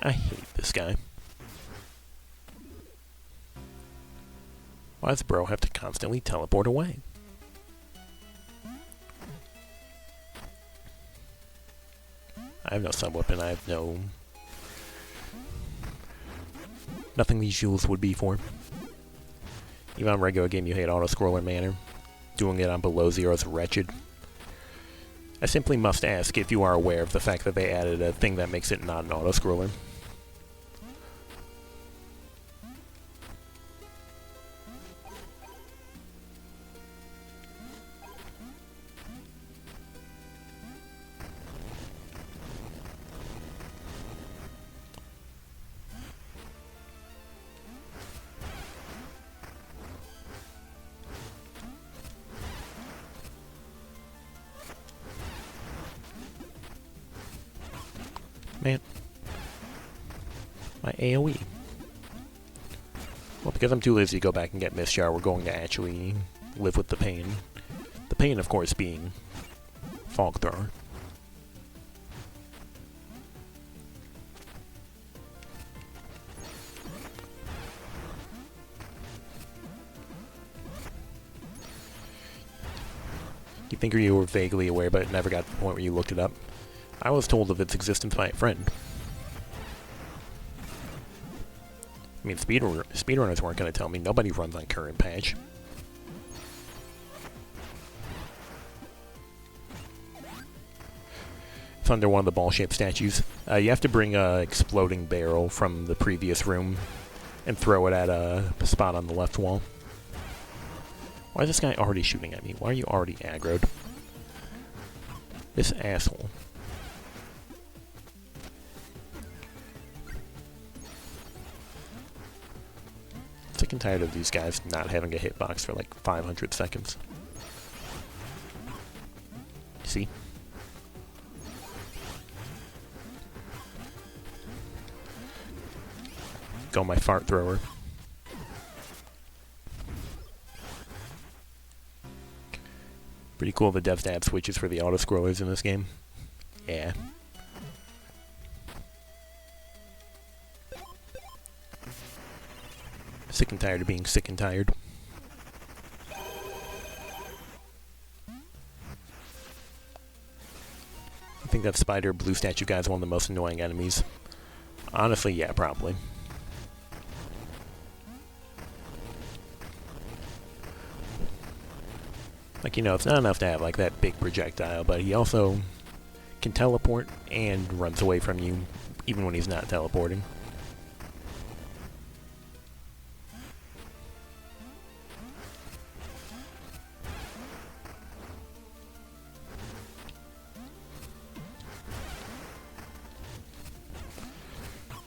I hate this guy. Why does Bro have to constantly teleport away? I have no sub-weapon, I have nothing these jewels would be for. Even on regular game you hate auto-scroller manner. Doing it on below zero is wretched. I simply must ask if you are aware of the fact that they added a thing that makes it not an auto-scroller. Man. My AoE. Well, because I'm too lazy to go back and get Mist Shower, we're going to actually live with the pain. The pain, of course, being Fog Thrower. You think you were vaguely aware, but never got to the point where you looked it up? I was told of its existence by a friend. I mean, speedrunners weren't going to tell me. Nobody runs on current patch. It's under one of the ball-shaped statues. You have to bring an exploding barrel from the previous room and throw it at a spot on the left wall. Why is this guy already shooting at me? Why are you already aggroed? This asshole. Sick and tired of these guys not having a hitbox for like 500 seconds. See? Go my fart thrower. Pretty cool the devs add switches for the auto-scrollers in this game. Yeah. Sick and tired of being sick and tired. I think that spider blue statue guy is one of the most annoying enemies. Honestly, yeah, probably. Like, you know, it's not enough to have, like, that big projectile, but he also can teleport and runs away from you, even when he's not teleporting.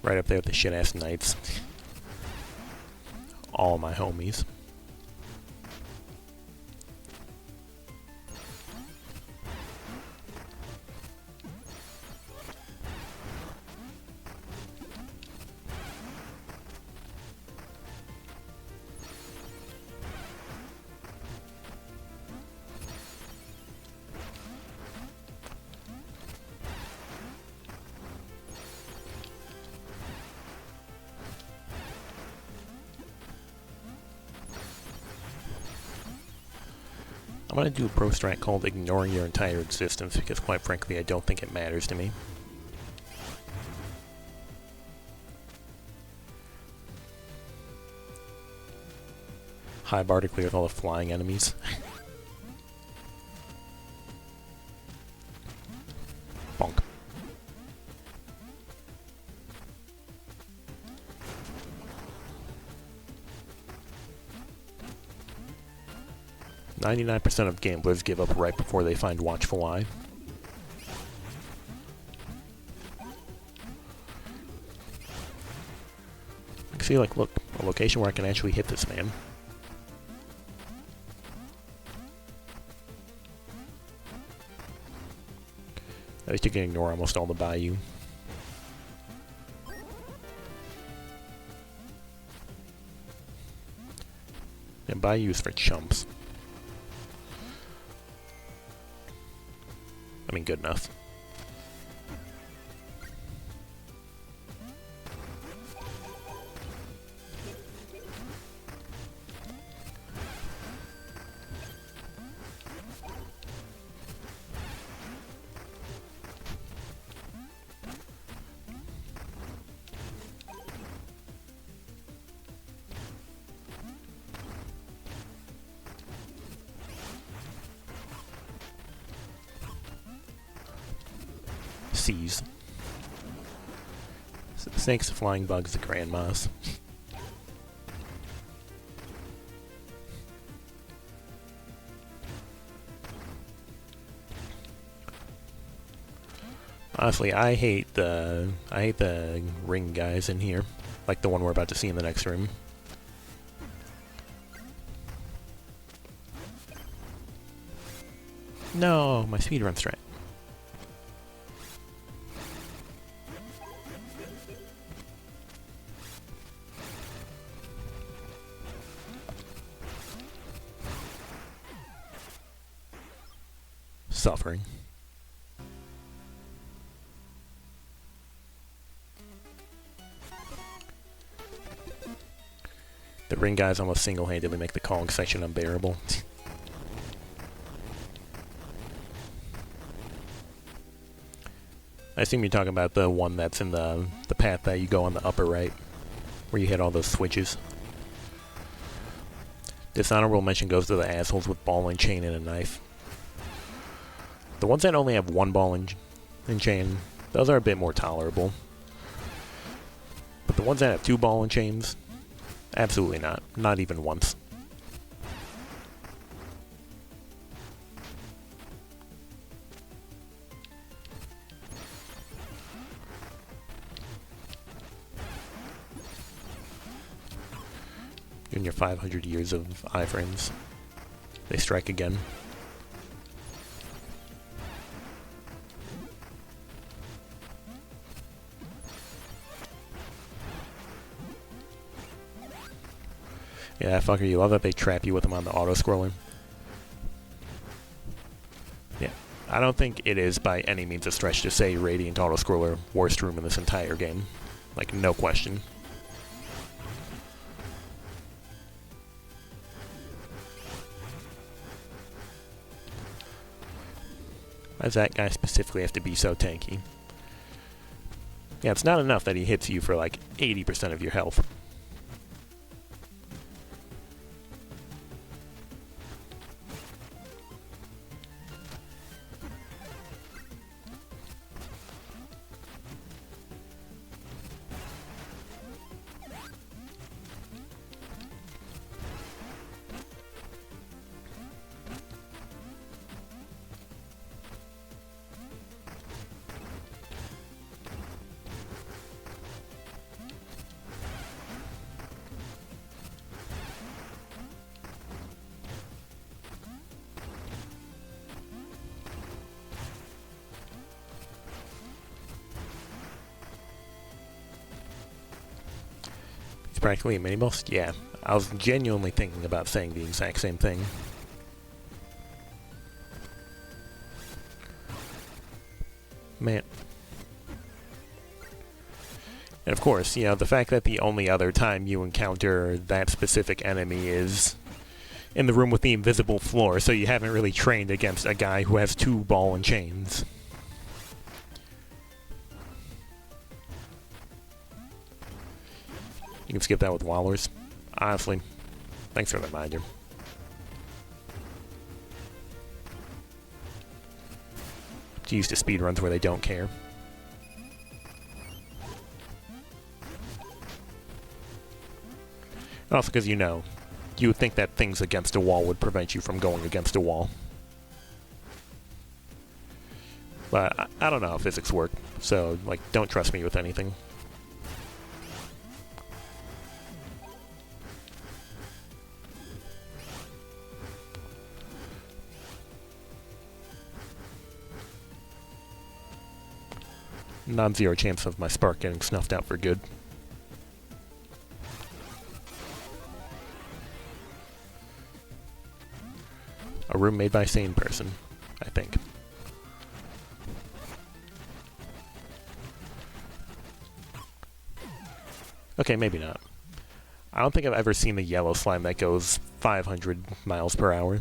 Right up there with the shit-ass knights. All my homies. I'm going to do a pro strat called ignoring your entire existence because, quite frankly, I don't think it matters to me. High bar to clear with all the flying enemies. Bonk. %99% of gamblers give up right before they find Watchful Eye. I can see, like, look, a location where I can actually hit this man. At least you can ignore almost all the bayou. And bayou is for chumps. I mean, good enough. Seas. Snakes, flying bugs, grandmas. Honestly, I hate the ring guys in here, like the one we're about to see in the next room. No, my speedrun strat. Suffering. The ring guys almost single-handedly make the calling section unbearable. I assume you're talking about the one that's in the path that you go on the upper right, where you hit all those switches. Dishonorable mention goes to the assholes with ball and chain and a knife. The ones that only have one ball and chain, those are a bit more tolerable. But the ones that have two ball and chains, absolutely not. Not even once. In your 500 years of iframes, they strike again. Yeah, fucker, you love that they trap you with them on the auto-scroller. Yeah, I don't think it is by any means a stretch to say Radiant auto-scroller worst room in this entire game. Like, no question. Why does that guy specifically have to be so tanky? Yeah, it's not enough that he hits you for like 80% of your health. Practically a mini-boss? Yeah. I was genuinely thinking about saying the exact same thing. Man. And of course, you know, the fact that the only other time you encounter that specific enemy is in the room with the invisible floor, so you haven't really trained against a guy who has two ball and chains. You can skip that with Wallers. Honestly, thanks for the reminder. It's used to speedruns where they don't care. Also because, you know, you would think that things against a wall would prevent you from going against a wall. But I don't know how physics work, so, like, don't trust me with anything. Non-zero chance of my spark getting snuffed out for good. A room made by a sane person, I think. Okay, maybe not. I don't think I've ever seen the yellow slime that goes 500 miles per hour.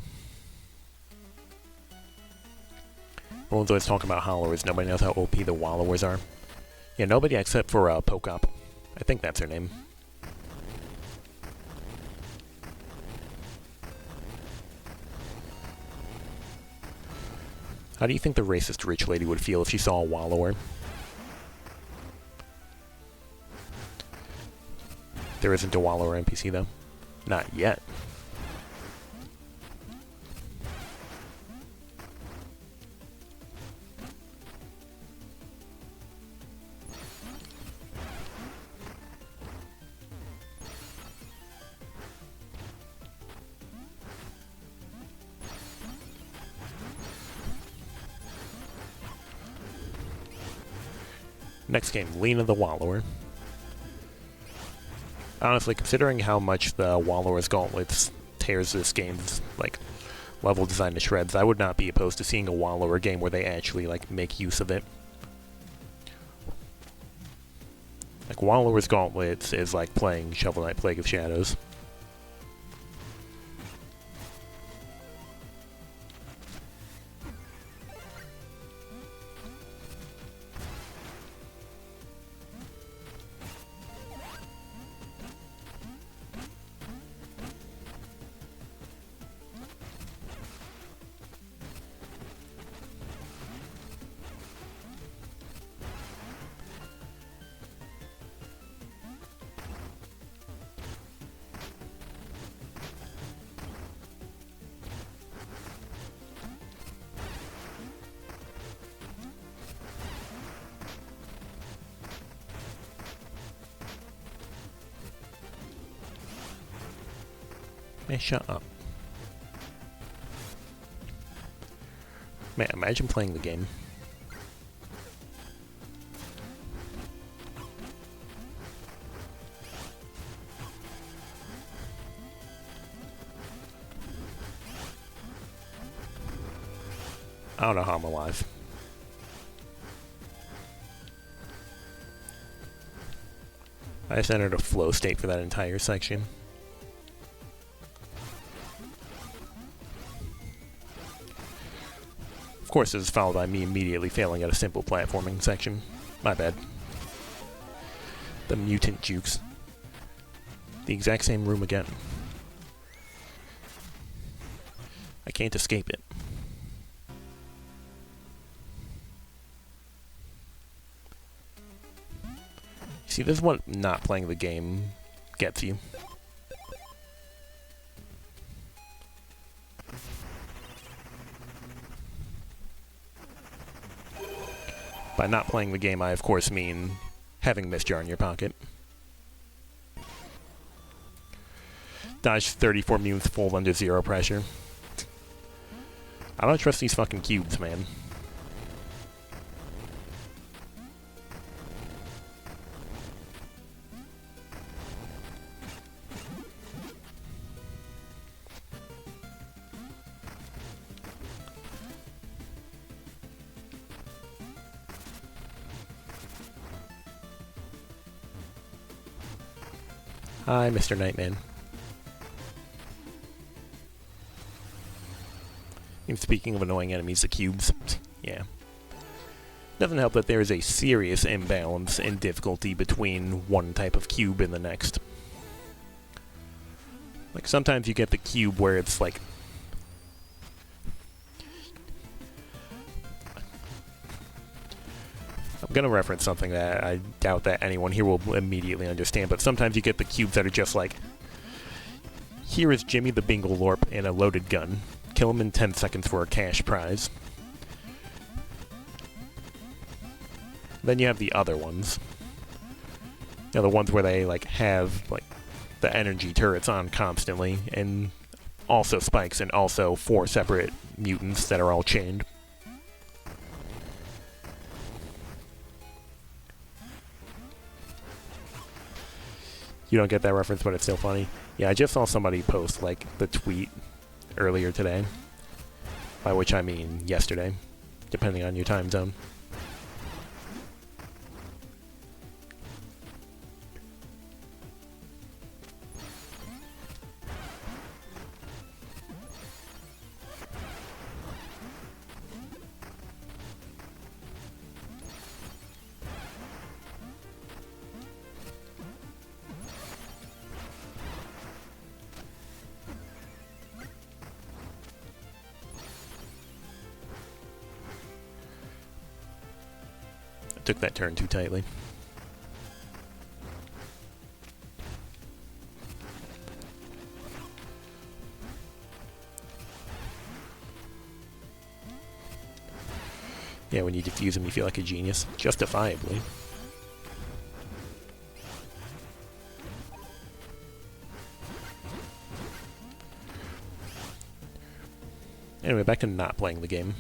Everyone's always talking about hollowers. Nobody knows how OP the wallowers are. Yeah, nobody except for Pokop. I think that's her name. How do you think the racist rich lady would feel if she saw a wallower? There isn't a wallower NPC, though. Not yet. Next game, Mina the Wallower. Honestly, considering how much the Wallower's Gauntlets tears this game's, like, level design to shreds, I would not be opposed to seeing a Wallower game where they actually, like, make use of it. Like, Wallower's Gauntlets is like playing Shovel Knight Plague of Shadows. Man, shut up. Man, imagine playing the game. I don't know how I'm alive. I just entered a flow state for that entire section. Of course, this is followed by me immediately failing at a simple platforming section. My bad. The mutant jukes. The exact same room again. I can't escape it. See, this is what not playing the game gets you. By not playing the game, I of course mean having Mistjar in your pocket. Dodge 34 mutants full under zero pressure. I don't trust these fucking cubes, man. Hi, Mr. Nightman. And speaking of annoying enemies, the cubes. Yeah. Doesn't help that there is a serious imbalance in difficulty between one type of cube and the next. Like, sometimes you get the cube where it's like... I'm gonna reference something that I doubt that anyone here will immediately understand, but sometimes you get the cubes that are just like, here is Jimmy the Bingle Lorp and a loaded gun. Kill him in 10 seconds for a cash prize. Then you have the other ones. You know, the ones where they like have like the energy turrets on constantly, and also spikes, and also 4 separate mutants that are all chained. You don't get that reference, but it's still funny. Yeah, I just saw somebody post, like, the tweet earlier today. By which I mean yesterday, depending on your time zone. took that turn too tightly. Yeah, when you defuse him, you feel like a genius. Justifiably. Anyway, back to not playing the game.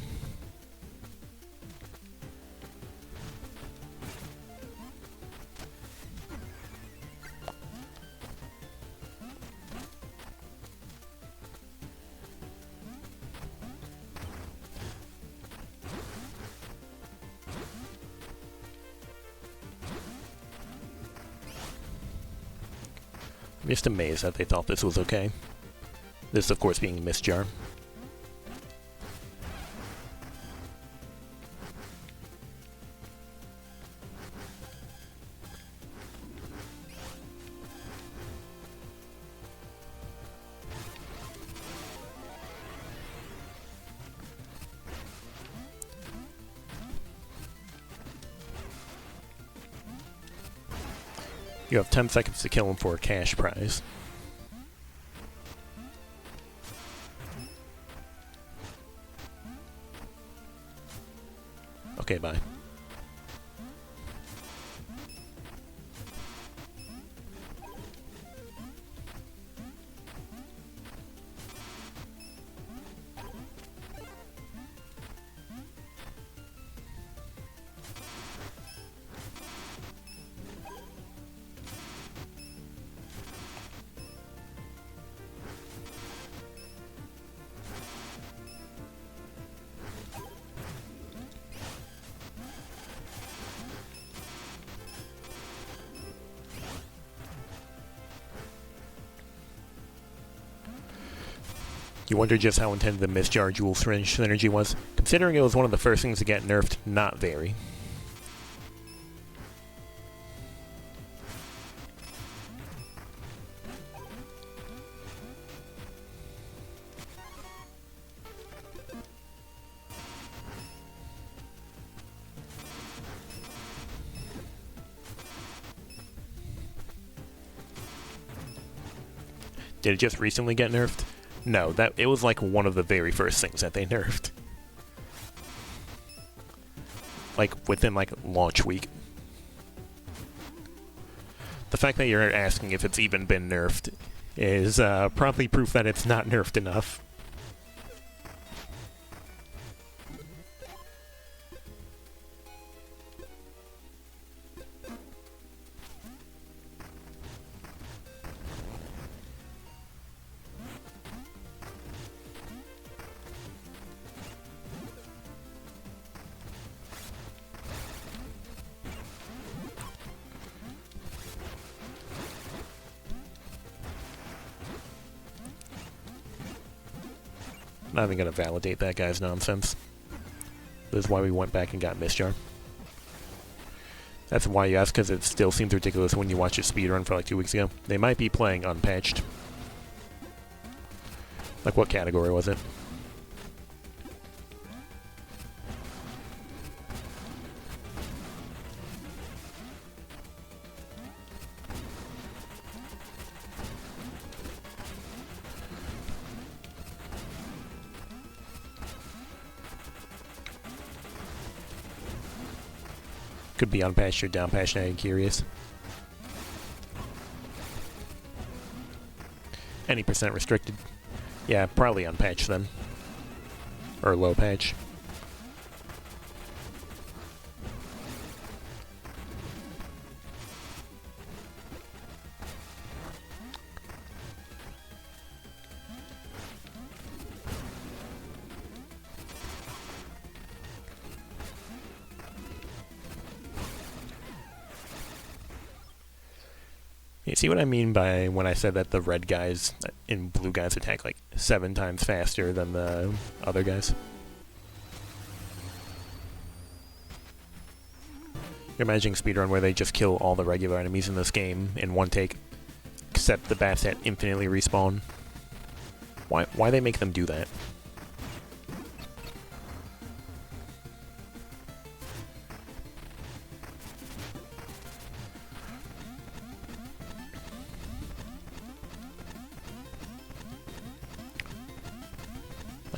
I'm just amazed that they thought this was okay. This, of course, being Miss Jar. You have 10 seconds to kill him for a cash prize. Okay, bye. You wonder just how intended the Miss Jar Jewel Syringe synergy was. Considering it was one of the first things to get nerfed, not very. Did it just recently get nerfed? No, it was like one of the very first things that they nerfed. Like, within, like, launch week. The fact that you're asking if it's even been nerfed is probably proof that it's not nerfed enough. Not even gonna validate that guy's nonsense. This is why we went back and got Miss Jar. That's why you ask, because it still seems ridiculous when you watch a speedrun for like 2 weeks ago. They might be playing unpatched. Like, what category was it? Could be unpatched or downpatched, now you're curious. Any percent restricted? Yeah, probably unpatched then. Or low patch. You see what I mean by when I said that the red guys and blue guys attack like 7 times faster than the other guys? You're imagining a speedrun where they just kill all the regular enemies in this game in one take, except the bats that infinitely respawn. Why they make them do that?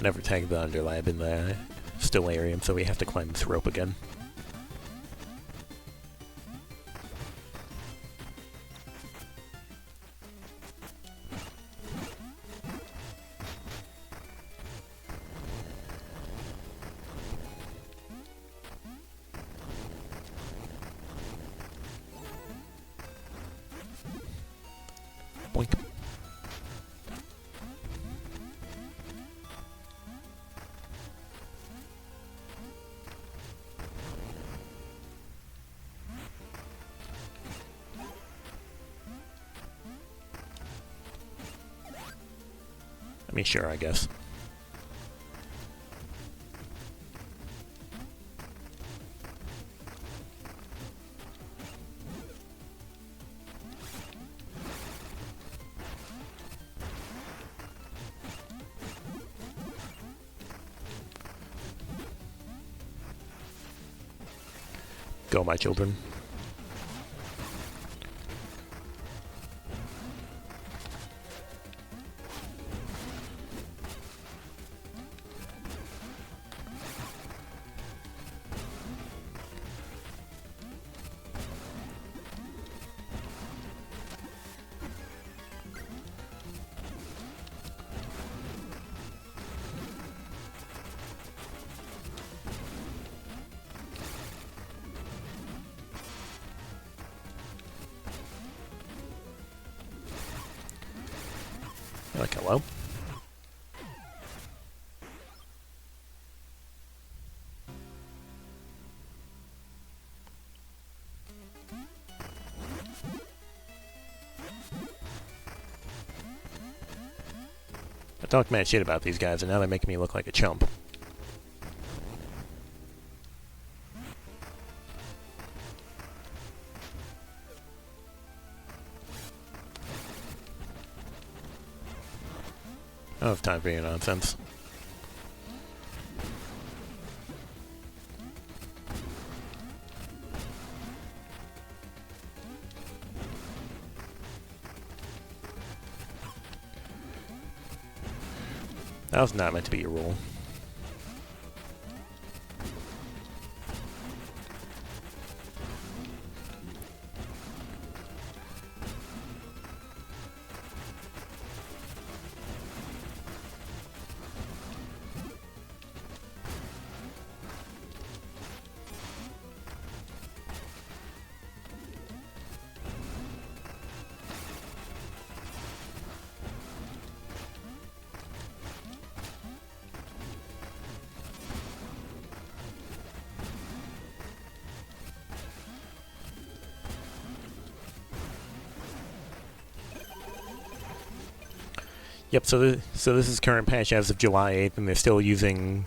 never tagged the underlab in the Stellarium, so we have to climb this rope again. Boink. I mean, sure, I guess. Go, my children. Like, hello? I talked mad shit about these guys, and now they're making me look like a chump. I don't have time for your nonsense. That was not meant to be a rule. Yep, so this is current patch as of July 8th, and they're still using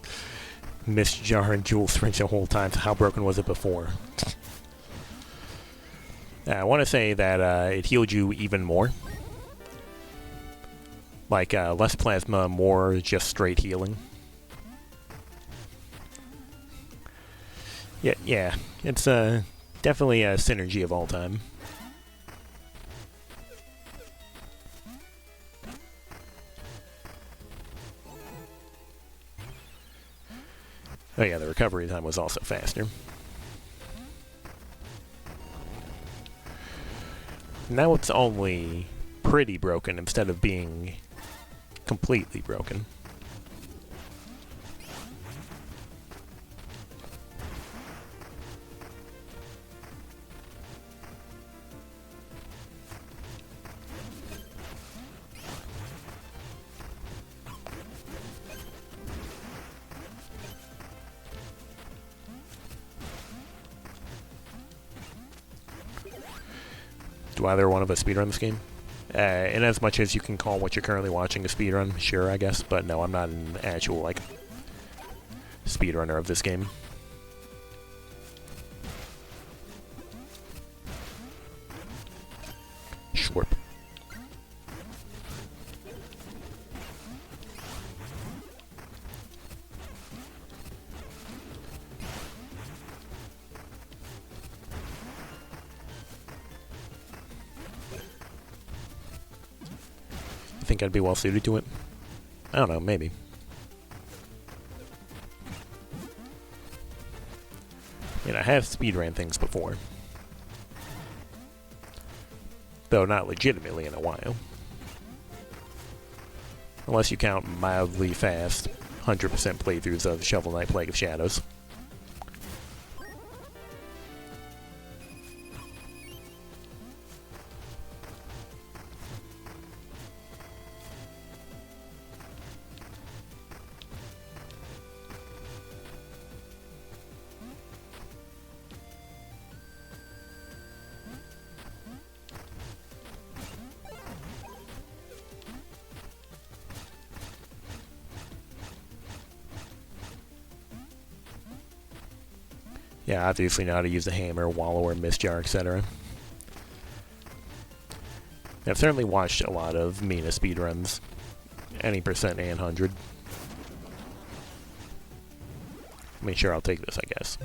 Mist Jar and Jewel Syringe the whole time, so how broken was it before? I want to say that it healed you even more. Like, less plasma, more just straight healing. Yeah, it's definitely a synergy of all time. Oh yeah, the recovery time was also faster. Now it's only pretty broken instead of being completely broken. Do either one of us speedrun this game? In as much as you can call what you're currently watching a speedrun, sure, I guess, but no, I'm not an actual, like, speedrunner of this game. Schwarp. Think I'd be well suited to it? I don't know, maybe. And I have speedran things before. Though not legitimately in a while. Unless you count mildly fast 100% playthroughs of Shovel Knight Plague of Shadows. Yeah, obviously know how to use the hammer, wallower, mistjar, etc. I've certainly watched a lot of Mina speedruns. Any percent and 100. I mean, sure, I'll take this, I guess.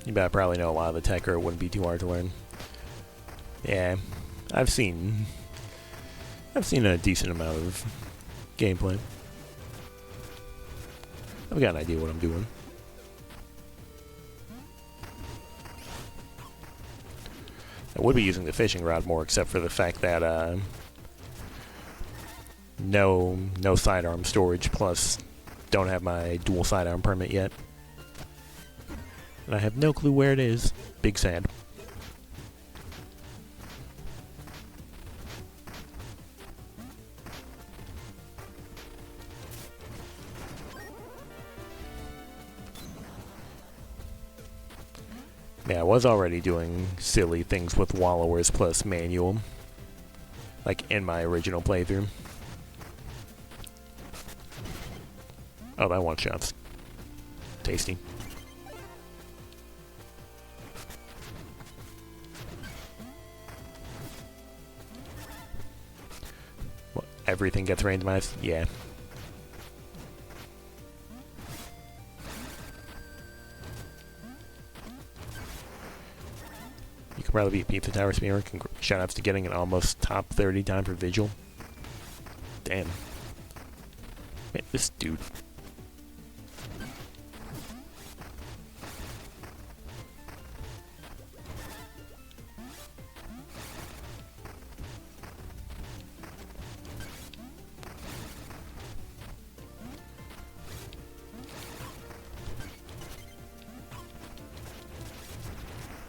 You bet I probably know a lot of the tech, or it wouldn't be too hard to learn. Yeah, I've seen a decent amount of gameplay. I've got an idea what I'm doing. I would be using the fishing rod more, except for the fact that no sidearm storage, plus don't have my dual sidearm permit yet. And I have no clue where it is. Big sad. Yeah, I was already doing silly things with wallowers plus manual. Like in my original playthrough. Oh, that one shot's tasty. What, everything gets randomized? Yeah. You could probably be a Pizza Tower Spear. Shoutouts to getting an almost top 30 time for Vigil. Damn. Man, this dude.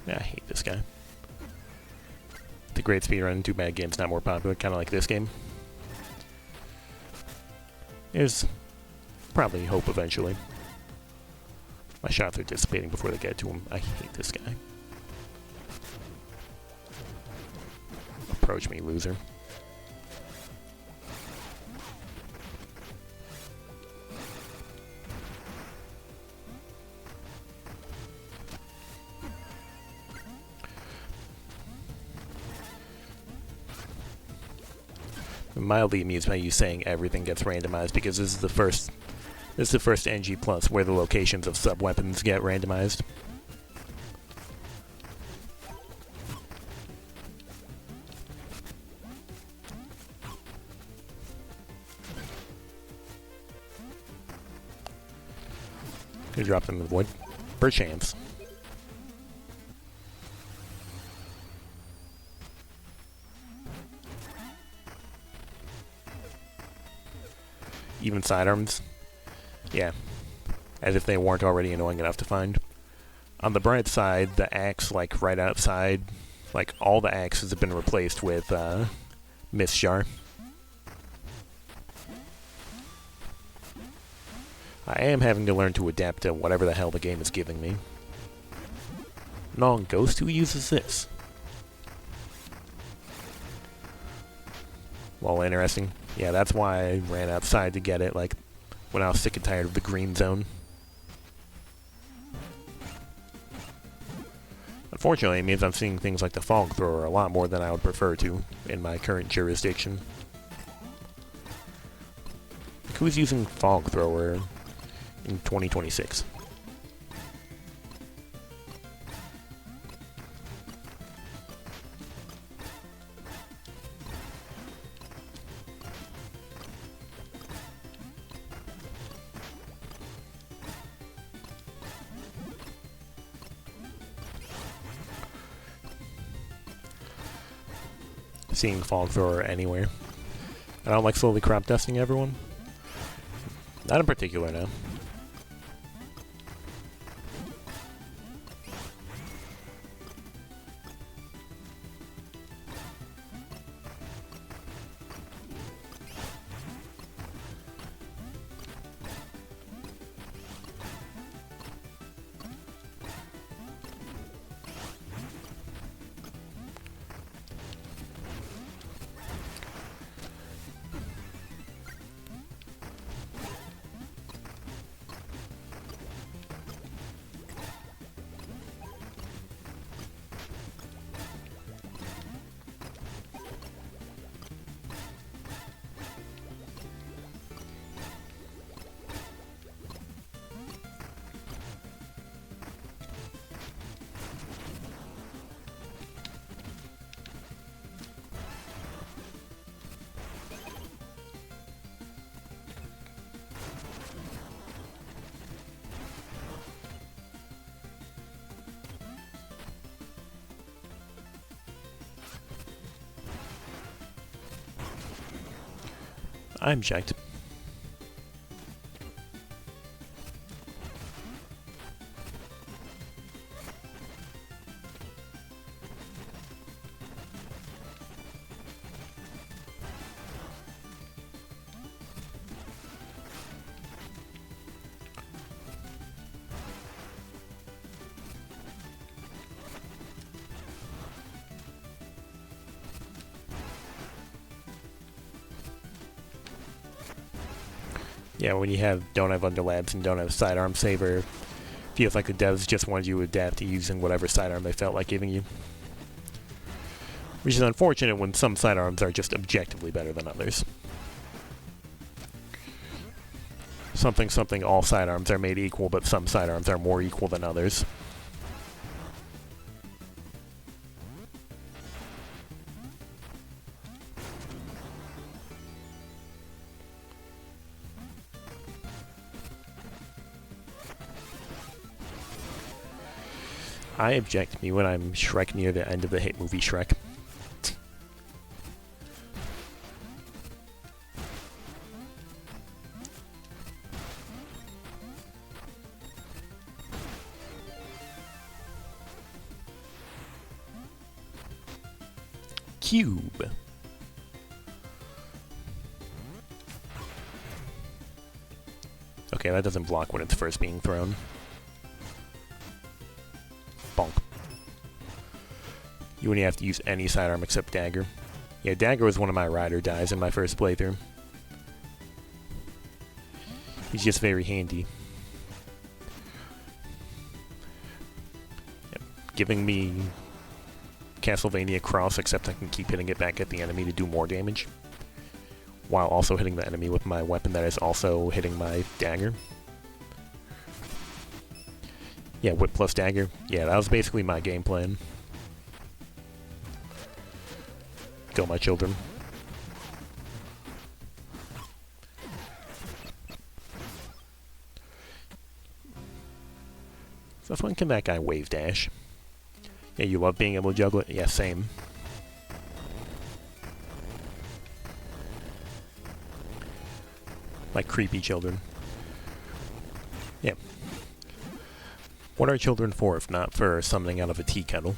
I hate this guy. The great speedrun, too bad game's not more popular, kind of like this game. There's probably hope eventually. My shots are dissipating before they get to him. I hate this guy. Approach me, loser. I'm mildly amused by you saying everything gets randomized, because this is the first NG Plus where the locations of sub-weapons get randomized. Could drop them in the void. Perchance. Even sidearms. Yeah. As if they weren't already annoying enough to find. On the bright side, the axe, like, right outside, like, all the axes have been replaced with, Mistjar. I am having to learn to adapt to whatever the hell the game is giving me. Non Ghost, who uses this? Well, interesting. Yeah, that's why I ran outside to get it, like, when I was sick and tired of the green zone. Unfortunately, it means I'm seeing things like the fog thrower a lot more than I would prefer to in my current jurisdiction. Like, who's using fog thrower in 2026. Seeing Fog Thrower anywhere. I don't like slowly crop dusting everyone. Not in particular, no. I object. Yeah, when you don't have underlabs and don't have sidearm saver, feels like the devs just wanted you to adapt to using whatever sidearm they felt like giving you. Which is unfortunate when some sidearms are just objectively better than others. Something, all sidearms are made equal, but some sidearms are more equal than others. I object me when I'm Shrek near the end of the hit movie Shrek. Cube. Okay, that doesn't block when it's first being thrown. Bonk. You only have to use any sidearm except dagger. Yeah, dagger was one of my ride or dies in my first playthrough. He's just very handy. Yep. Giving me Castlevania Cross, except I can keep hitting it back at the enemy to do more damage, while also hitting the enemy with my weapon that is also hitting my dagger. Yeah, whip plus dagger. Yeah, that was basically my game plan. Go, my children. So when can that guy wave dash? Yeah, you love being able to juggle it? Yeah, same. Like creepy children. Yeah. What are children for if not for summoning out of a tea kettle?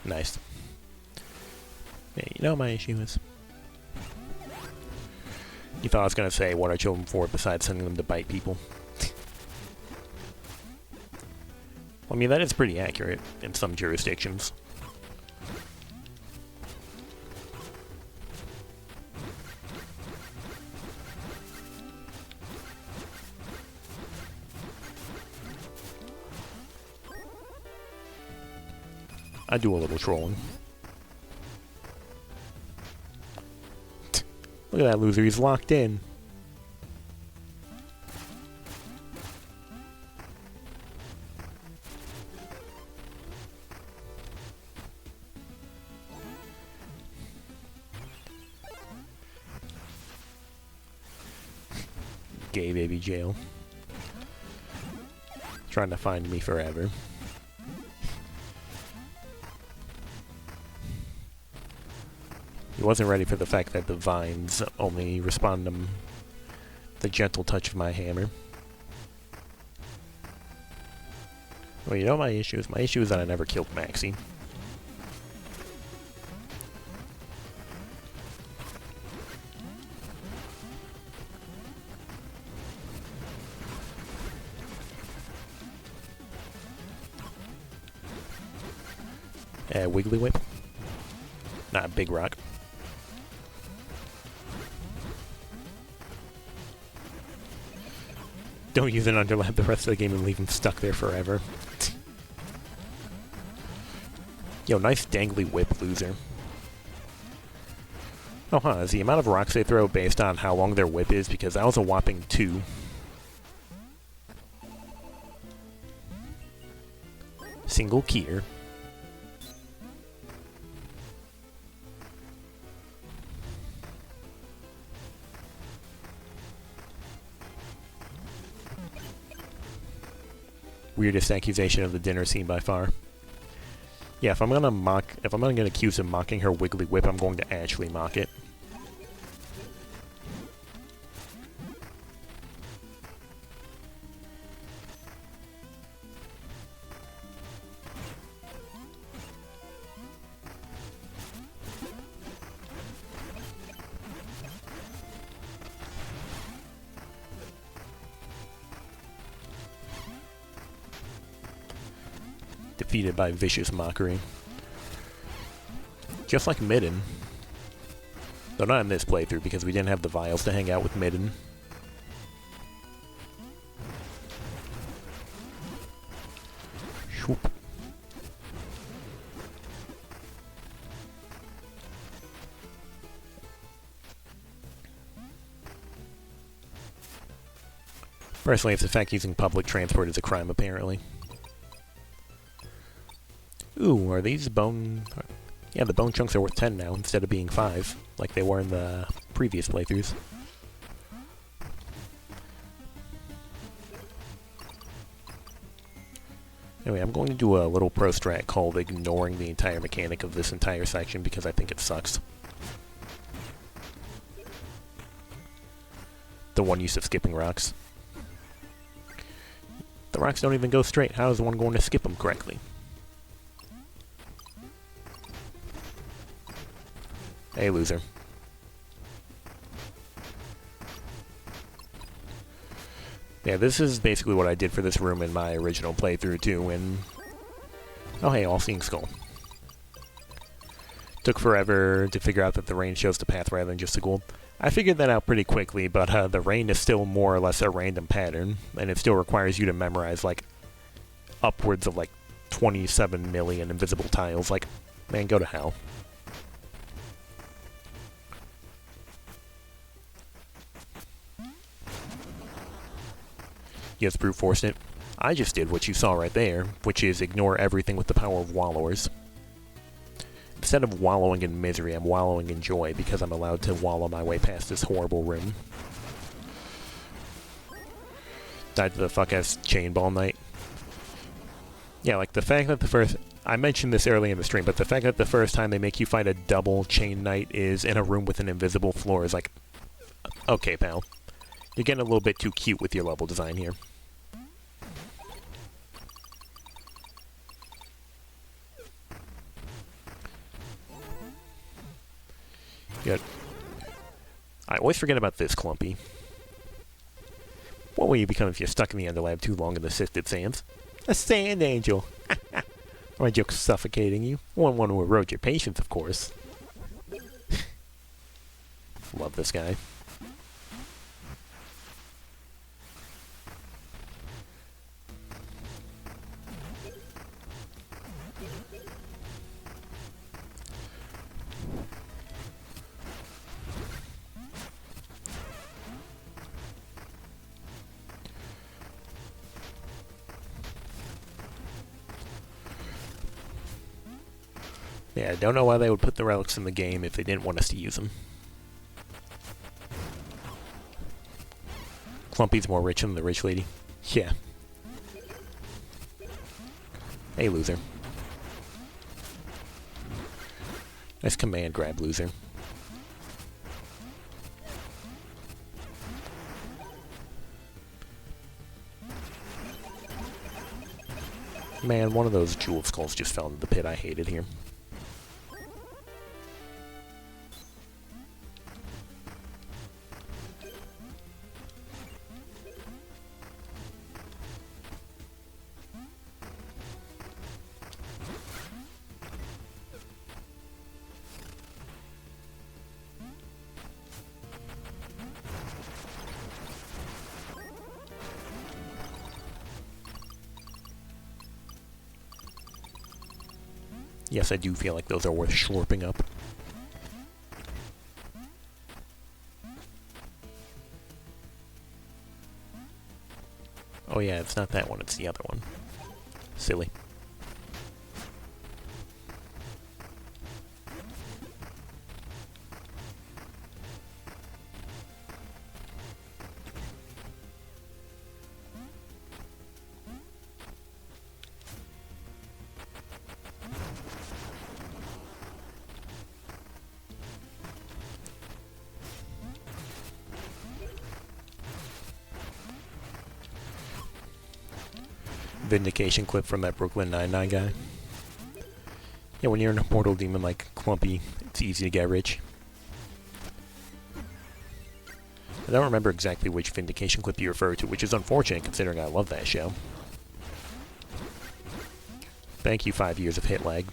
Nice. Yeah, you know what my issue is? You thought I was going to say, what are children for besides sending them to bite people? I mean, that is pretty accurate in some jurisdictions. I do a little trolling. Look at that loser, he's locked in. Gay baby jail. Trying to find me forever. He wasn't ready for the fact that the vines only respond to the gentle touch of my hammer. Well, you know my issue is? My issue is that I never killed Maxie. Wiggly Whip. Not Big Rock. Don't use an underlap the rest of the game and leave him stuck there forever. Yo, nice dangly whip, loser. Oh, huh, is the amount of rocks they throw based on how long their whip is? Because that was a whopping 2. Single keyer. Weirdest accusation of the dinner scene by far. Yeah, if I'm gonna get accused of mocking her wiggly whip, I'm going to actually mock it. Defeated by vicious mockery. Just like Midden. Though not in this playthrough, because we didn't have the vials to hang out with Midden. Shoop. Personally, it's the fact using public transport is a crime, apparently. Ooh, are these bone... Yeah, the bone chunks are worth 10 now, instead of being 5, like they were in the previous playthroughs. Anyway, I'm going to do a little pro strat called ignoring the entire mechanic of this entire section because I think it sucks. The one use of skipping rocks. The rocks don't even go straight. How is one going to skip them correctly? Hey, loser. Yeah, this is basically what I did for this room in my original playthrough, too, and... Oh, hey, All-Seeing Skull. Took forever to figure out that the rain shows the path rather than just the gold. I figured that out pretty quickly, but the rain is still more or less a random pattern, and it still requires you to memorize, like, upwards of, like, 27 million invisible tiles. Like, man, go to hell. You just brute forced it. I just did what you saw right there, which is ignore everything with the power of wallowers. Instead of wallowing in misery, I'm wallowing in joy because I'm allowed to wallow my way past this horrible room. Died to the fuck-ass chain ball knight. Yeah, like the fact that the first... I mentioned this early in the stream, but the fact that the first time they make you fight a double chain knight is in a room with an invisible floor is like... Okay, pal. You're getting a little bit too cute with your level design here. Good. I always forget about this, Clumpy. What will you become if you're stuck in the Underlab too long in the Sifted Sands? A sand angel. My joke's suffocating you. Won't want to erode your patience, of course. Love this guy. Yeah, I don't know why they would put the relics in the game if they didn't want us to use them. Clumpy's more rich than the rich lady. Yeah. Hey, loser. Nice command grab, loser. Man, one of those jewel skulls just fell into the pit I hated here. Yes, I do feel like those are worth slurping up. Oh yeah, it's not that one, it's the other one. Silly. Vindication clip from that Brooklyn Nine-Nine guy. Yeah, when you're an immortal demon like Clumpy, it's easy to get rich. I don't remember exactly which Vindication clip you refer to, which is unfortunate considering I love that show. Thank you, 5 years of hit lag.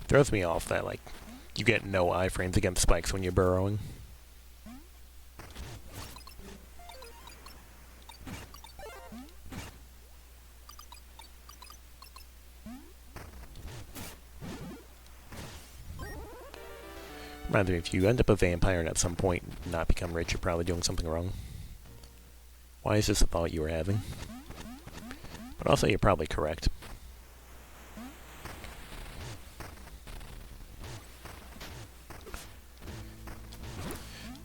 Throws me off that, like, you get no iframes against spikes when you're burrowing. Rather, if you end up a vampire and at some point not become rich, you're probably doing something wrong. Why is this a thought you were having? But also, you're probably correct.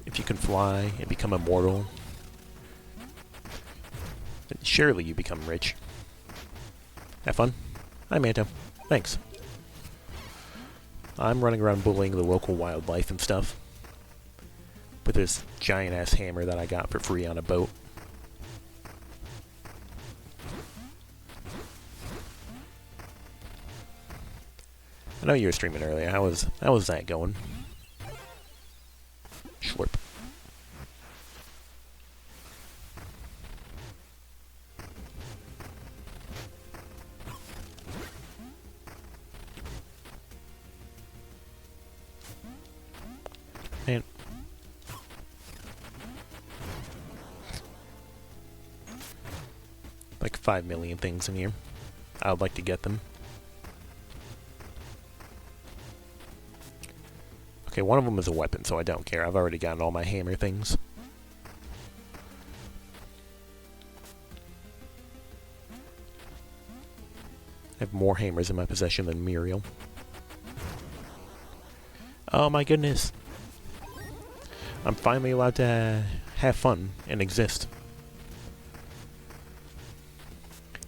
If you can fly and become immortal, then surely you become rich. Have fun. Hi, Manto. Thanks. I'm running around bullying the local wildlife and stuff with this giant-ass hammer that I got for free on a boat. I know you were streaming earlier. How was that going? Schwarp. Man. 5 million things in here. I would like to get them. Okay, one of them is a weapon, so I don't care. I've already gotten all my hammer things. I have more hammers in my possession than Muriel. Oh my goodness. I'm finally allowed to have fun and exist.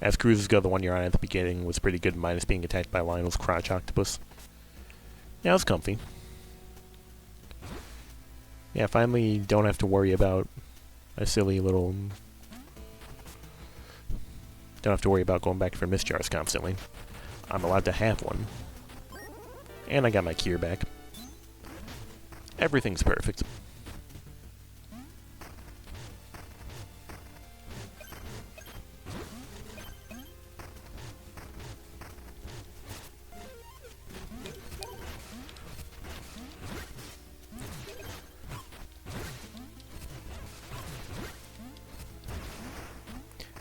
As cruises go, the one you're on at the beginning was pretty good, minus being attacked by Lionel's crotch octopus. Yeah, it was comfy. Yeah, finally don't have to worry about a silly little... Don't have to worry about going back for miss jars constantly. I'm allowed to have one. And I got my cure back. Everything's perfect.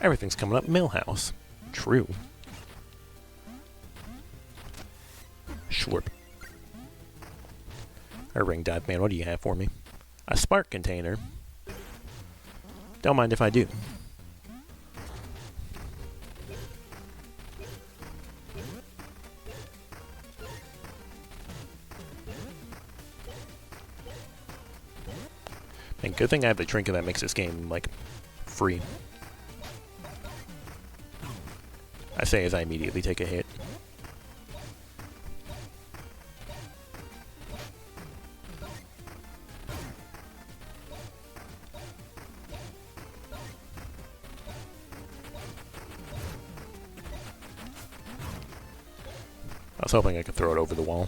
Everything's coming up Millhouse. True. Schlurp. A ring dive man, what do you have for me? A spark container. Don't mind if I do. And good thing I have the trinket that makes this game, like, free. I say as I immediately take a hit. I was hoping I could throw it over the wall.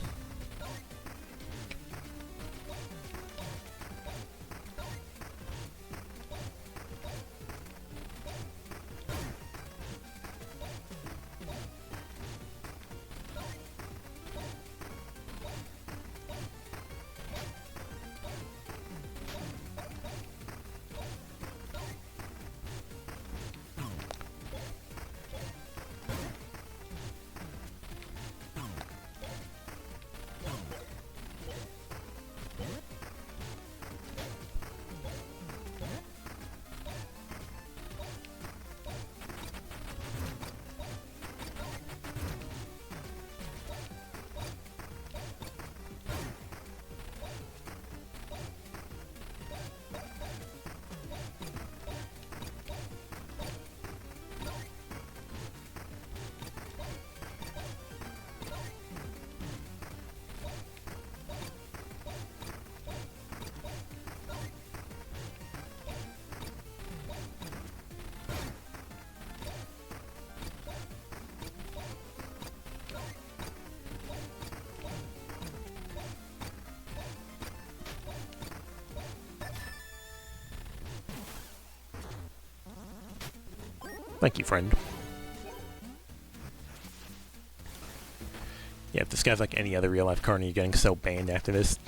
Thank you, friend. Yeah, if this guy's like any other real-life Carney, you're getting so banned after this.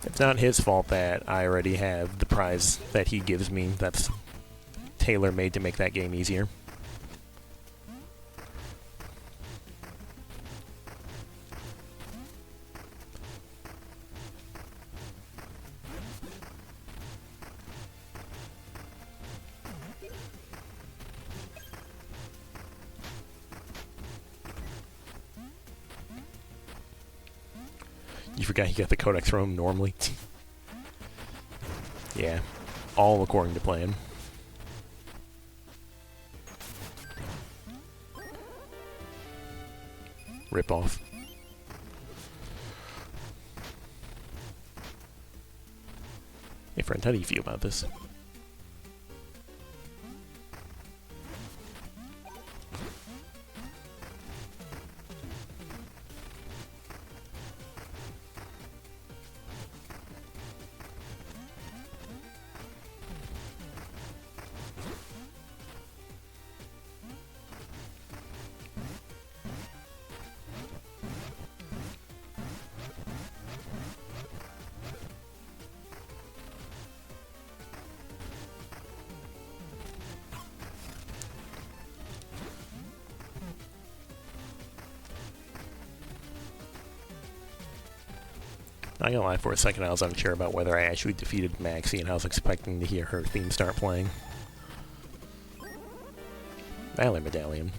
It's not his fault that I already have the prize that he gives me that's tailor-made to make that game easier. You forgot you got the codex from him normally? Yeah, all according to plan. Rip off. Hey friend, how do you feel about this? Not gonna lie, for a second I was unsure about whether I actually defeated Maxie, and I was expecting to hear her theme start playing. Valor Medallion.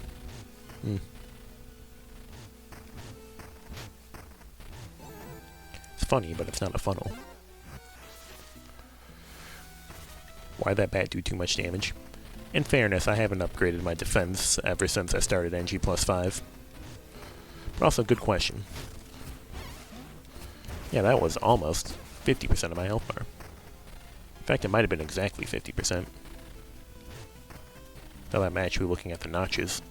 It's funny, but it's not a funnel. Why'd that bat do too much damage? In fairness, I haven't upgraded my defense ever since I started NG plus 5. But also, good question. Yeah, that was almost 50% of my health bar. In fact, it might have been exactly 50%. Now that I'm actually looking at the notches.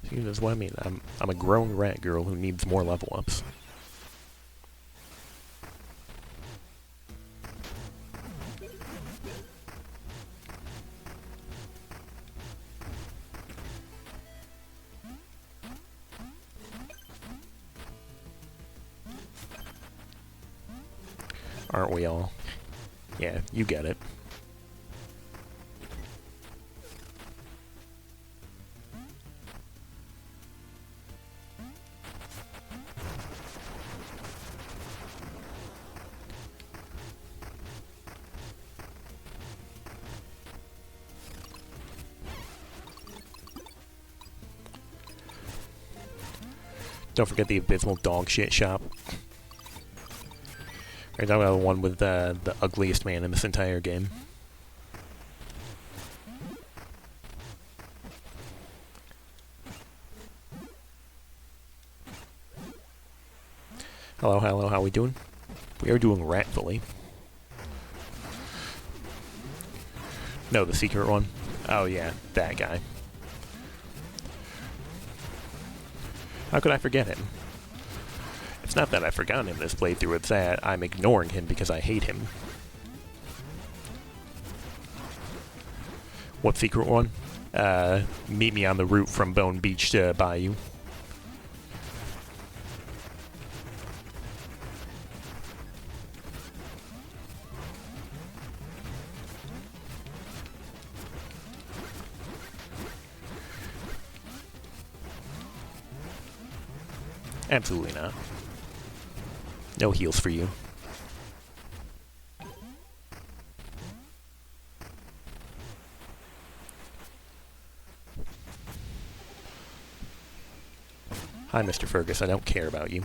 See, that's what I mean. I'm a growing rat girl who needs more level ups. Aren't we all? Yeah, you get it. Don't forget the abysmal dog shit shop. We're talking about the one with the ugliest man in this entire game. Hello, hello, how we doing? We are doing ratfully. No, the secret one. Oh yeah, that guy. How could I forget him? It's not that I've forgotten him this playthrough, it's that I'm ignoring him because I hate him. What secret one? Meet me on the route from Bone Beach to Bayou. Absolutely not. No heals for you. Hi, Mr. Fergus. I don't care about you.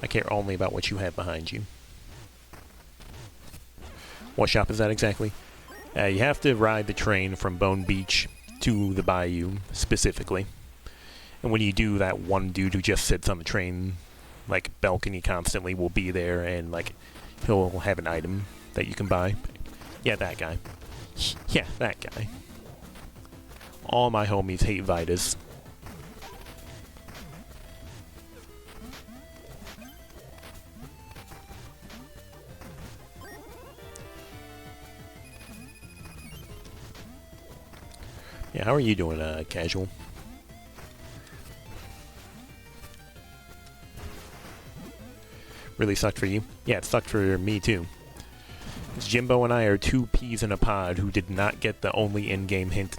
I care only about what you have behind you. What shop is that exactly? You have to ride the train from Bone Beach to the Bayou, specifically. And when you do, that one dude who just sits on the train, like, balcony constantly will be there, and, like, he'll have an item that you can buy. Yeah, that guy. Yeah, that guy. All my homies hate Vitas. Yeah, how are you doing, Casual? Really sucked for you? Yeah, it sucked for me too. Jimbo and I are two peas in a pod who did not get the only in-game hint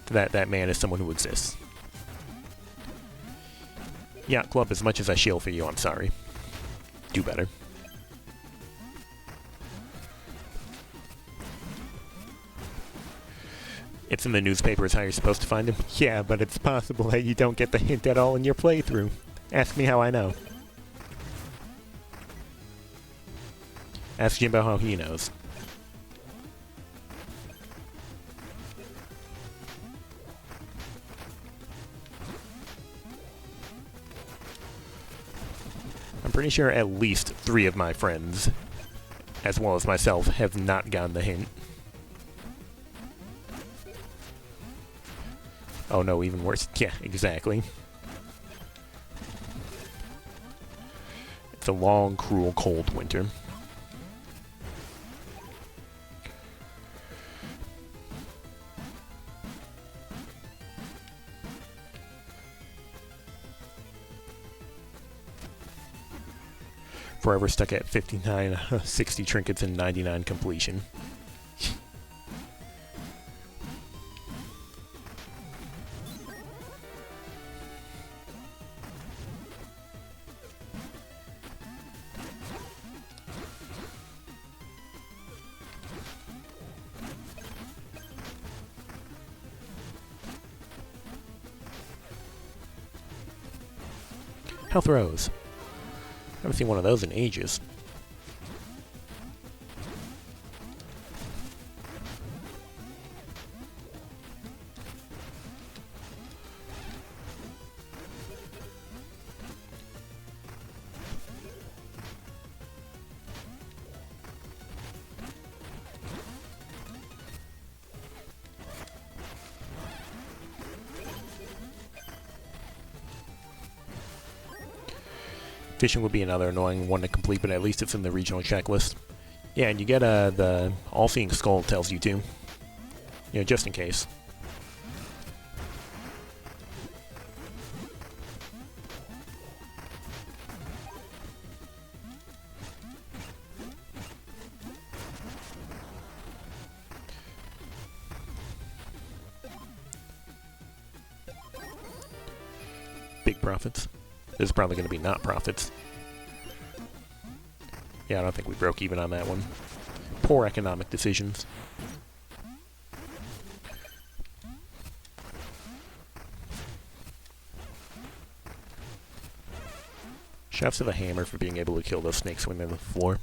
that that man is someone who exists. Yacht Club, as much as I shill for you, I'm sorry. Do better. It's in the newspapers how you're supposed to find him. Yeah, but it's possible that you don't get the hint at all in your playthrough. Ask me how I know. Ask Jimbo how he knows. I'm pretty sure at least 3 of my friends, as well as myself, have not gotten the hint. Oh no, even worse. Yeah, exactly. It's a long, cruel, cold winter. Forever stuck at 59, 60 trinkets and 99 completion. Health Rose. Haven't seen one of those in ages. Fishing would be another annoying one to complete, but at least it's in the regional checklist. Yeah, and you get the All-Seeing Skull tells you to. You know, just in case. Big profits. This is probably going to be not profits. Yeah, I don't think we broke even on that one. Poor economic decisions. Shouts to the hammer for being able to kill those snakes when they're on the floor.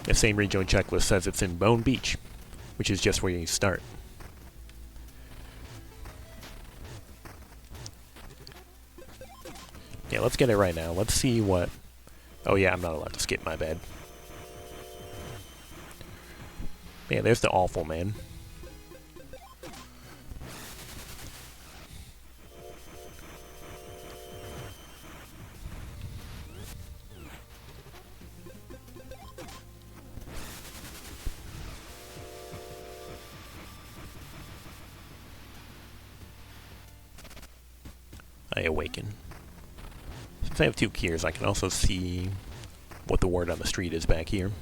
The same regional checklist says it's in Bone Beach, which is just where you start. Yeah, let's get it right now. Let's see what... Oh yeah, I'm not allowed to skip, my bad. Yeah, there's the awful man. I awaken. Since I have 2 gears, I can also see what the word on the street is back here.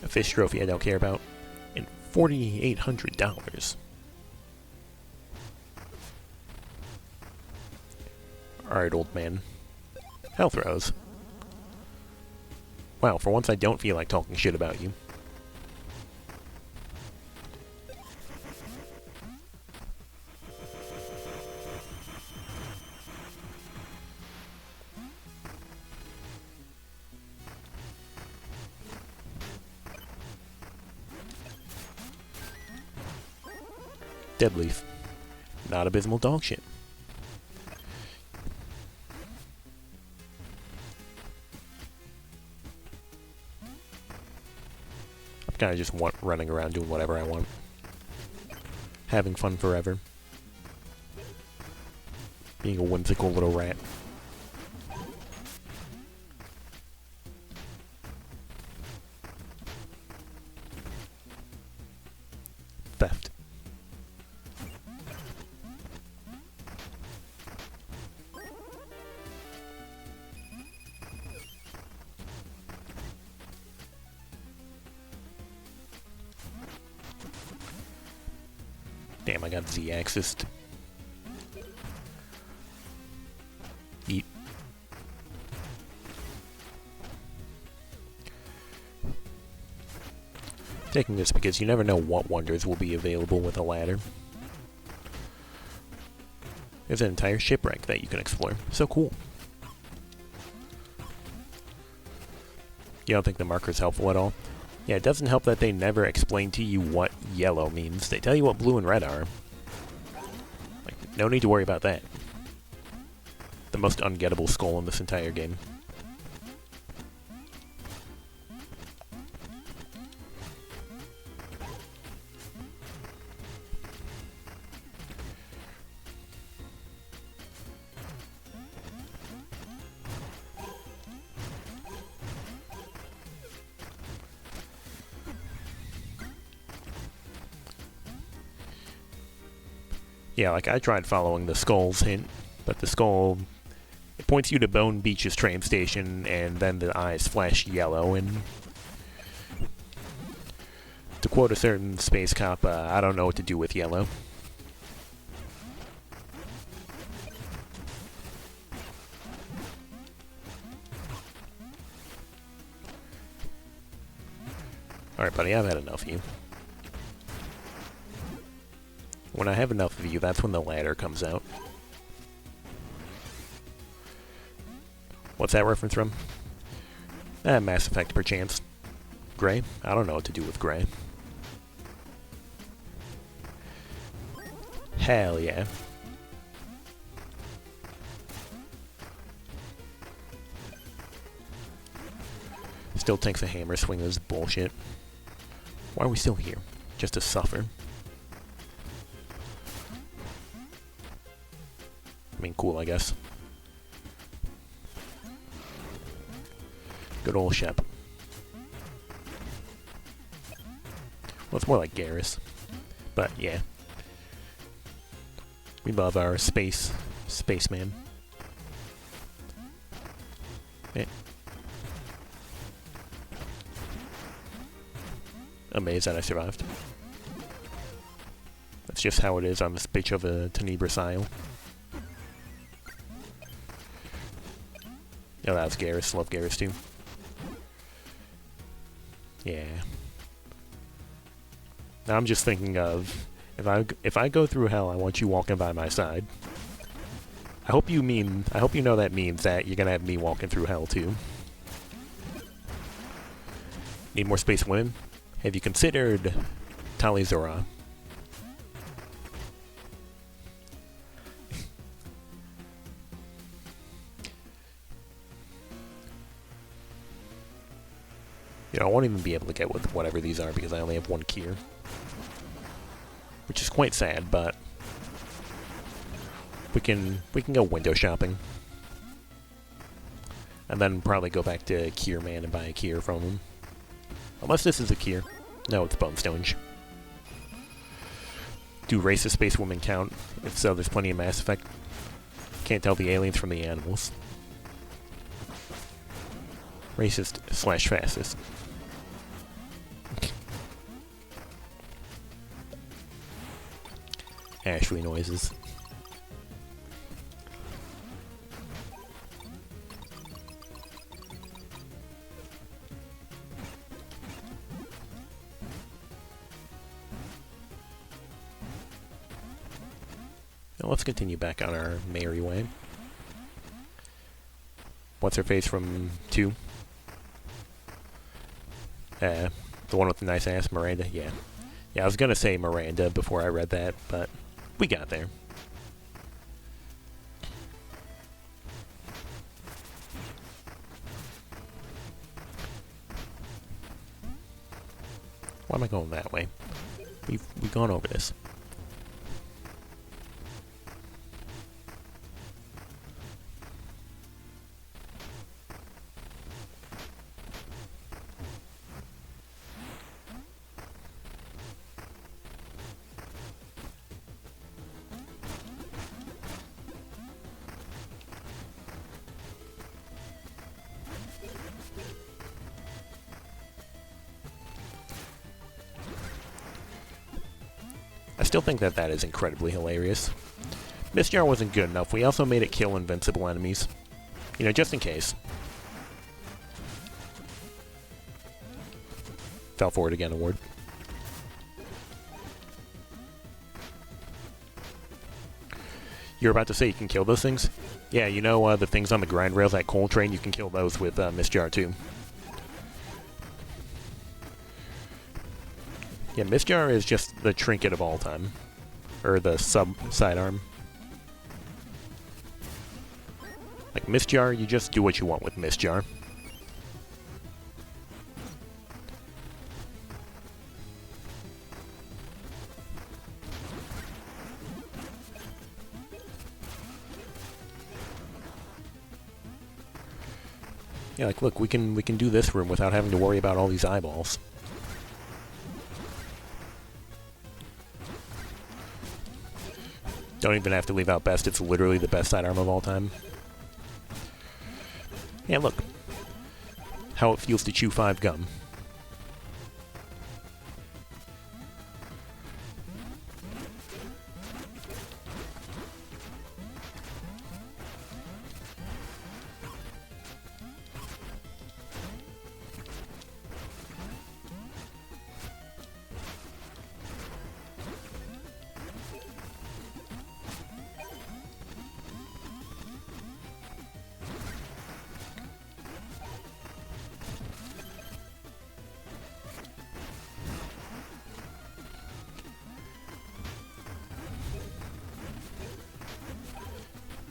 A fish trophy I don't care about. And $4,800. Alright, old man. Health Rose. Wow, for once I don't feel like talking shit about you. Deadleaf. Not abysmal dog shit. I'm kind of just running around doing whatever I want. Having fun forever. Being a whimsical little rat. Theft. Damn, I got Z-axis. Eat. Taking this because you never know what wonders will be available with a ladder. There's an entire shipwreck that you can explore. So cool. You don't think the marker's helpful at all? Yeah, it doesn't help that they never explain to you what yellow means. They tell you what blue and red are. Like, no need to worry about that. The most ungettable skull in this entire game. Yeah, like I tried following the skull's hint, but the skull, it points you to Bone Beach's train station, and then the eyes flash yellow, and to quote a certain space cop, I don't know what to do with yellow. Alright, buddy, I've had enough of you. When I have enough of you, that's when the ladder comes out. What's that reference from? Mass Effect, perchance. Gray? I don't know what to do with Gray. Hell yeah. Still takes a hammer swing. This is bullshit. Why are we still here? Just to suffer? I mean, cool, I guess. Good old Shep. Well, it's more like Garrus. But, yeah. We love our spaceman. Yeah. Amazed that I survived. That's just how it is on this bitch of a Tenebris Isle. Oh, that was Garrus. Love Garrus too. Yeah. Now I'm just thinking of if I go through hell, I want you walking by my side. I hope you know that means that you're gonna have me walking through hell too. Need more space women? Have you considered Tali Zora? You know, I won't even be able to get with whatever these are because I only have one Kier. Which is quite sad, but we can go window shopping. And then probably go back to Kier Man and buy a Kier from him. Unless this is a Kier. No, it's Bonestones. Do racist space women count? If so, there's plenty of Mass Effect. Can't tell the aliens from the animals. Racist / fascist. Ashley noises. Now let's continue back on our merry way. What's her face from 2? The one with the nice ass, Miranda? Yeah. Yeah, I was gonna say Miranda before I read that, but we got there. Why am I going that way? We've gone over this. I still think that is incredibly hilarious. Mistjar wasn't good enough. We also made it kill invincible enemies. You know, just in case. Fell for it again, award. You're about to say you can kill those things? Yeah, you know the things on the grind rails at Coal Train, you can kill those with Mistjar too. Yeah, Mistjar is just the trinket of all time. Or the sidearm. Like Mistjar, you just do what you want with Mistjar. Yeah, like look, we can do this room without having to worry about all these eyeballs. Don't even have to leave out best, it's literally the best sidearm of all time. Yeah, look. How it feels to chew 5 gum.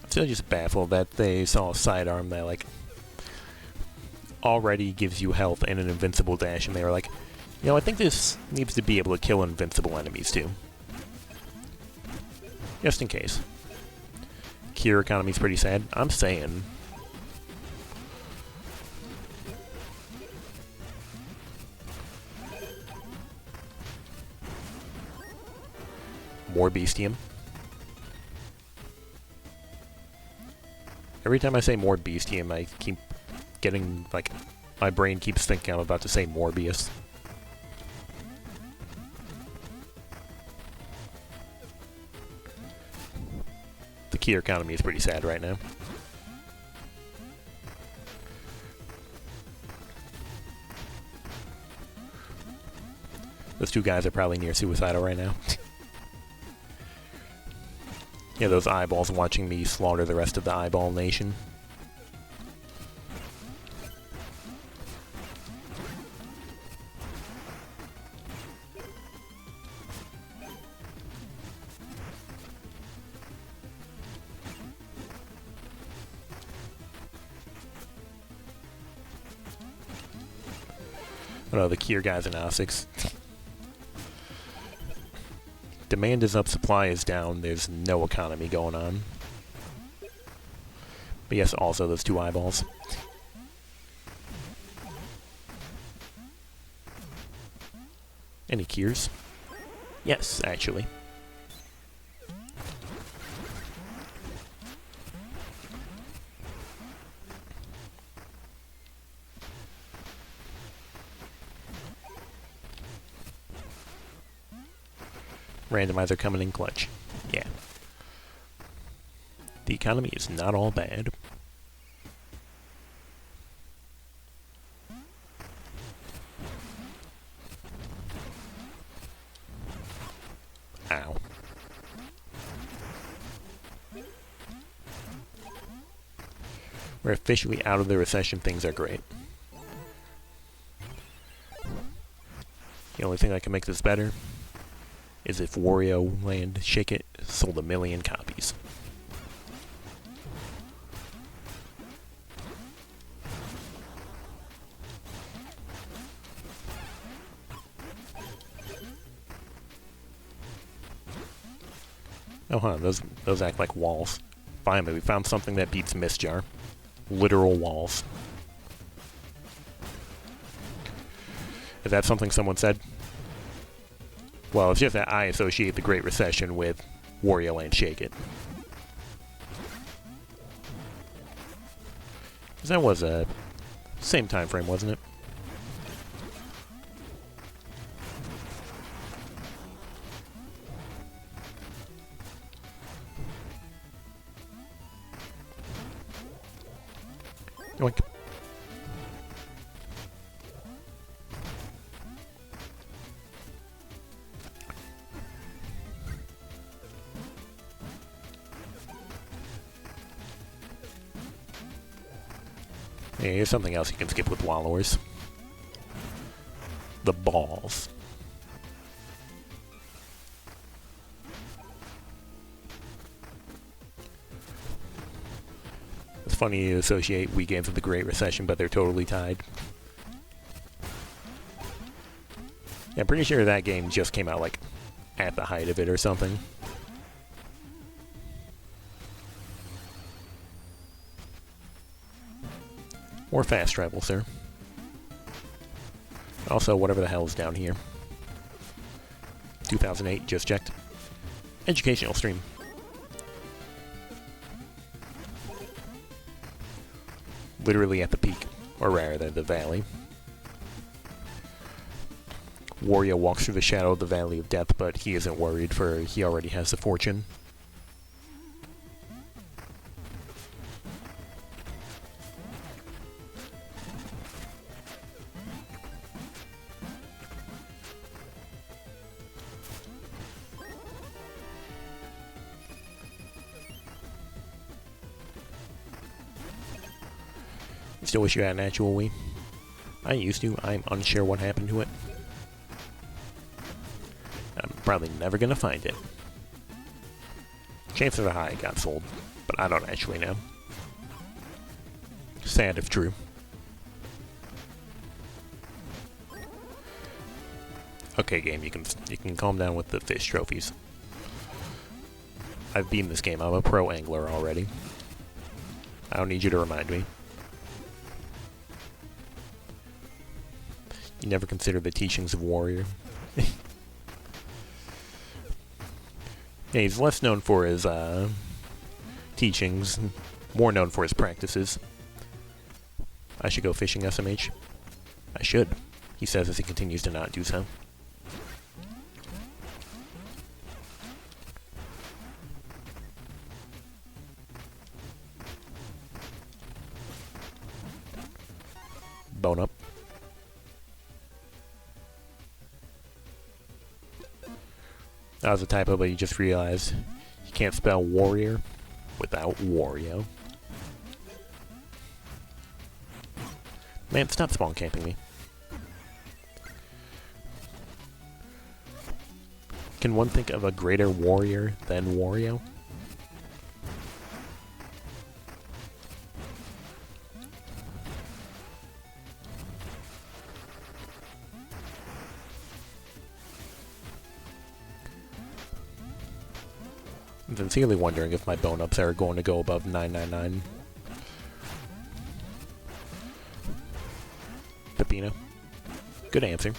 Still just baffled that they saw a sidearm that, like, already gives you health and an invincible dash, and they were like, you know, I think this needs to be able to kill invincible enemies, too. Just in case. Cure economy's pretty sad. I'm saying. More bestium. Every time I say more bestium, I keep getting, like, my brain keeps thinking I'm about to say Morbius. The key economy is pretty sad right now. Those two guys are probably near suicidal right now. Yeah, those eyeballs watching me slaughter the rest of the eyeball nation. Oh no, the Kier guys in Osix. Demand is up, supply is down, there's no economy going on. But yes, also those two eyeballs. Any Kiers? Yes, actually. Randomizer coming in clutch. Yeah. The economy is not all bad. Ow. We're officially out of the recession. Things are great. The only thing that can make this better is if Wario Land Shake It sold 1 million copies. Oh, huh, those act like walls. Finally, we found something that beats Mistjar. Literal walls. Is that something someone said? Well, it's just that I associate the Great Recession with Wario Land Shake It. Because that was a same time frame, wasn't it? Yoink. Yeah, here's something else you can skip with wallowers. The balls. It's funny you associate Wii games with the Great Recession, but they're totally tied. Yeah, I'm pretty sure that game just came out, like, at the height of it or something. Or fast travel, sir. Also, whatever the hell is down here. 2008, just checked. Educational stream. Literally at the peak, or rather, the valley. Wario walks through the shadow of the Valley of Death, but he isn't worried, for he already has the fortune. Still wish you had an actual Wii. I used to. I'm unsure what happened to it. I'm probably never gonna find it. Chances are high it got sold, but I don't actually know. Sad if true. Okay, game, you can calm down with the fish trophies. I've beaten this game. I'm a pro angler already. I don't need you to remind me. You never considered the teachings of Warrior. Yeah, he's less known for his teachings, more known for his practices. I should go fishing, SMH. I should, he says as he continues to not do so. Bone up. That was a typo, but you just realized you can't spell warrior without Wario. Man, stop spawn camping me. Can one think of a greater warrior than Wario? I'm sincerely wondering if my bone ups are going to go above 999. Pepino. Good answer.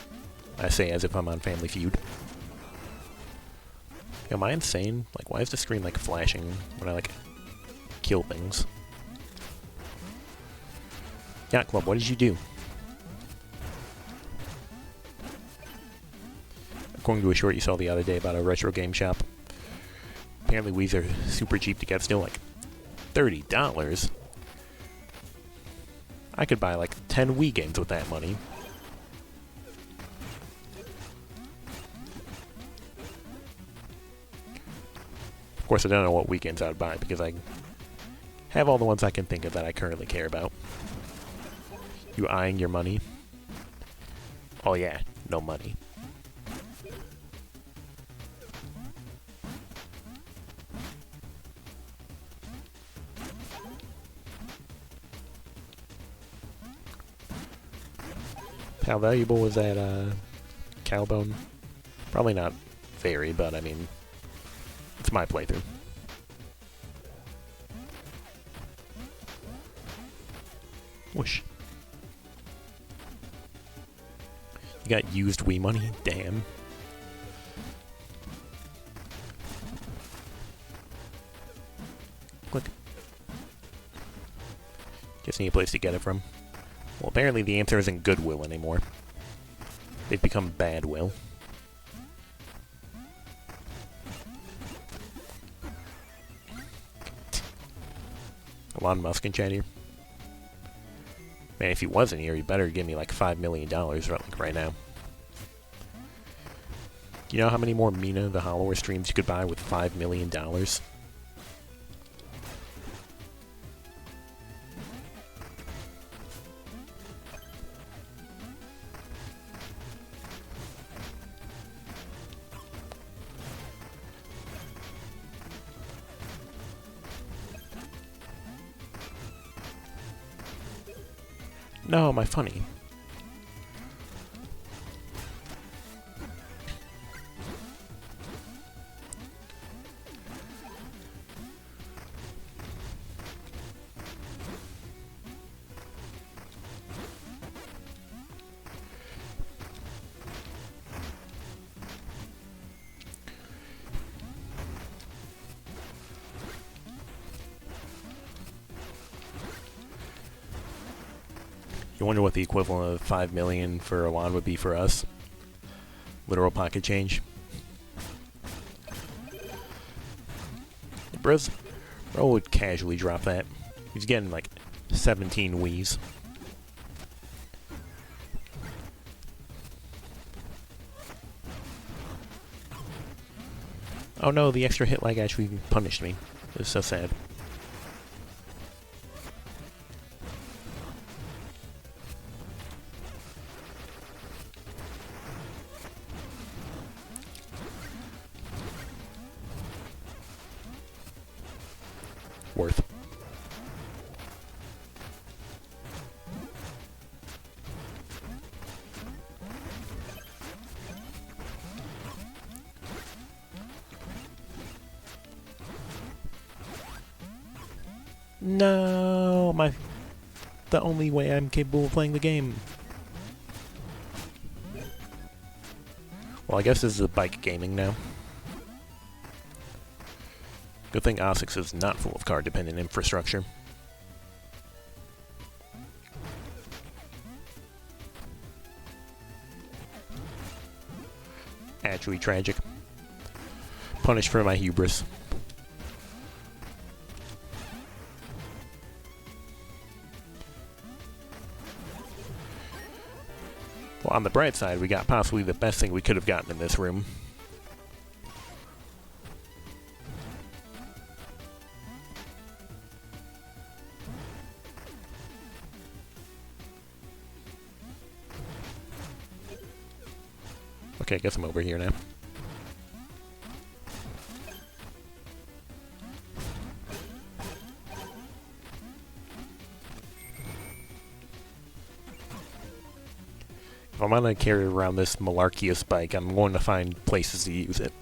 I say as if I'm on Family Feud. Am I insane? Like, why is the screen, like, flashing when I, like, kill things? Yacht Club, what did you do? According to a short you saw the other day about a retro game shop, apparently Wii's are super cheap to get, still like $30. I could buy like 10 Wii games with that money. Of course, I don't know what Wii games I would buy because I have all the ones I can think of that I currently care about. You eyeing your money? Oh yeah, no money. How valuable was that cow bone? Probably not very, but I mean, it's my playthrough. Whoosh. You got used Wii money? Damn. Click. Just need a place to get it from. Well, apparently the answer isn't Goodwill anymore. They've become Badwill. Elon Musk in chat here. Man, if he wasn't here, he better give me like $5 million right now. Do you know how many more Mina the Hollower streams you could buy with $5 million? No, my funny. You wonder what the equivalent of 5 million for Alon would be for us? Literal pocket change. Bro would casually drop that. He's getting like 17 Wiis. Oh no, the extra hit lag actually punished me. It was so sad. Worth. No, the only way I'm capable of playing the game. Well, I guess this is a bike gaming now. Good thing OSIX is not full of card-dependent infrastructure. Actually tragic. Punished for my hubris. Well, on the bright side, we got possibly the best thing we could have gotten in this room. Okay, I guess I'm over here now. If I'm gonna carry around this Malarkius bike, I'm going to find places to use it.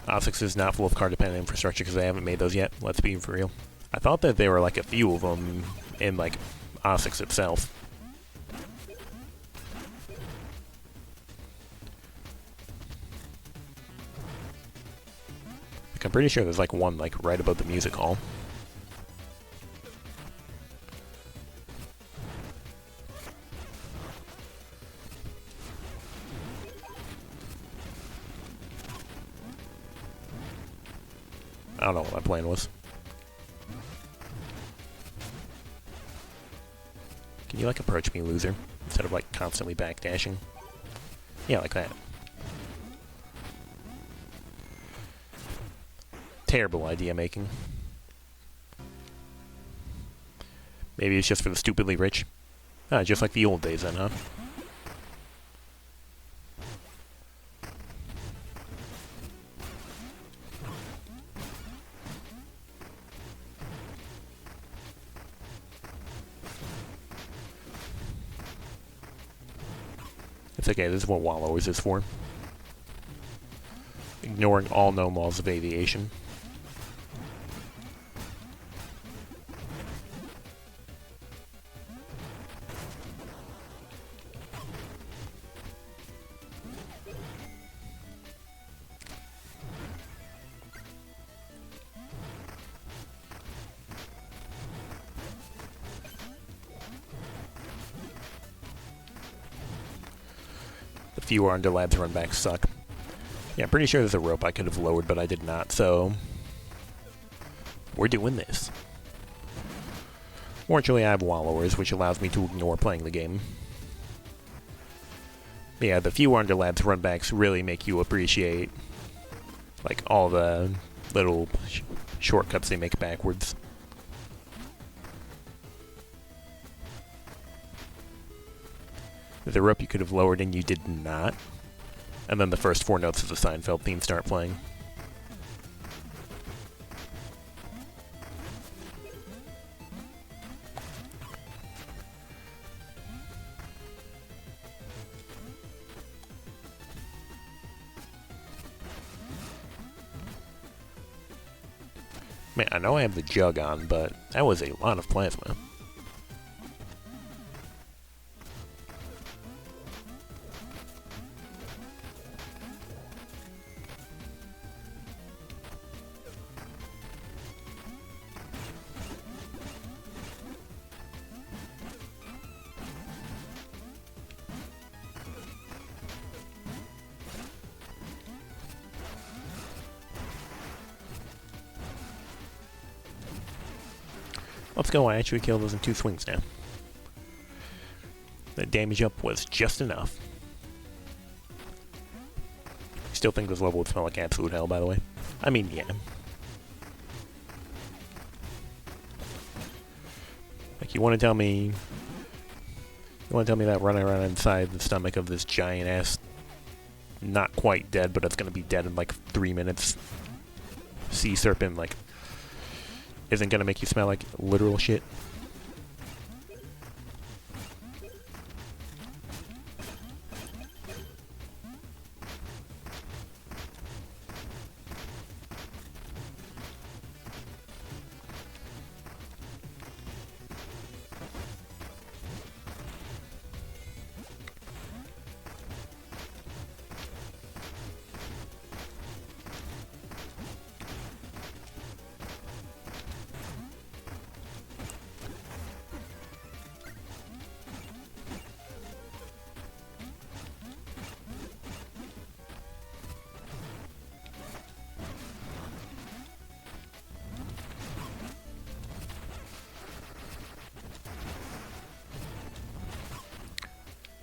OSIX is not full of card-dependent infrastructure because I haven't made those yet. Let's be for real. I thought that there were like a few of them in like OSIX itself. Like, I'm pretty sure there's like one like right above the music hall. I don't know what my plan was. Can you, like, approach me, loser? Instead of, like, constantly backdashing? Yeah, like that. Terrible idea making. Maybe it's just for the stupidly rich. Ah, just like the old days then, huh? It's okay, this is what Wallowers is for. Ignoring all known laws of aviation. The fewer underlabs run back suck. Yeah, I'm pretty sure there's a rope I could have lowered, but I did not, so we're doing this. Fortunately, I have Wallowers, which allows me to ignore playing the game. Yeah, the fewer underlabs runbacks really make you appreciate, like, all the little shortcuts they make backwards. There's a rope you could have lowered and you did not. And then the first 4 notes of the Seinfeld theme start playing. Man, I know I have the jug on, but that was a lot of plasma. Let's go, I actually killed those in 2 swings now. The damage up was just enough. Still think this level would smell like absolute hell, by the way. I mean, yeah. Like, you want to tell me that running around inside the stomach of this giant-ass, not quite dead, but it's going to be dead in, like, 3 minutes, sea serpent, like, isn't gonna make you smell like literal shit?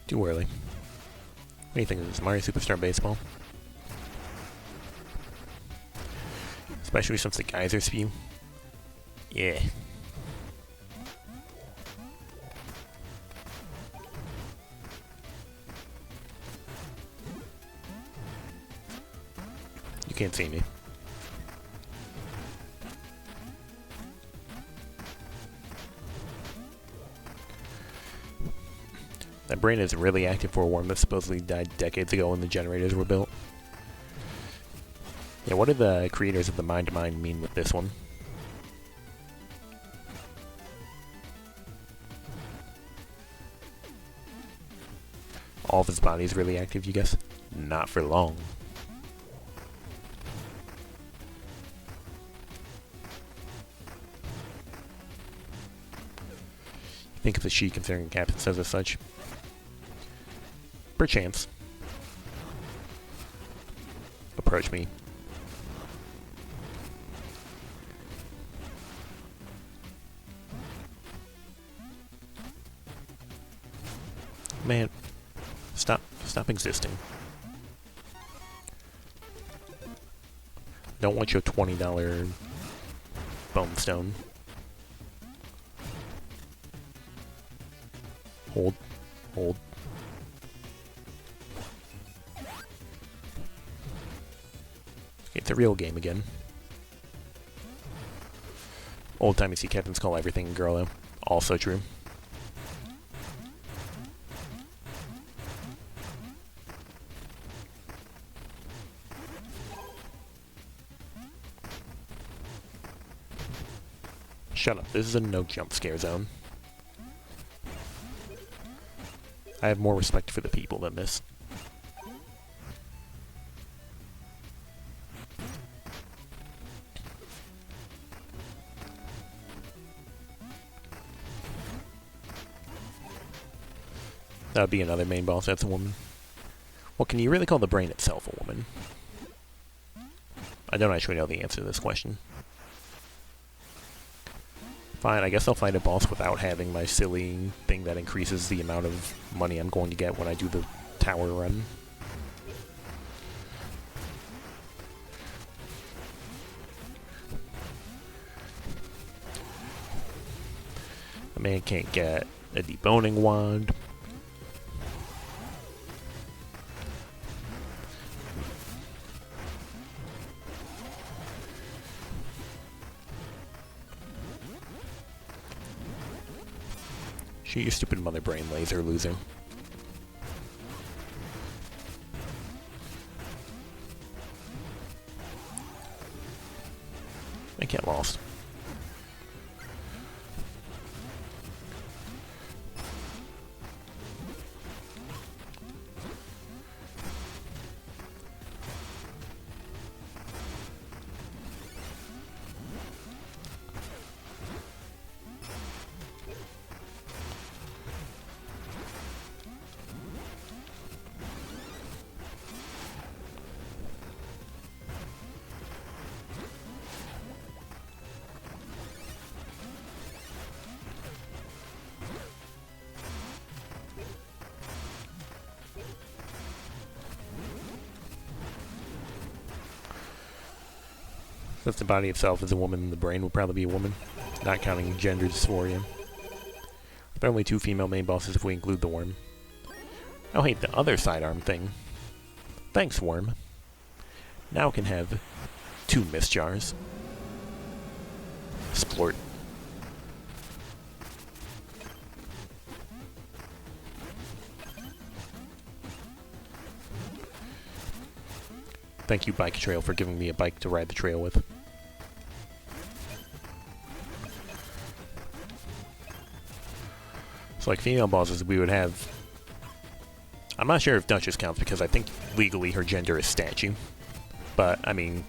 Too early. What do you think of this? Mario Superstar Baseball? Especially since the geyser spew. Yeah. You can't see me. That brain is really active for a worm that supposedly died decades ago when the generators were built. Yeah, what did the creators of the Mind to Mind mean with this one? All of his body is really active, you guess? Not for long. Think of the she considering Captain says as such. Perchance. Approach me. Man, stop existing. Don't want your $20 bone stone. Hold. Okay, it's a real game again. Old timey sea captains call everything girlo. Also true. Shut up, this is a no jump scare zone. I have more respect for the people than this. That would be another main boss that's a woman. Well, can you really call the brain itself a woman? I don't actually know the answer to this question. Fine, I guess I'll find a boss without having my silly thing that increases the amount of money I'm going to get when I do the tower run. A man can't get a deboning wand. Shoot your stupid mother brain laser, loser. I get lost. If the body itself is a woman, the brain would probably be a woman, not counting gender dysphoria. There are only 2 female main bosses if we include the worm. Oh hey, the other sidearm thing. Thanks, worm. Now can have 2 mist jars. Splort. Thank you, Bike Trail, for giving me a bike to ride the trail with. So, like, female bosses, we would have... I'm not sure if Duchess counts, because I think legally her gender is statue. But, I mean,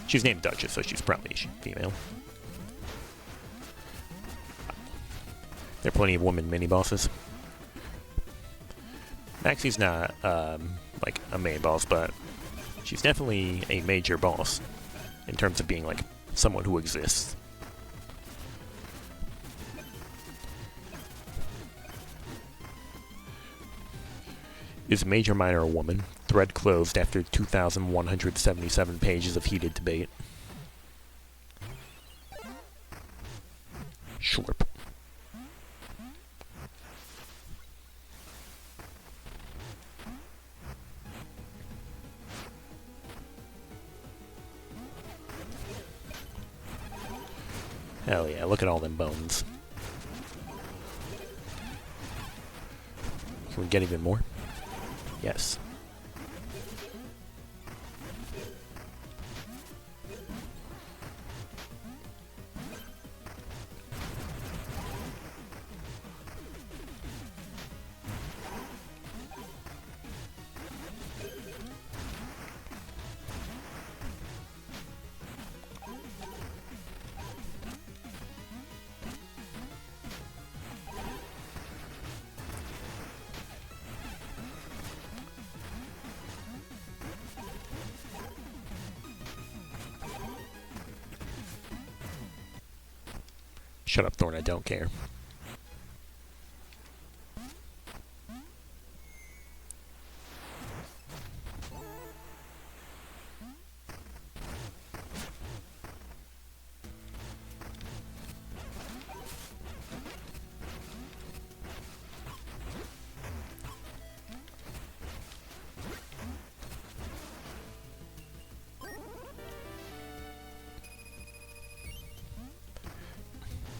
she's named Duchess, so she's probably female. There are plenty of women mini-bosses. Maxie's not, like, a main boss, but she's definitely a major boss in terms of being, like, someone who exists. Is Major Minor a woman? Thread closed after 2,177 pages of heated debate. Shorp. Hell yeah, look at all them bones. Can we get even more? Yes. Shut up, Thorn, I don't care.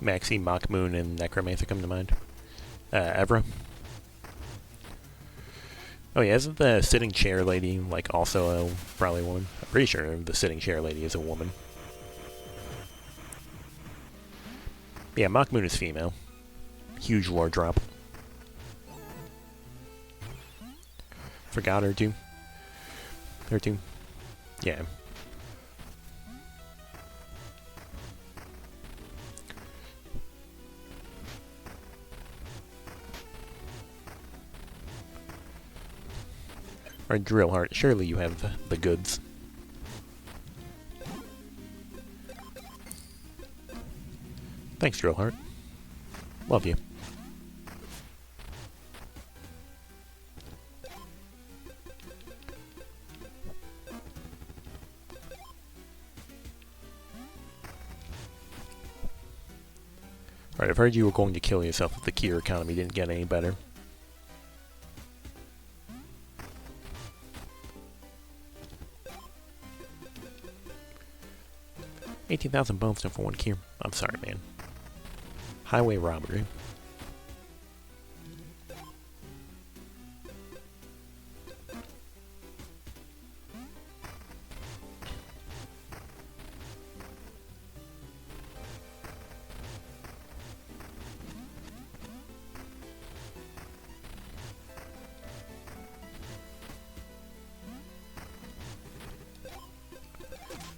Maxi, Mockmoon, and Necromancer come to mind. Evra. Oh yeah, isn't the sitting chair lady, like, also probably a woman? I'm pretty sure the sitting chair lady is a woman. Yeah, Mockmoon is female. Huge lore drop. Forgot her too. Her too. Yeah. Or Drillheart, surely you have the goods. Thanks, Drillheart. Love you. Alright, I've heard you were going to kill yourself if the Kier economy didn't get any better. $18,000 bonestone for one Kier. I'm sorry, man. Highway robbery.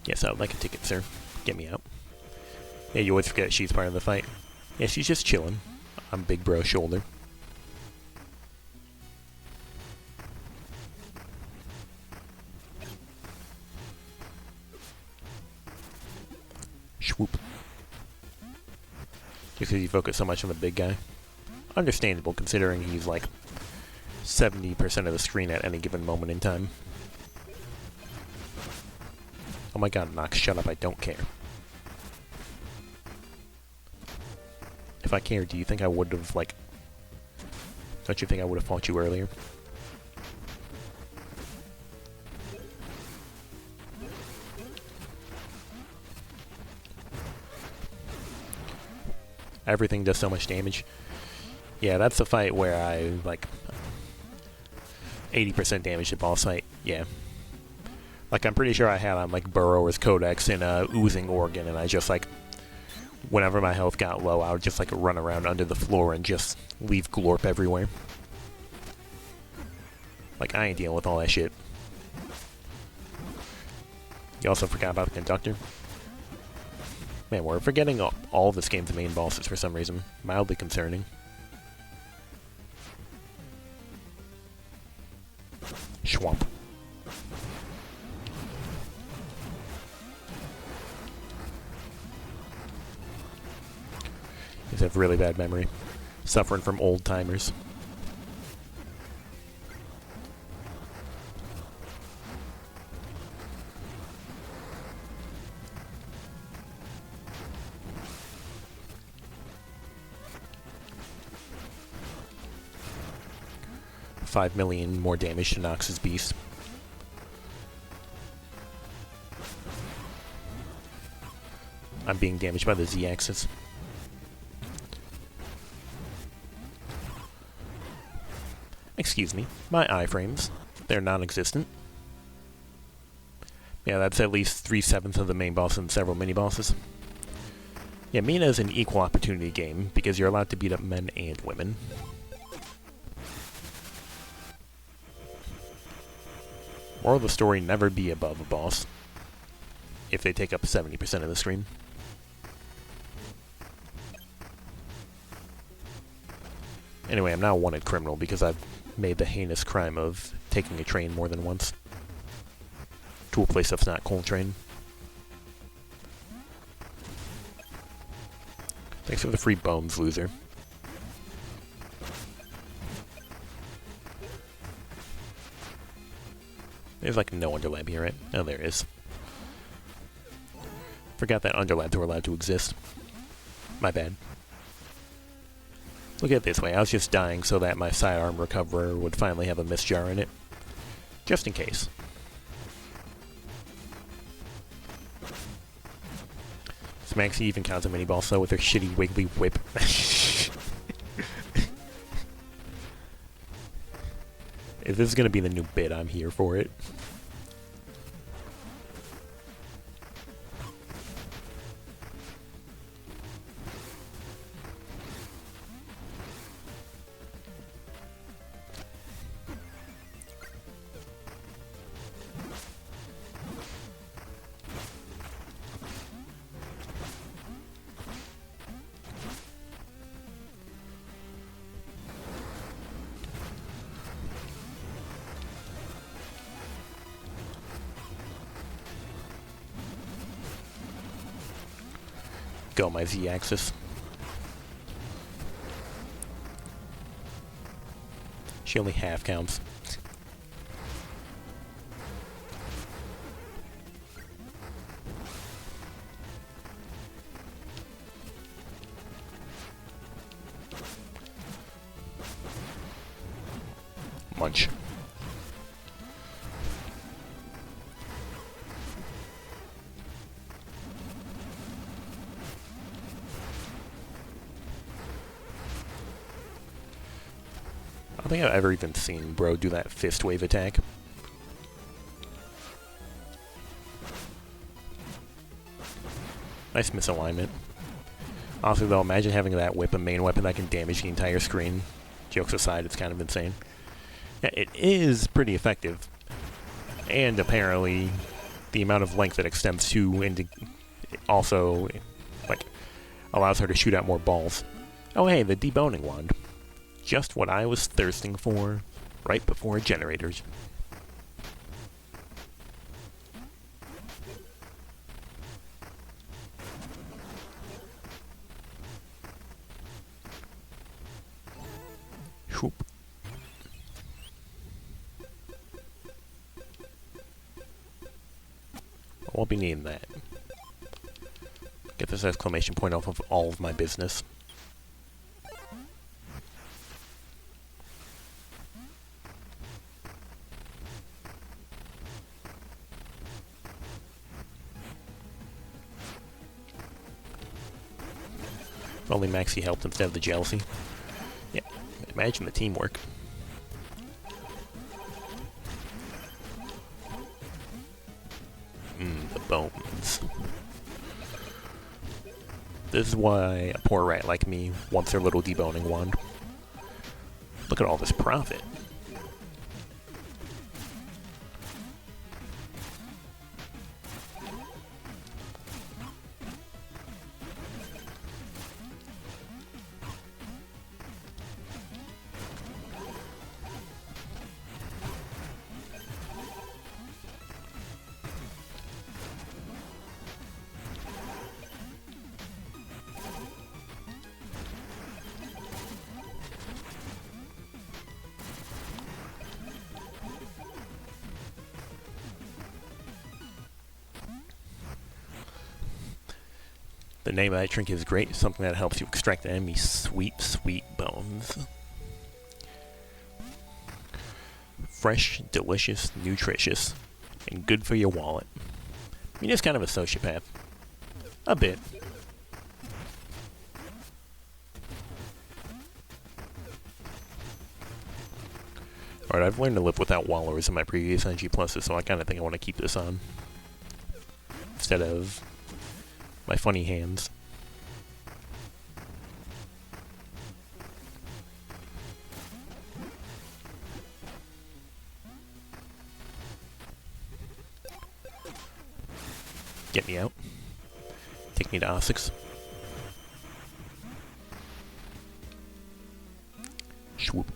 Yes, I would like a ticket, sir. Get me out. Yeah, you always forget she's part of the fight. Yeah, she's just chilling on Big Bro's shoulder. Swoop. Just because you focus so much on the big guy. Understandable, considering he's like 70% of the screen at any given moment in time. Oh my god, Nox, shut up, I don't care. If I cared, do you think I would have, like... Don't you think I would have fought you earlier? Everything does so much damage. Yeah, that's the fight where I, like... 80% damage to boss fight, yeah. Like, I'm pretty sure I had on, like, Burrower's Codex in Oozing Organ, and I just, like... Whenever my health got low, I would just, like, run around under the floor and just leave glorp everywhere. Like, I ain't dealing with all that shit. You also forgot about the conductor. Man, we're forgetting all this game's main bosses for some reason. Mildly concerning. Schwamp. These have really bad memory. Suffering from old timers. 5 million more damage to Nox's Beast. I'm being damaged by the Z-axis. Excuse me, my iframes. They're non-existent. Yeah, that's at least 3/7 of the main boss and several mini-bosses. Yeah, Mina is an equal opportunity game, because you're allowed to beat up men and women. Moral of the story, never be above a boss, if they take up 70% of the screen. Anyway, I'm now a wanted criminal because I've made the heinous crime of taking a train more than once. To a place that's not Coltrane. Thanks for the free bones, loser. There's like no underlab here, right? Oh, there is. Forgot that underlabs were allowed to exist. My bad. Look at it this way, I was just dying so that my sidearm recoverer would finally have a miss jar in it. Just in case. Maxie even counts a mini-boss though with her shitty wiggly whip. If this is gonna be the new bit, I'm here for it. Go, my Z-axis. She only half counts. Munch. I don't think I've ever even seen Bro do that fist wave attack. Nice misalignment. Honestly though, imagine having that whip a main weapon that can damage the entire screen. Jokes aside, it's kind of insane. Yeah, it is pretty effective. And apparently, the amount of length it extends to also, like, allows her to shoot out more balls. Oh hey, the deboning wand. Just what I was thirsting for, right before generators. Whoop. I won't be needing that. Get this exclamation point off of all of my business. If only Maxie helped instead of the jealousy. Yeah, imagine the teamwork. The bones. This is why a poor rat like me wants their little deboning wand. Look at all this profit. The name of that trinket is great, something that helps you extract the enemy's sweet, sweet bones. fresh, delicious, nutritious, and good for your wallet. Mina's kind of a sociopath. A bit. Alright, I've learned to live without wallers in my previous NG pluses, so I kind of think I want to keep this on. Instead of my funny hands. Get me out. Take me to Osix. Swoop.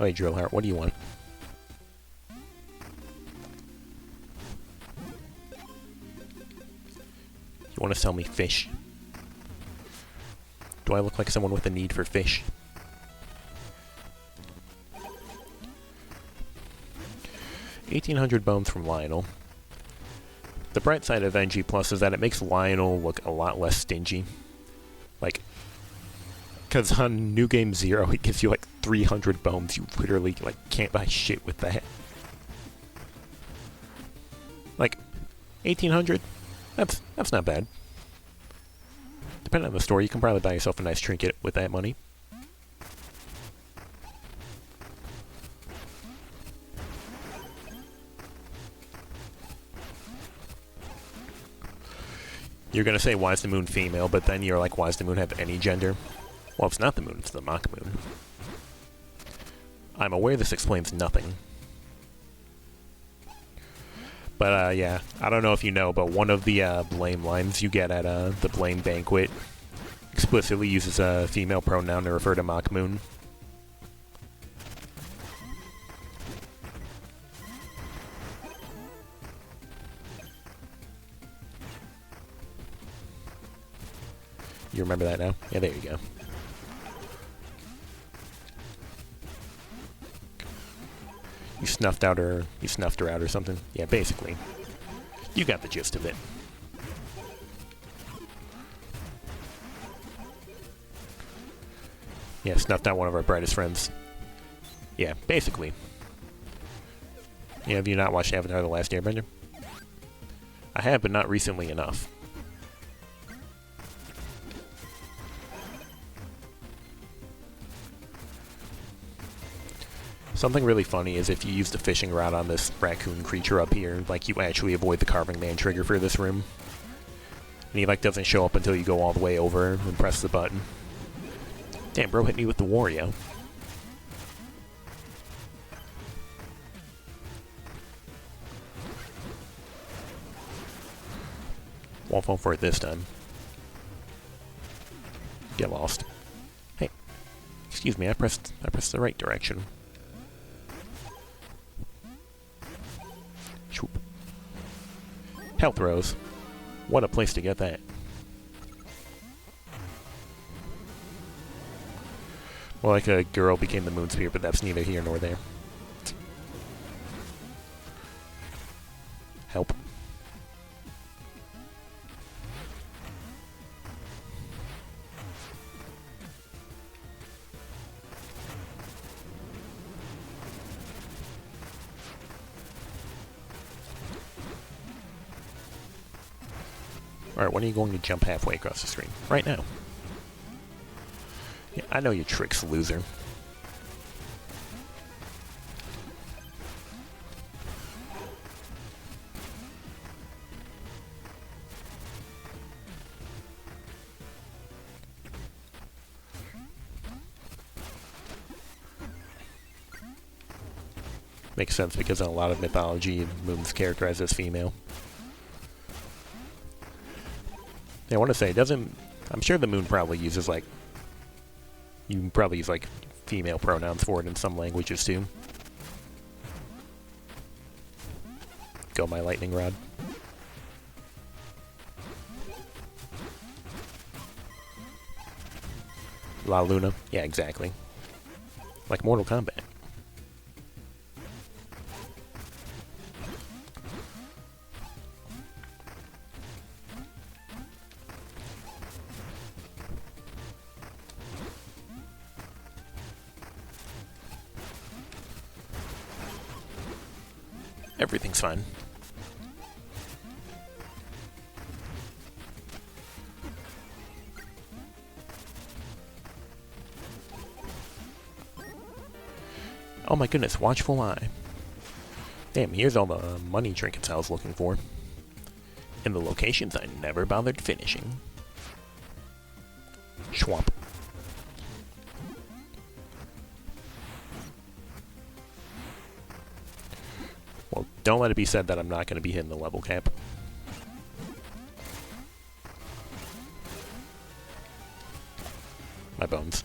Oh, hey, Drillheart, what do you want? You want to sell me fish? Do I look like someone with a need for fish? $1,800 bones from Lionel. The bright side of NG Plus is that it makes Lionel look a lot less stingy. Like, because on New Game 0, it gives you like 300 bones. You literally like can't buy shit with that. Like, 1,800? That's not bad. Depending on the store, you can probably buy yourself a nice trinket with that money. You're gonna say, why is the moon female? But then you're like, why does the moon have any gender? Well, it's not the moon, it's the mock moon. I'm aware this explains nothing. But, yeah, I don't know if you know, but one of the blame lines you get at the blame banquet explicitly uses a female pronoun to refer to mock moon. You remember that now? Yeah, there you go. You snuffed her out or something? Yeah, basically. You got the gist of it. Yeah, snuffed out one of our brightest friends. Yeah, basically. Yeah, have you not watched Avatar: The Last Airbender? I have, but not recently enough. Something really funny is if you use the fishing rod on this raccoon creature up here, like, you actually avoid the carving man trigger for this room. And he, like, doesn't show up until you go all the way over and press the button. Damn, bro hit me with the Wario. Won't fall for it this time. Get lost. Hey, excuse me, I pressed the right direction. Health Rose. What a place to get that. Well, like a girl became the moon spear, but that's neither here nor there. Help. Alright, when are you going to jump halfway across the screen? Right now. Yeah, I know your tricks, loser. Makes sense because in a lot of mythology, Moon's characterized as female. Yeah, I want to say, I'm sure the Moon probably uses, like, you can probably use, like, female pronouns for it in some languages, too. Go, my lightning rod. La Luna. Yeah, exactly. Like Mortal Kombat. Everything's fine. Oh my goodness, Watchful Eye. Damn, here's all the money trinkets I was looking for. In the locations I never bothered finishing. Schwamp. Well, don't let it be said that I'm not going to be hitting the level cap. My bones.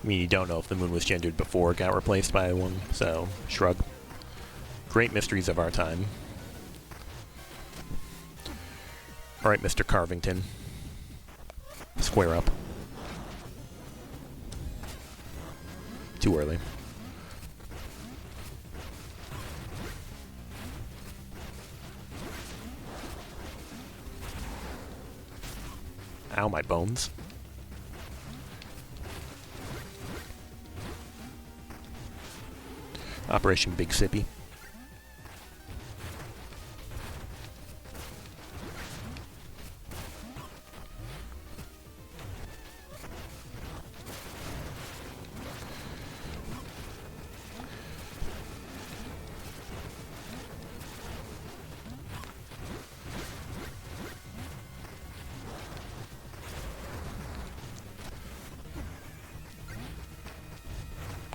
I mean, you don't know if the moon was gendered before it got replaced by one, so shrug. Great mysteries of our time. Alright, Mr. Carvington. Square up. Too early. Ow, my bones. Operation Big Sippy.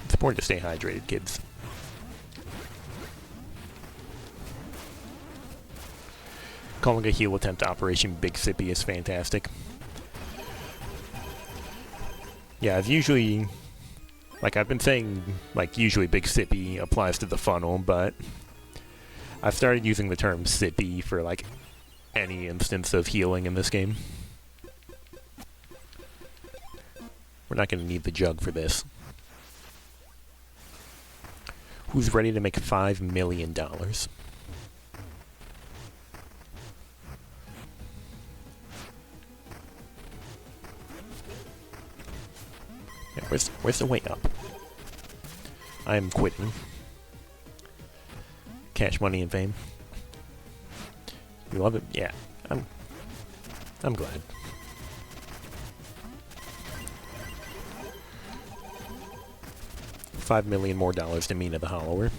It's important to stay hydrated, kids. Calling a heal attempt Operation Big Sippy is fantastic. Yeah, I've usually... Like, I've been saying, like, usually Big Sippy applies to the funnel, but... I've started using the term Sippy for, like, any instance of healing in this game. We're not going to need the jug for this. Who's ready to make $5 million? Yeah, where's the way up? I am quitting. Cash, money, and fame. You love it? Yeah, I'm glad. $5 million more to Mina the Hollower.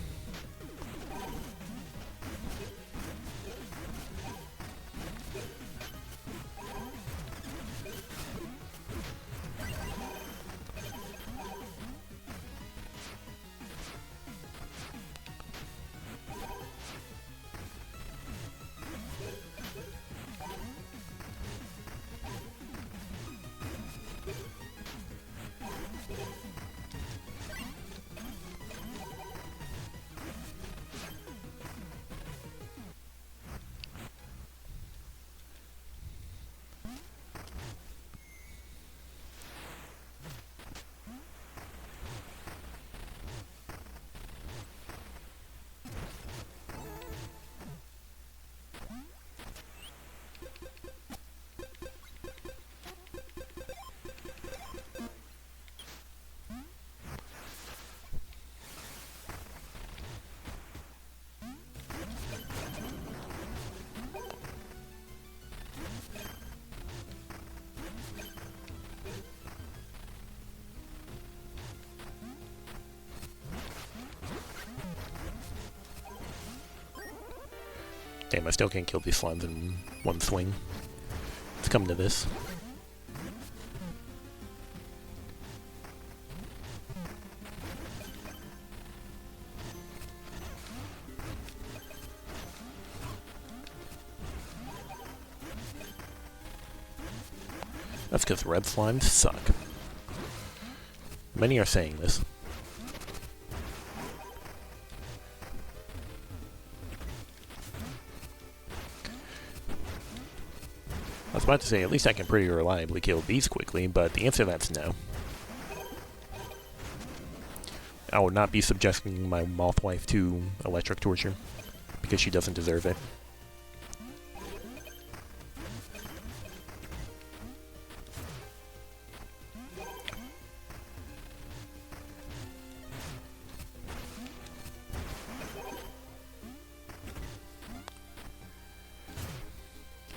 Damn, I still can't kill these slimes in one swing. It's come to this. That's because red slimes suck. Many are saying this. I was about to say, at least I can pretty reliably kill these quickly, but the answer to that's no. I will not be subjecting my moth wife to electric torture, because she doesn't deserve it.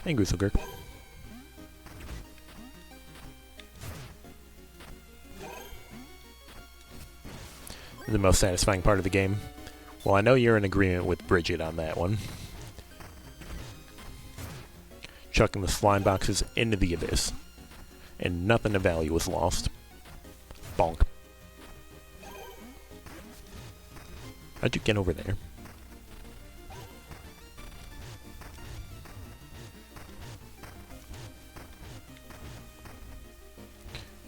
And Gooselgurk. The most satisfying part of the game. Well, I know you're in agreement with Bridget on that one. Chucking the slime boxes into the abyss. And nothing of value was lost. Bonk. How'd you get over there?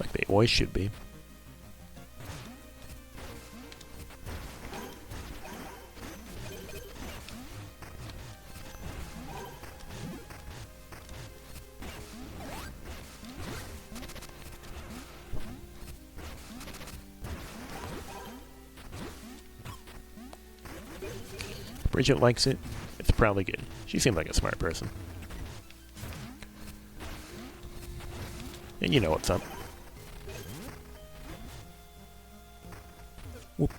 Like they always should be. Bridget likes it. It's probably good. She seems like a smart person. And you know what's up. Whoop.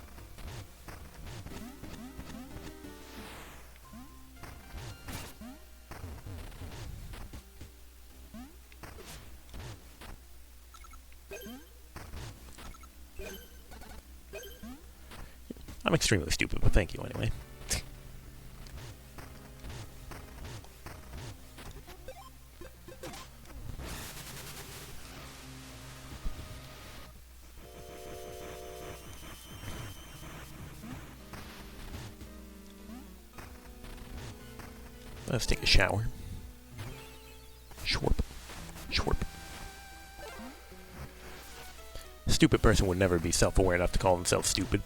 I'm extremely stupid, but thank you anyway. Let's take a shower. Shwarp. Shwarp. A stupid person would never be self-aware enough to call themselves stupid.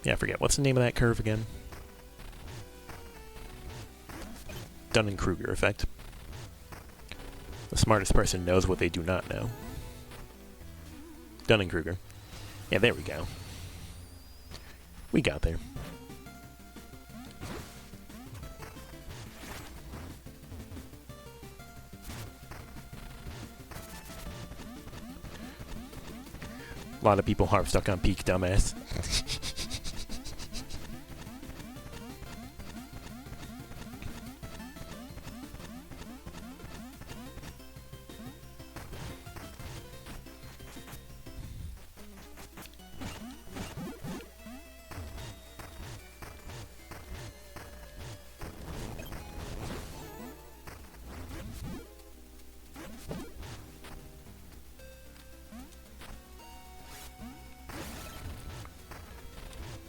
Yeah, I forget. What's the name of that curve again? Dunning-Kruger effect. The smartest person knows what they do not know. Dunning-Kruger. Yeah, there we go. We got there. A lot of people harp stuck on peak, dumbass.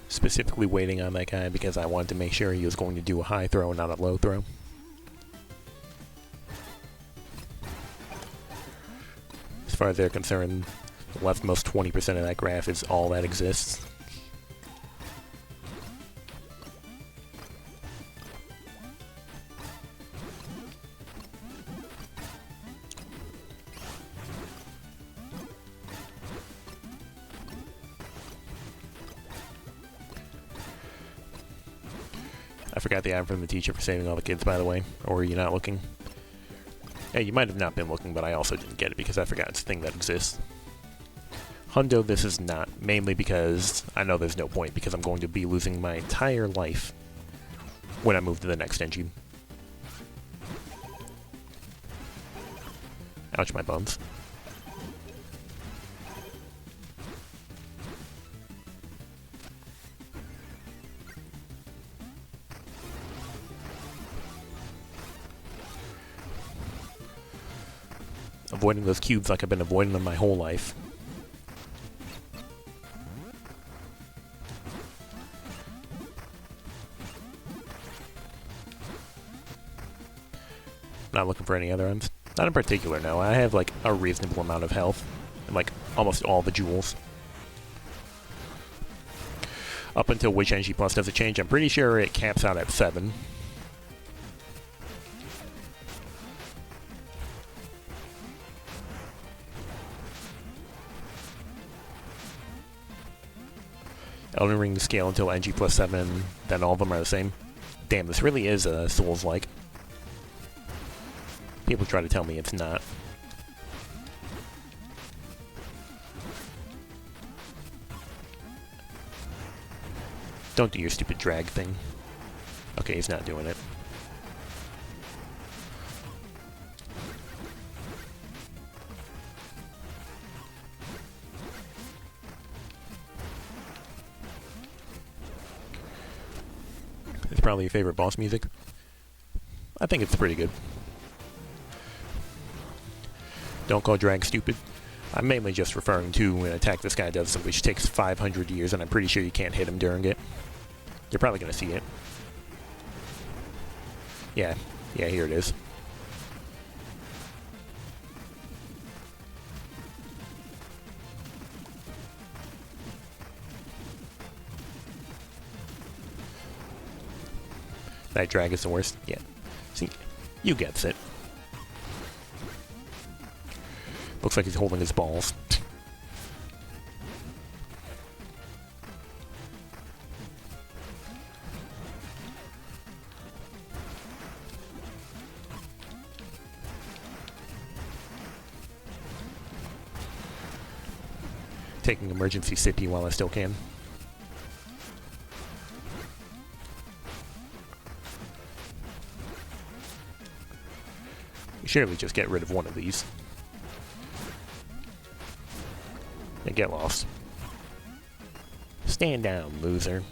Specifically waiting on that guy because I wanted to make sure he was going to do a high throw and not a low throw. As far as they're concerned, the leftmost 20% of that graph is all that exists. I forgot the ad from the teacher for saving all the kids, by the way. Or were you not looking? Yeah, you might have not been looking, but I also didn't get it because I forgot it's a thing that exists. Hundo, this is not. Mainly because I know there's no point, because I'm going to be losing my entire life when I move to the next engine. Ouch, my bones. Avoiding those cubes like I've been avoiding them my whole life. Not looking for any other ends. Not in particular, no. I have like a reasonable amount of health and like almost all the jewels. Up until which NG Plus does it change? I'm pretty sure it caps out at 7. Elden Ring scale until NG plus 7, then all of them are the same. Damn, this really is Souls-like. People try to tell me it's not. Don't do your stupid drag thing. Okay, he's not doing it. It's probably your favorite boss music. I think it's pretty good. Don't call drag stupid. I'm mainly just referring to an attack this guy does, which takes 500 years, and I'm pretty sure you can't hit him during it. You're probably going to see it. Yeah, here it is. That drag is the worst. Yeah. See, you gets it. Looks like he's holding his balls. Taking emergency sippy while I still can. Surely just get rid of one of these. And get lost. Stand down, loser.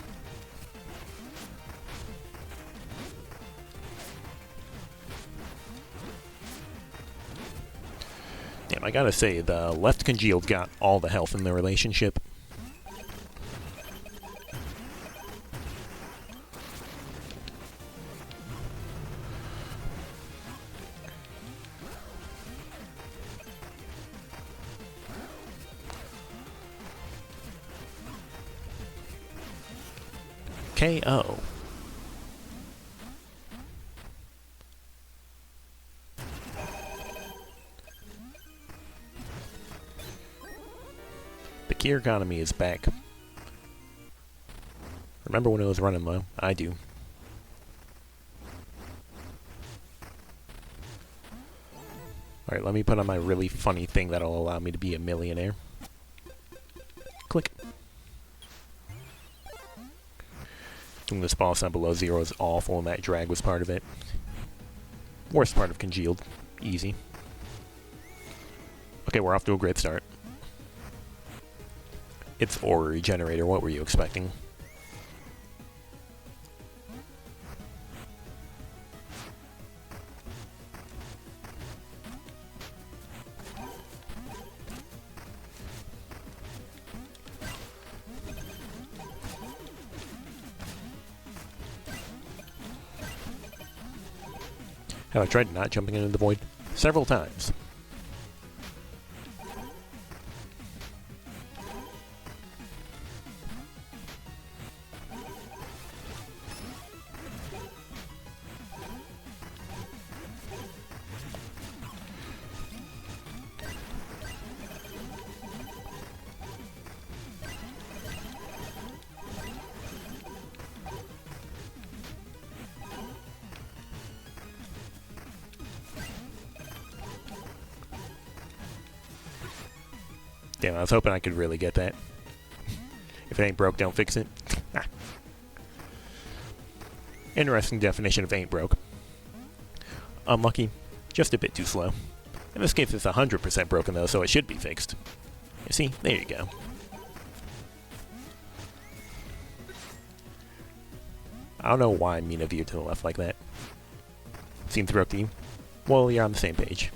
Damn, I gotta say, the left congealed got all the health in the relationship. KO. The key economy is back. Remember when it was running low? I do. Alright, let me put on my really funny thing that'll allow me to be a millionaire. Click. Doing this boss down below 0 is awful, and that drag was part of it. Worst part of congealed. Easy. Okay, we're off to a great start. It's Aura Regenerator. What were you expecting? Have I tried not jumping into the void? Several times. Damn, I was hoping I could really get that. If it ain't broke, don't fix it. Interesting definition of ain't broke. Unlucky, just a bit too slow. In this case, it's 100% broken though, so it should be fixed. You see? There you go. I don't know why Mina veered to the left like that. Seems broke to you? Well, you're on the same page.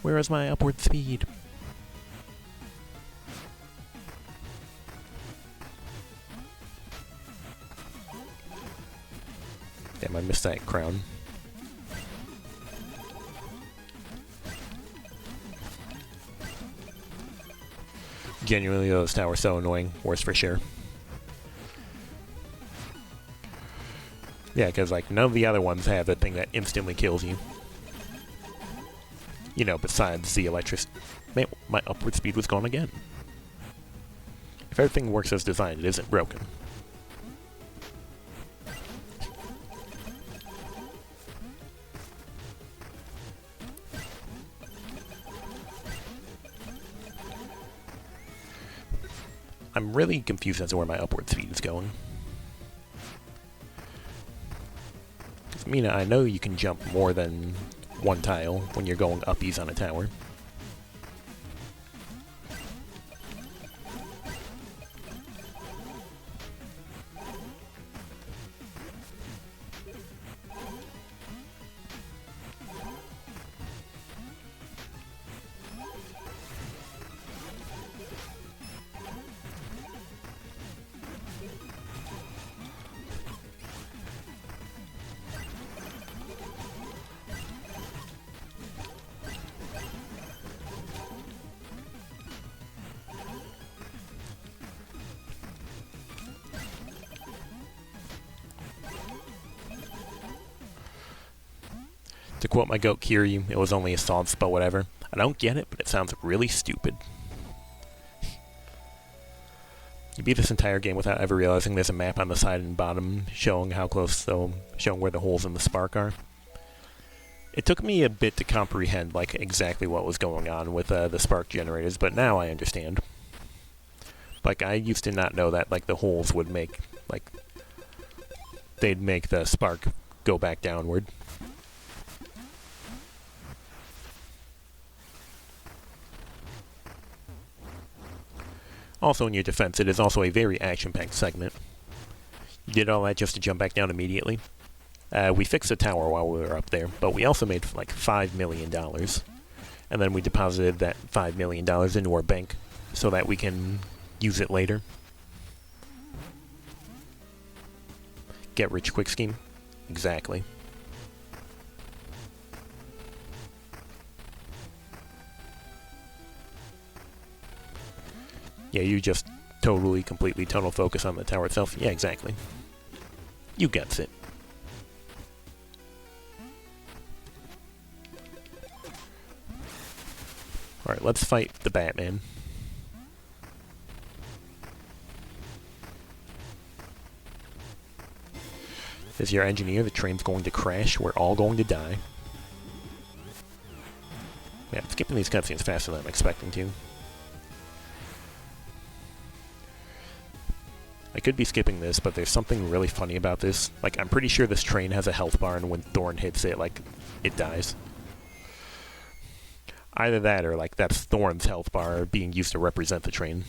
Where is my upward speed? Damn, I missed that crown. Genuinely, those towers so annoying. Worse for sure. Yeah, because like none of the other ones have a thing that instantly kills you. You know, besides the electric... Man, my upward speed was gone again. If everything works as designed, it isn't broken. I'm really confused as to where my upward speed is going. Because, Mina, I know you can jump more than one tile when you're going uppies on a tower. To quote my goat Kiryu, it was only a soft spell, whatever. I don't get it, but it sounds really stupid. You beat this entire game without ever realizing there's a map on the side and bottom showing how close, showing where the holes in the spark are. It took me a bit to comprehend, like, exactly what was going on with the spark generators, but now I understand. Like, I used to not know that, like, the holes would make, like, they'd make the spark go back downward. Also, in your defense, it is also a very action-packed segment. You did all that just to jump back down immediately. We fixed the tower while we were up there, but we also made like $5 million. And then we deposited that $5 million into our bank so that we can use it later. Get rich quick scheme? Exactly. Yeah, you just totally, completely, total focus on the tower itself. Yeah, exactly. You gets it. Alright, let's fight the Batman. This is your engineer. The train's going to crash. We're all going to die. Yeah, I'm skipping these cutscenes faster than I'm expecting to. I could be skipping this, but there's something really funny about this. Like, I'm pretty sure this train has a health bar, and when Thorn hits it, like, it dies. Either that, or, like, that's Thorn's health bar being used to represent the train.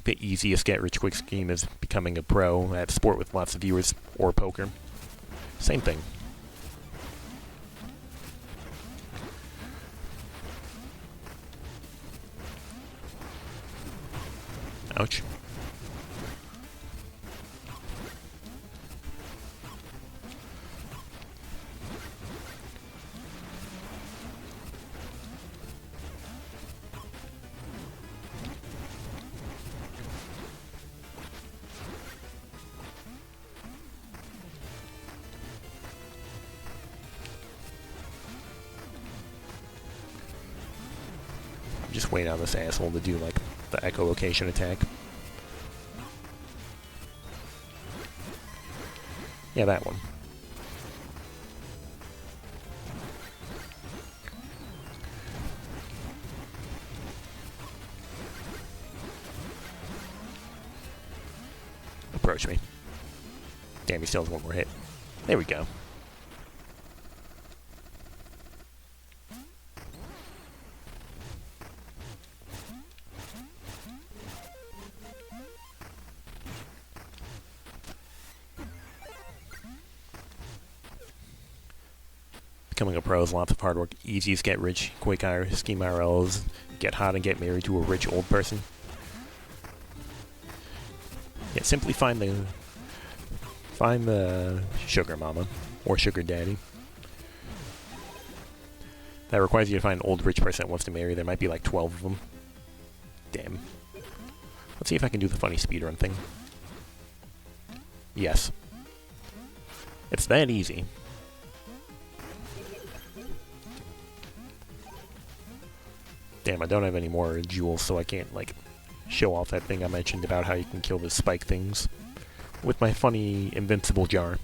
The easiest get-rich-quick scheme is becoming a pro at sport with lots of viewers, or poker. Same thing. Ouch. Just wait on this asshole to do, like, the echolocation attack. Yeah, that one. Approach me. Damn, he still has one more hit. There we go. Becoming a pro is lots of hard work. Easiest get rich, quick scheme IRLs, get hot and get married to a rich old person. Yeah, simply find the sugar mama or sugar daddy. That requires you to find an old rich person that wants to marry. There might be like 12 of them. Damn. Let's see if I can do the funny speedrun thing. Yes. It's that easy. Damn, I don't have any more jewels, so I can't, like, show off that thing I mentioned about how you can kill the spike things with my funny invincible jar.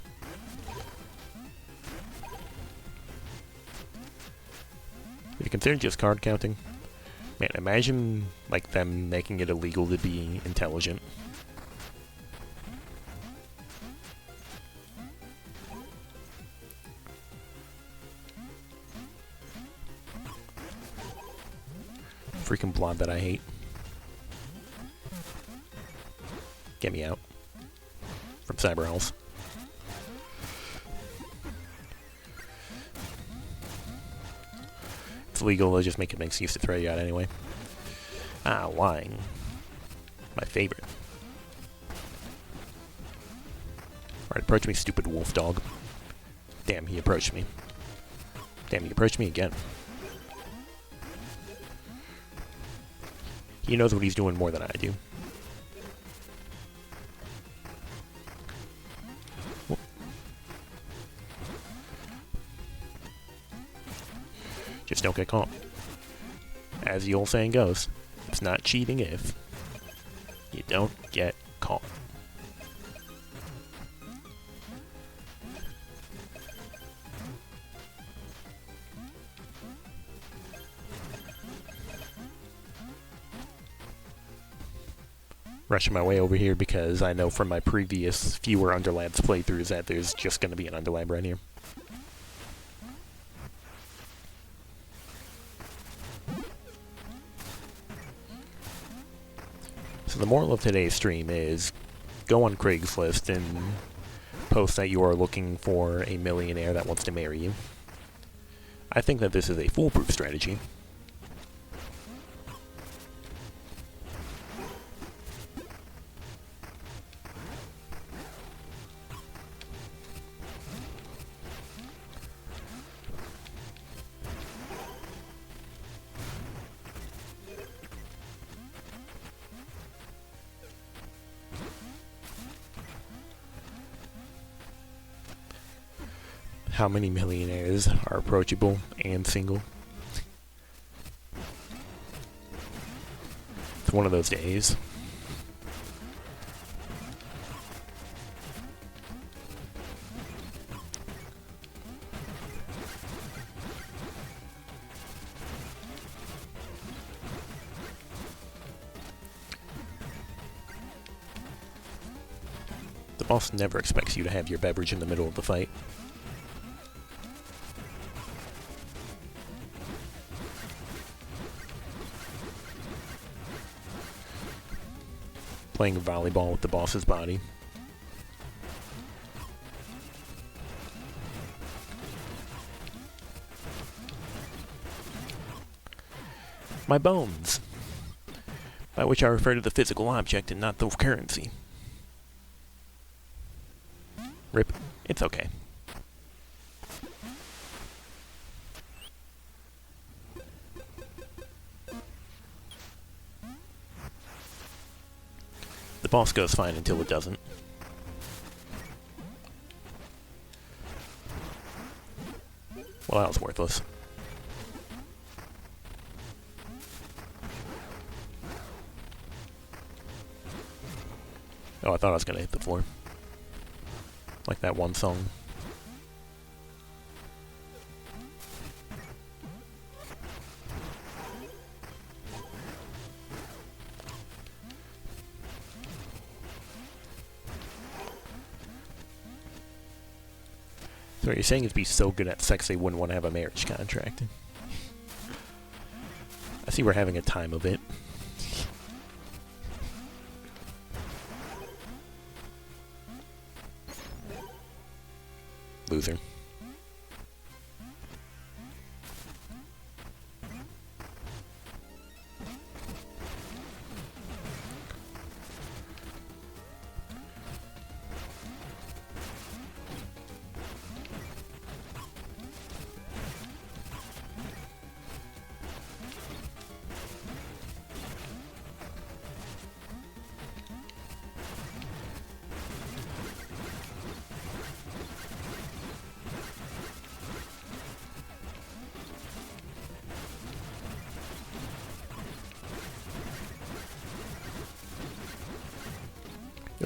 If you consider just card counting, man, imagine, like, them making it illegal to be intelligent. Freaking blob that I hate. Get me out. From Cyber Health. It's legal, they'll just make an excuse to throw you out anyway. Ah, lying. My favorite. Alright, approach me, stupid wolf dog. Damn, he approached me. Damn, he approached me again. He knows what he's doing more than I do. Just don't get caught. As the old saying goes, it's not cheating if you don't get caught. Rushing my way over here because I know from my previous fewer Underlabs playthroughs that there's just going to be an Underlab right here. So the moral of today's stream is go on Craigslist and post that you are looking for a millionaire that wants to marry you. I think that this is a foolproof strategy. How many millionaires are approachable and single? It's one of those days. The boss never expects you to have your beverage in the middle of the fight. Playing volleyball with the boss's body. My bones, by which I refer to the physical object and not the currency. Rip. It's okay. The boss goes fine until it doesn't. Well, that was worthless. Oh, I thought I was gonna hit the floor. Like that one song. So what you're saying is be so good at sex they wouldn't want to have a marriage contract. I see we're having a time of it. Loser.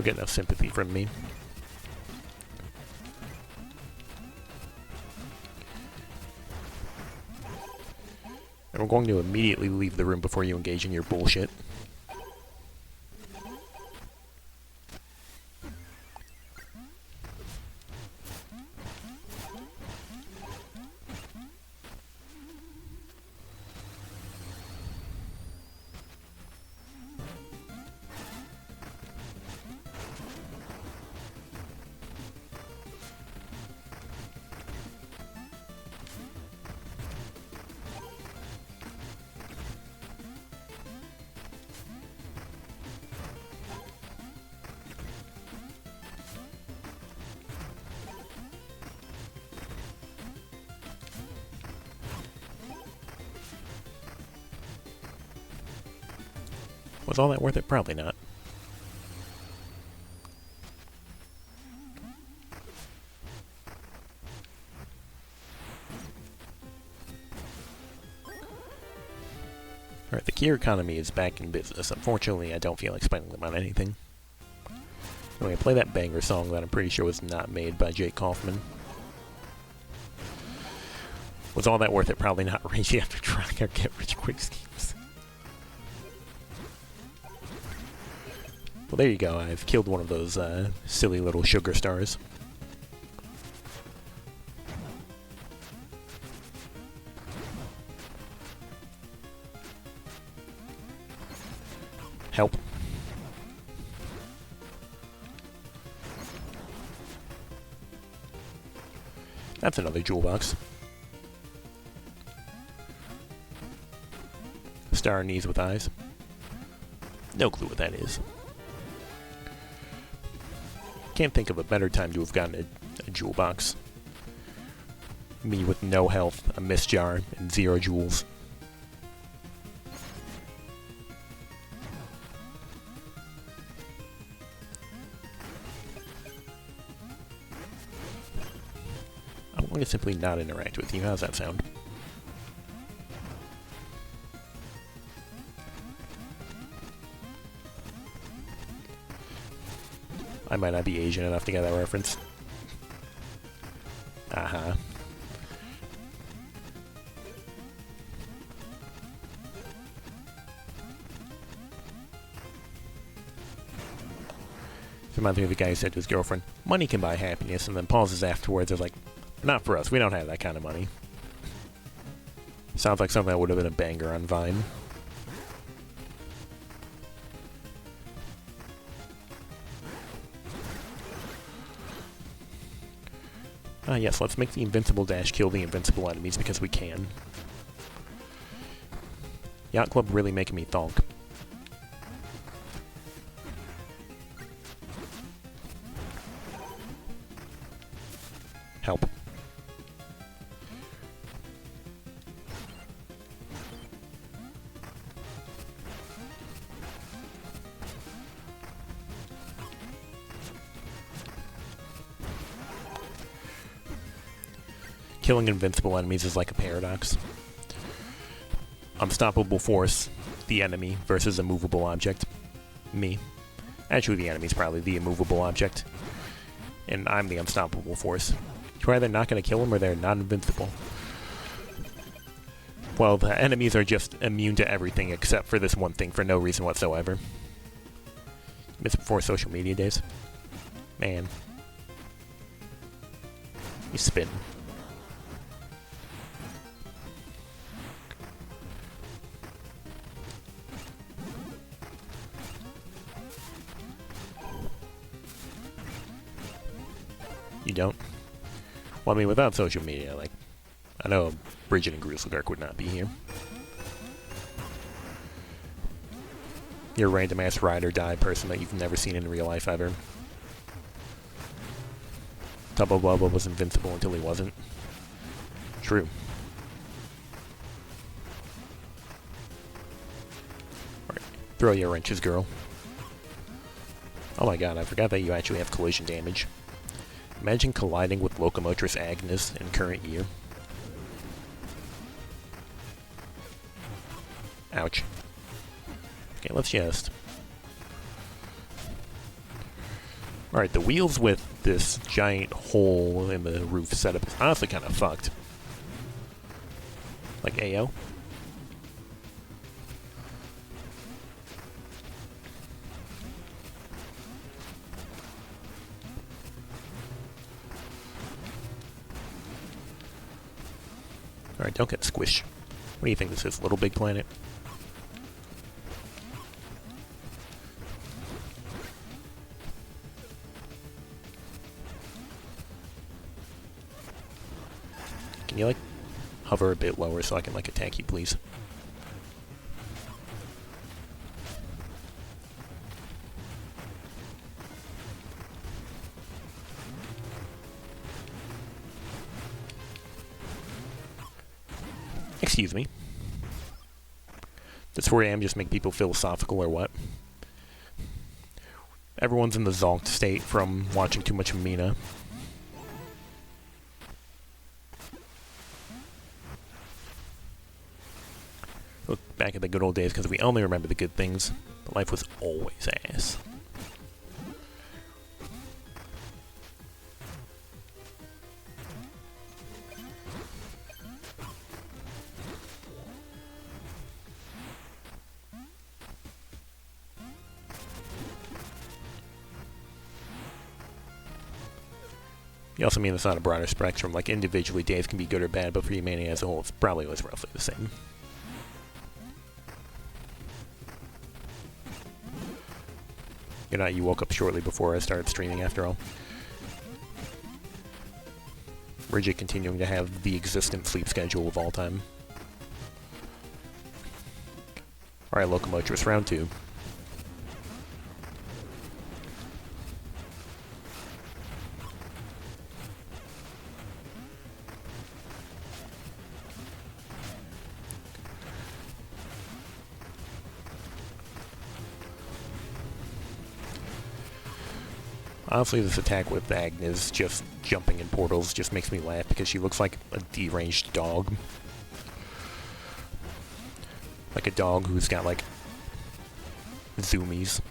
You'll get enough sympathy from me. And we're going to immediately leave the room before you engage in your bullshit. Was all that worth it? Probably not. Alright, the gear economy is back in business. Unfortunately, I don't feel like spending them on anything. I'm going to play that banger song that I'm pretty sure was not made by Jake Kaufman. Was all that worth it? Probably not. Race after trying our get-rich-quick schemes. Well, there you go. I've killed one of those silly little sugar stars. Help. That's another jewel box. Star knees with eyes. No clue what that is. Can't think of a better time to have gotten a jewel box. Me with no health, a mist jar, and 0 jewels. I'm going to simply not interact with you. How's that sound? I might not be Asian enough to get that reference. Uh-huh. Reminds me of the guy who said to his girlfriend, "Money can buy happiness," and then pauses afterwards. They're like, "Not for us. We don't have that kind of money." Sounds like something that would have been a banger on Vine. Yes, let's make the invincible dash kill the invincible enemies because we can. Yacht Club really making me thonk. Help. Killing invincible enemies is like a paradox. Unstoppable force, the enemy, versus a movable object. Me. Actually, the enemy's probably the immovable object. And I'm the unstoppable force. You're either not going to kill them or they're not invincible. Well, the enemies are just immune to everything except for this one thing for no reason whatsoever. It's before social media days. Man. You spin. You don't? Well, I mean, without social media, like, I know Bridget and Gruselgark would not be here. You're a random-ass ride or die person that you've never seen in real life ever. Tubba Bubba was invincible until he wasn't. True. Alright, throw your wrenches, girl. Oh my god, I forgot that you actually have collision damage. Imagine colliding with Locomotress Agnes in current year. Ouch. Okay, let's just... Alright, the wheels with this giant hole in the roof setup is honestly kind of fucked. Like, AO. Alright, don't get squished. What do you think this is, Little Big Planet? Can you, like, hover a bit lower so I can, like, attack you, please? Excuse me. Does 4 a.m. just make people philosophical or what? Everyone's in the zonked state from watching too much Mina. Look back at the good old days because we only remember the good things, but life was always ass. You also mean it's not a broader spectrum, like individually days can be good or bad, but for humanity as a whole, it probably was roughly the same. You know, you woke up shortly before I started streaming after all. Rigid continuing to have the existent sleep schedule of all time. Alright, Locomotress, round 2. Honestly, this attack with Agnes just jumping in portals just makes me laugh because she looks like a deranged dog. Like a dog who's got, like, zoomies.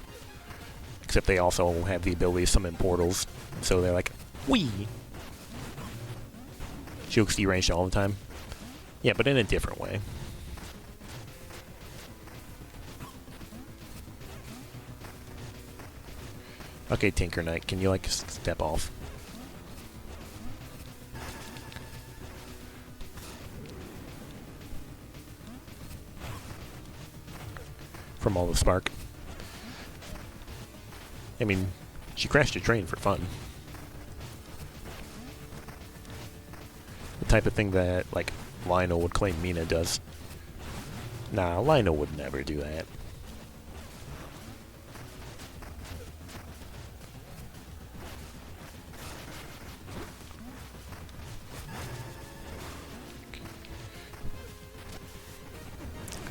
Except they also have the ability to summon portals, so they're like, wee! She looks deranged all the time. Yeah, but in a different way. Okay, Tinker Knight, can you, like, step off? From all the spark. I mean, she crashed a train for fun. The type of thing that, like, Lionel would claim Mina does. Nah, Lionel would never do that.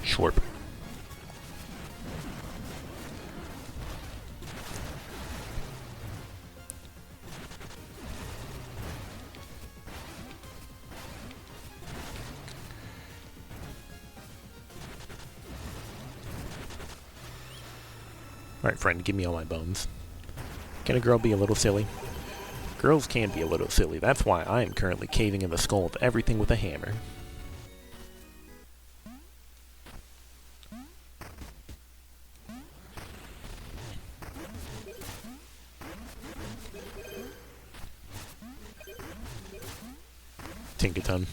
Shorp. Alright, friend, give me all my bones. Can a girl be a little silly? Girls can be a little silly. That's why I am currently caving in the skull of everything with a hammer. Tinkaton.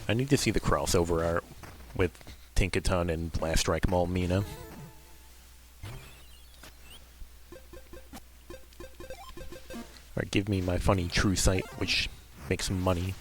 I need to see the crossover art with Tinkaton and Blast Strike Mall Mina. Alright, give me my funny true sight, which makes money.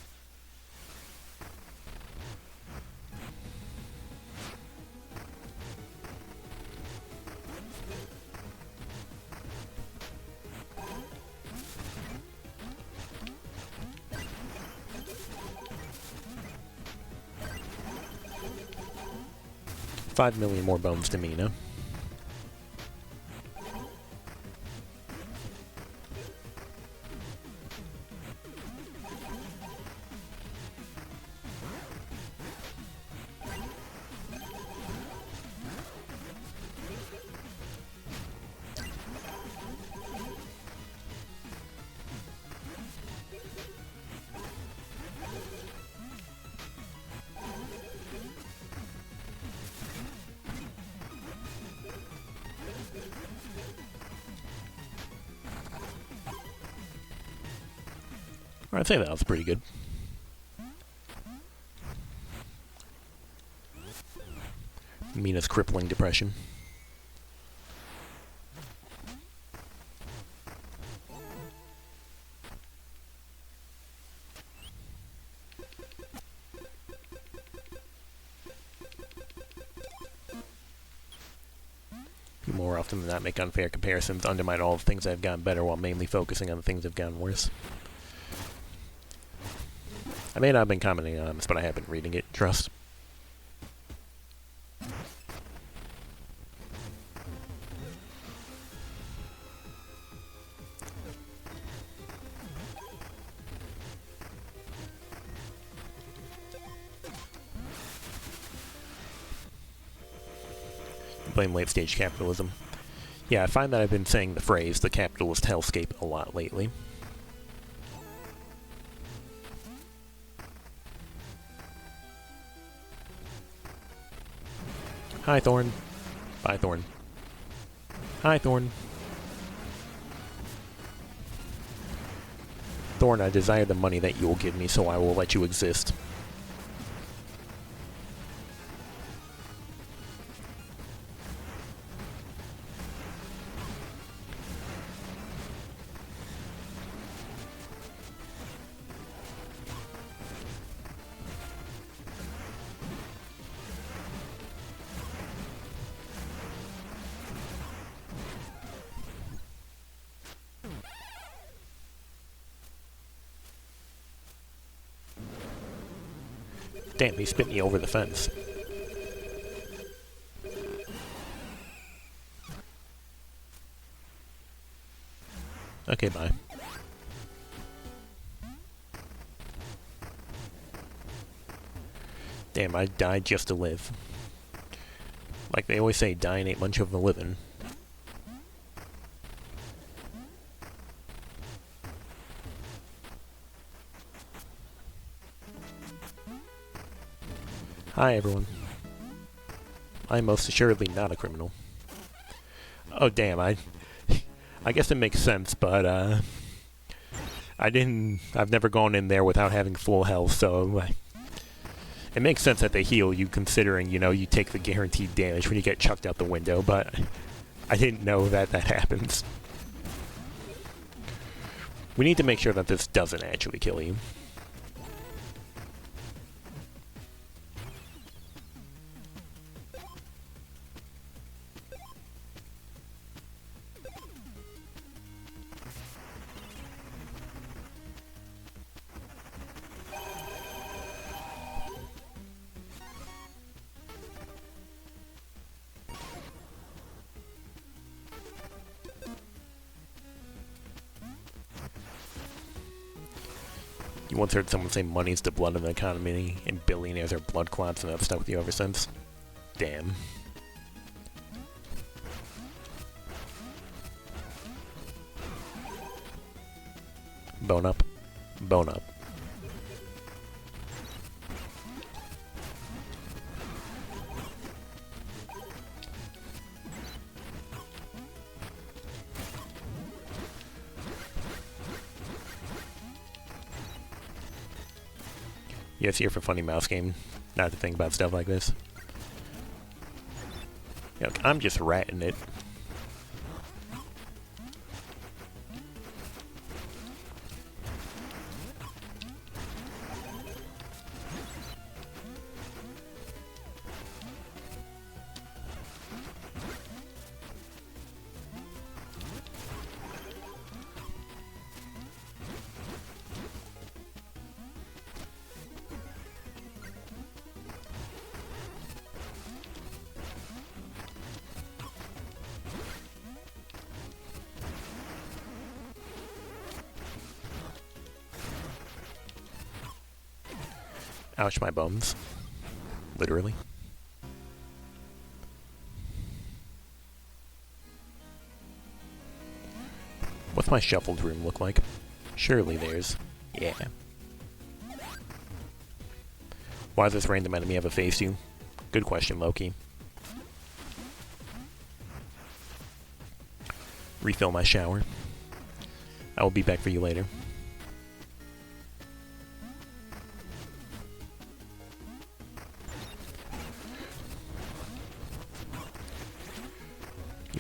$5 million more bones to Mina. I'd say that was pretty good. Mina's crippling depression. More often than not, make unfair comparisons, undermine all the things that have gotten better while mainly focusing on the things that have gotten worse. I may not have been commenting on this, but I have been reading it. Trust. Blame late-stage capitalism. Yeah, I find that I've been saying the phrase, the capitalist hellscape, a lot lately. Hi, Thorn. Bye, Thorn. Hi, Thorn. Thorn, I desire the money that you will give me, so I will let you exist. Damn, he spit me over the fence. Okay, bye. Damn, I died just to live. Like they always say, dying ain't much of a living. Hi, everyone. I'm most assuredly not a criminal. Oh, damn, I guess it makes sense, but, I've never gone in there without having full health, so, it makes sense that they heal you, considering, you know, you take the guaranteed damage when you get chucked out the window, but I didn't know that happens. We need to make sure that this doesn't actually kill you. You once heard someone say money's the blood of the economy, and billionaires are blood clots, and I've stuck with you ever since. Damn. Bone up. Bone up. Yes, here for funny mouse game. Not to think about stuff like this. Yeah, look, I'm just ratting it. Ouch, my bums. Literally. What's my shuffled room look like? Surely there's... Yeah. Why does this random enemy have a face you? Good question, Loki. Refill my shower. I will be back for you later.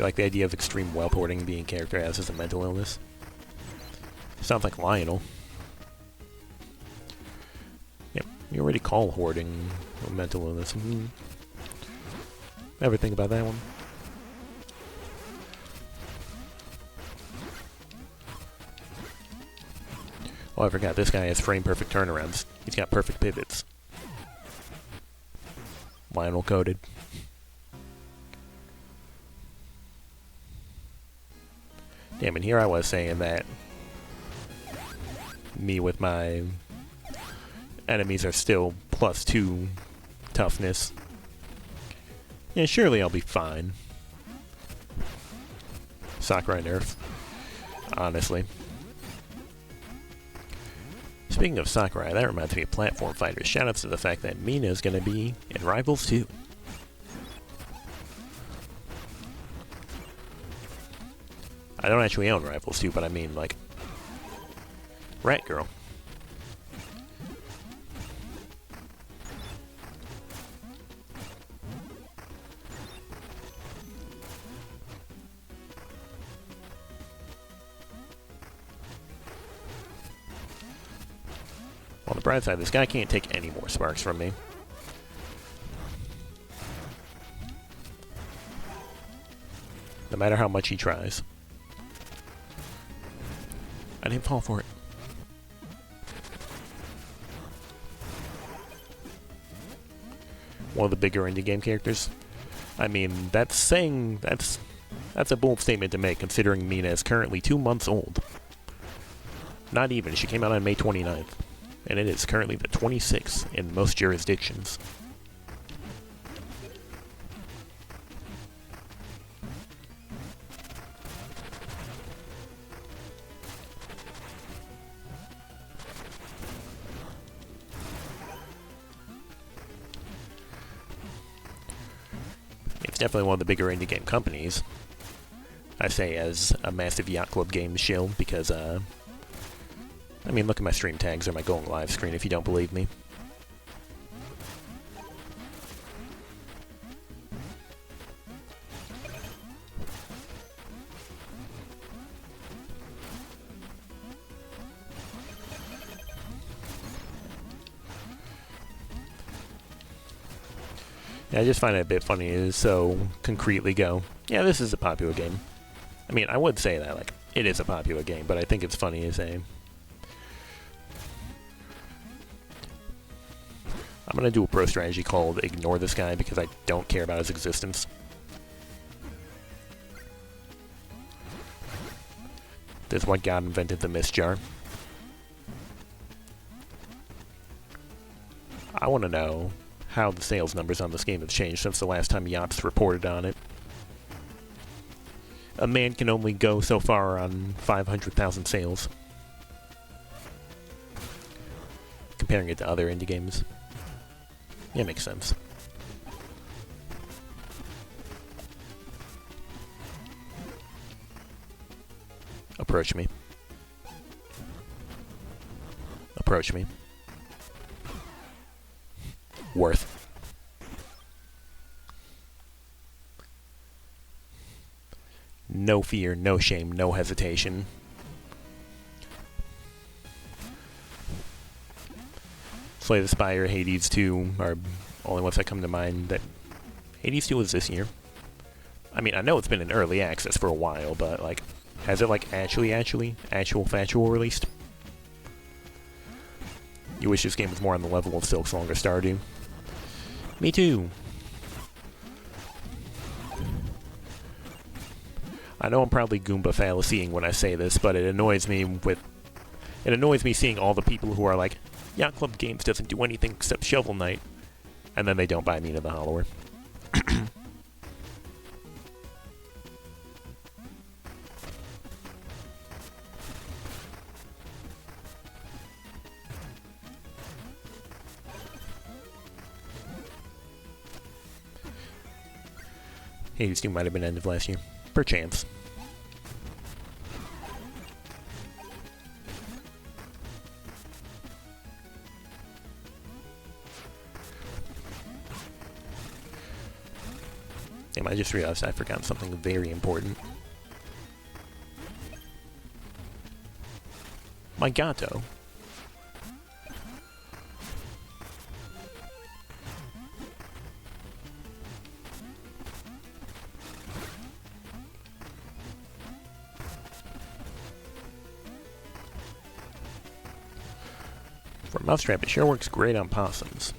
You like the idea of extreme whelp hoarding being characterized as a mental illness? Sounds like Lionel. Yep, you already call hoarding a mental illness. Never think about that one. Oh, I forgot, this guy has frame-perfect turnarounds. He's got perfect pivots. Lionel coded. Damn, and here I was saying that me with my enemies are still +2 toughness. Yeah, surely I'll be fine. Sakurai nerf. Honestly. Speaking of Sakurai, that reminds me of platform fighters. Shoutouts to the fact that Mina is going to be in Rivals 2. I don't actually own Rivals 2, but I mean, like, Rat Girl. On the bright side, this guy can't take any more sparks from me. No matter how much he tries. I didn't fall for it. One of the bigger indie game characters. I mean, that's a bold statement to make, considering Mina is currently 2 months old. Not even. She came out on May 29th. And it is currently the 26th in most jurisdictions. It's definitely one of the bigger indie game companies. I say as a massive Yacht Club Games shill, because, I mean, look at my stream tags or my going live screen if you don't believe me. Yeah, I just find it a bit funny to so concretely go, yeah, this is a popular game. I mean, I would say that, like, it is a popular game, but I think it's funny to say. I'm going to do a pro strategy called Ignore This Guy because I don't care about his existence. This is why God invented the Mist Jar. I want to know how the sales numbers on this game have changed since the last time Yachts reported on it. A man can only go so far on 500,000 sales. Comparing it to other indie games. Yeah, makes sense. Approach me. Approach me. Worth. No fear, no shame, no hesitation. Slay the Spire, Hades 2 are only ones that come to mind. That Hades 2 was this year. I mean, I know it's been in early access for a while, but, like, has it, like, actual factual released? You wish this game was more on the level of Silk Song or Stardew? Me too. I know I'm probably Goomba fallacying when I say this, but it annoys me seeing all the people who are like, Yacht Club Games doesn't do anything except Shovel Knight, and then they don't buy Mina the Hollower. Hades 2 might have been end of last year. Perchance. Damn, I just realized I forgot something very important. My gato. For a mousetrap, it sure works great on possums.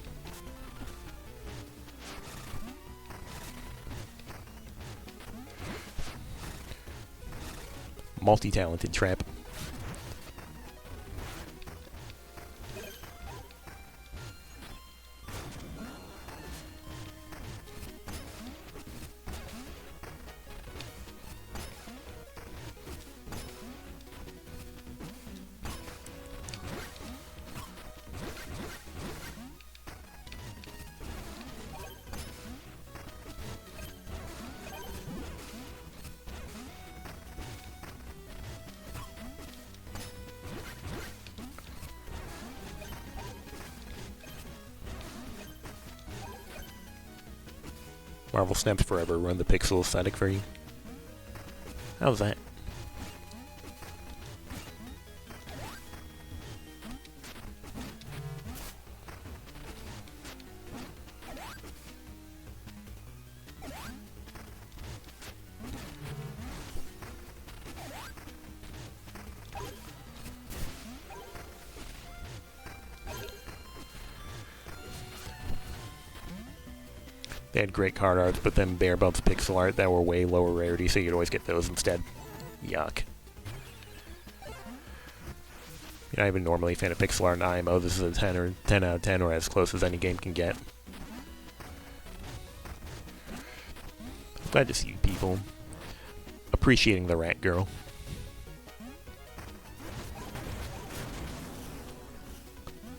Multi-talented trap. Marvel Snaps Forever, run the pixel aesthetic for you. How's that? They had great card arts, but then bare bones pixel art that were way lower rarity, so you'd always get those instead. Yuck. You're not even normally a fan of pixel art in IMO. This is a 10 out of 10, or as close as any game can get. I'm glad to see people appreciating the Rat Girl.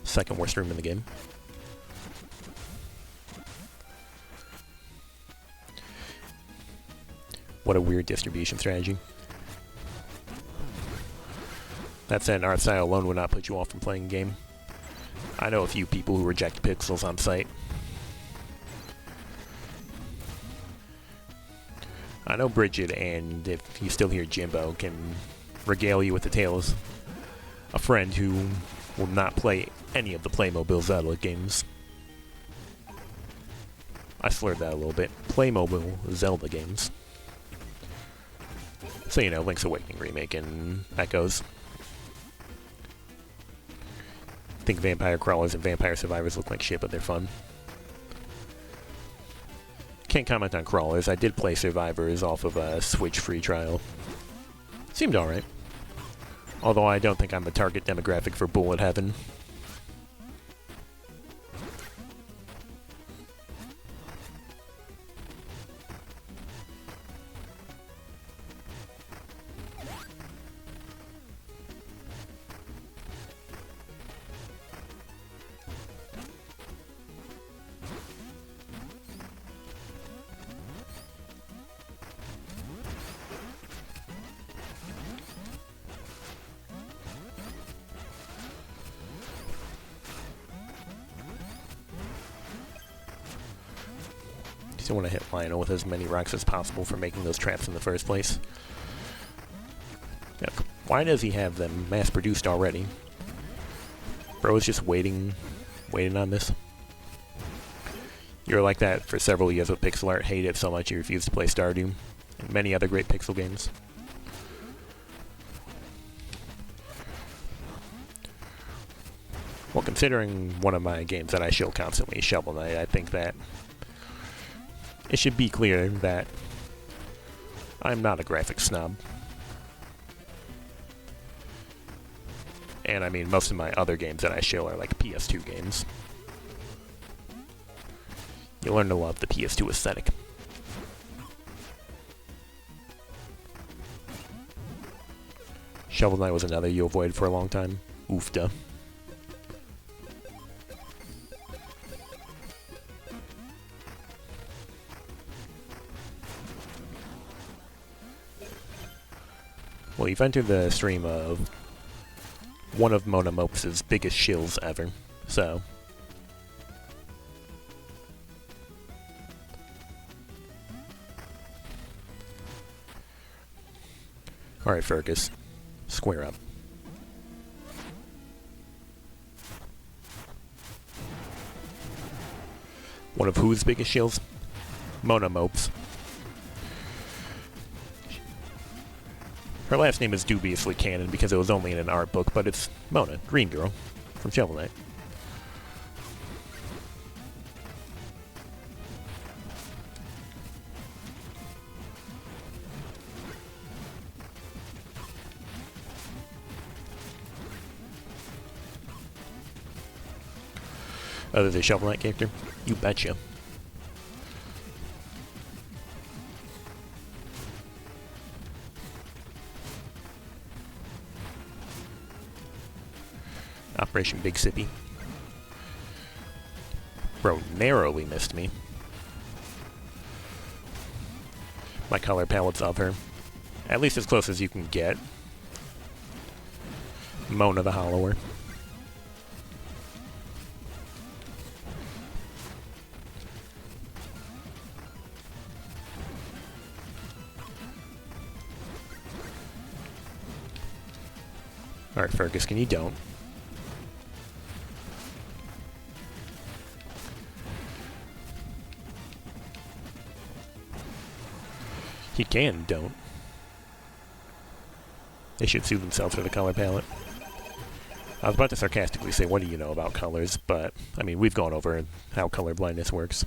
Second worst room in the game. What a weird distribution strategy. That said, an art style alone would not put you off from playing a game. I know a few people who reject pixels on site. I know Bridget, and if you still hear Jimbo, can regale you with the tales. A friend who will not play any of the Playmobil Zelda games. I slurred that a little bit. Playmobil Zelda games. So, you know, Link's Awakening Remake and Echoes. I think Vampire Crawlers and Vampire Survivors look like shit, but they're fun. Can't comment on Crawlers. I did play Survivors off of a Switch free trial. Seemed alright. Although I don't think I'm the target demographic for Bullet Heaven. Still want to hit Lionel with as many rocks as possible for making those traps in the first place. Yeah, why does he have them mass-produced already? Bro is just waiting on this. You were like that for several years with pixel art, hated it so much you refused to play Stardew, and many other great pixel games. Well, considering one of my games that I show constantly is Shovel Knight, I think that it should be clear that I'm not a graphics snob. And I mean, most of my other games that I show are like PS2 games. You learn to love the PS2 aesthetic. Shovel Knight was another you avoided for a long time. Oofda. Well, you've entered the stream of one of Mona Mopes' biggest shills ever, so Alright, Fergus. Square up. One of whose biggest shields? Mona Mopes. Her last name is dubiously canon because it was only in an art book, but it's Mona, Green Girl, from Shovel Knight. Oh, there's a Shovel Knight character? You betcha. Operation Big Sippy. Bro narrowly missed me. My color palette's of her. At least as close as you can get. Mona the Hollower. Alright, Fergus, can you don't? He can, don't. They should sue themselves for the color palette. I was about to sarcastically say, what do you know about colors? But, I mean, we've gone over how color blindness works.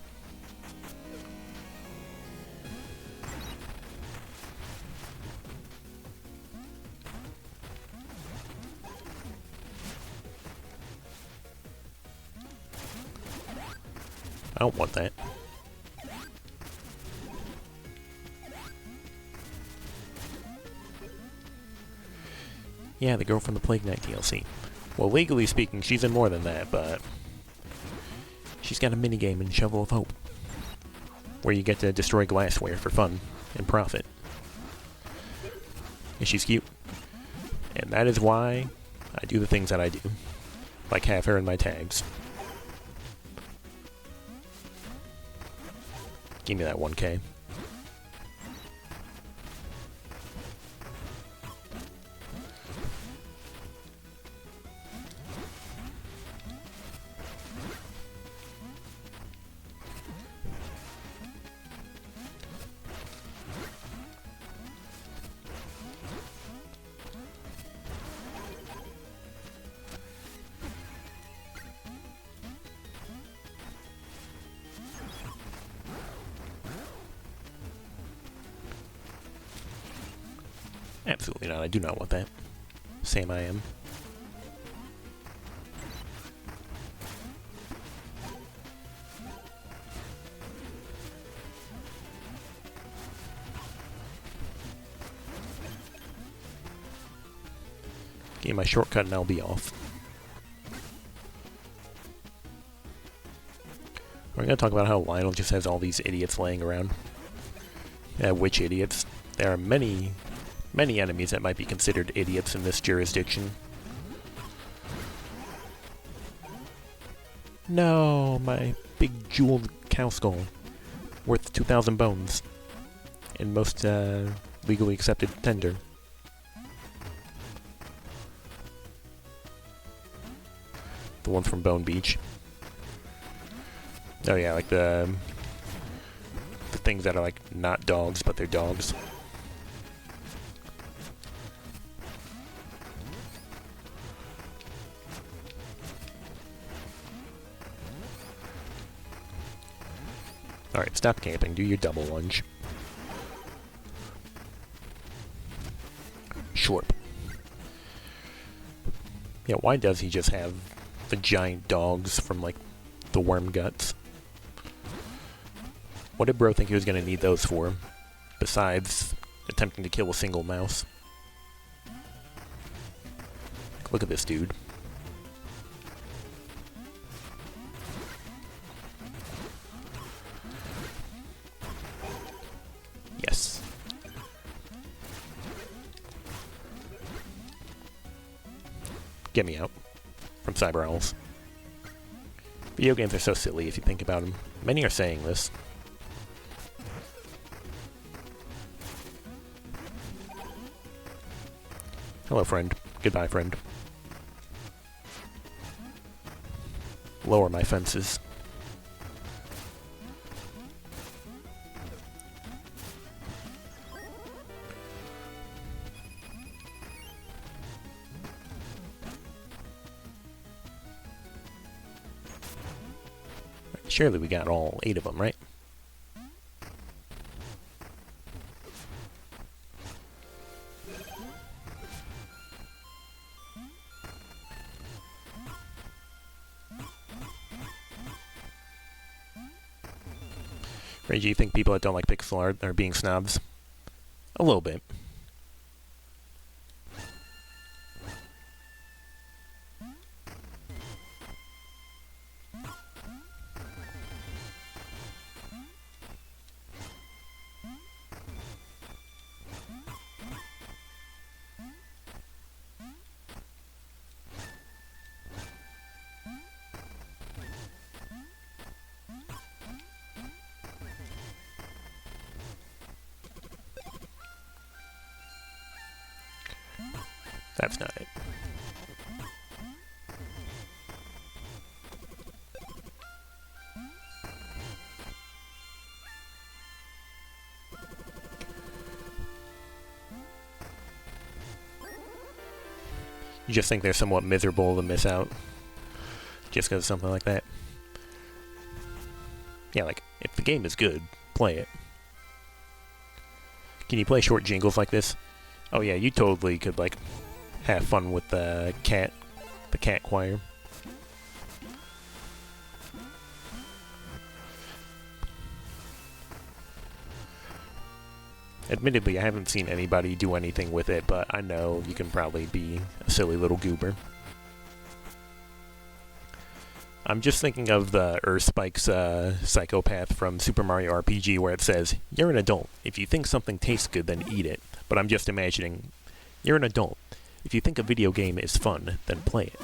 I don't want that. Yeah, the girl from the Plague Knight DLC. Well, legally speaking, she's in more than that, but she's got a minigame in Shovel of Hope, where you get to destroy glassware for fun and profit. And she's cute. And that is why I do the things that I do. Like have her in my tags. Give me that 1K. Absolutely not. I do not want that. Sam I am. Give me my shortcut and I'll be off. We're going to talk about how Lionel just has all these idiots laying around. Which idiots? There are many enemies that might be considered idiots in this jurisdiction. No, my big jeweled cow skull. Worth 2,000 bones. And most legally accepted tender. The ones from Bone Beach. Oh yeah, like the things that are like not dogs, but they're dogs. Alright, stop camping. Do your double lunge. Shorp. Yeah, why does he just have the giant dogs from, like, the worm guts? What did bro think he was going to need those for? Besides attempting to kill a single mouse. Look at this dude. Yes. Get me out from Cyber Owls. Video games are so silly if you think about them. Many are saying this. Hello, friend. Goodbye, friend. Lower my fences. Surely we got all 8 of them, right? Ray, do you think people that don't like pixel art are being snobs? A little bit. That's not it. You just think they're somewhat miserable to miss out just because of something like that? Yeah, like, if the game is good, play it. Can you play short jingles like this? Oh yeah, you totally could, like, have fun with the cat choir. Admittedly, I haven't seen anybody do anything with it, but I know you can probably be a silly little goober. I'm just thinking of the Earthspike's psychopath from Super Mario RPG where it says, "You're an adult. If you think something tastes good, then eat it." But I'm just imagining, you're an adult. If you think a video game is fun, then play it.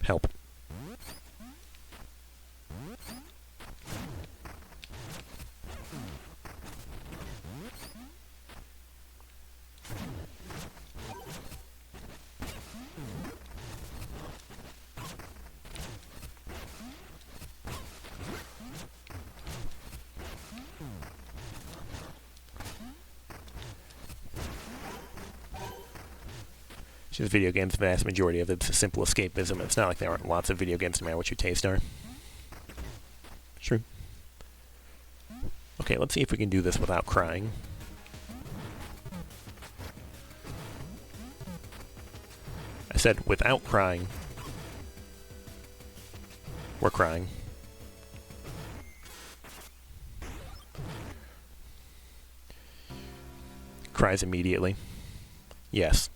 Help. Just video games, the vast majority of it's a simple escapism. It's not like there aren't lots of video games no matter what your tastes are. True. Okay, let's see if we can do this without crying. I said without crying. We're crying. Cries immediately. Yes.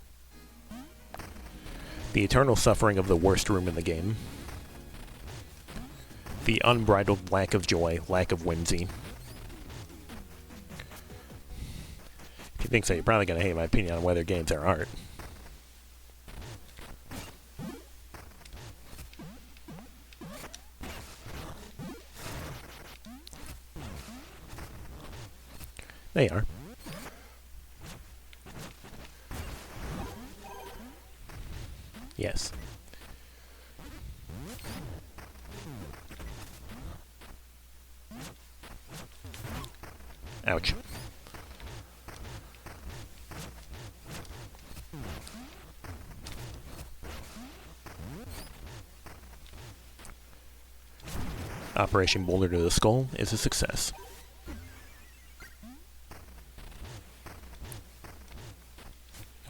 The eternal suffering of the worst room in the game. The unbridled lack of joy, lack of whimsy. If you think so, you're probably going to hate my opinion on whether games are art. They are. Yes. Ouch. Operation Boulder to the Skull is a success.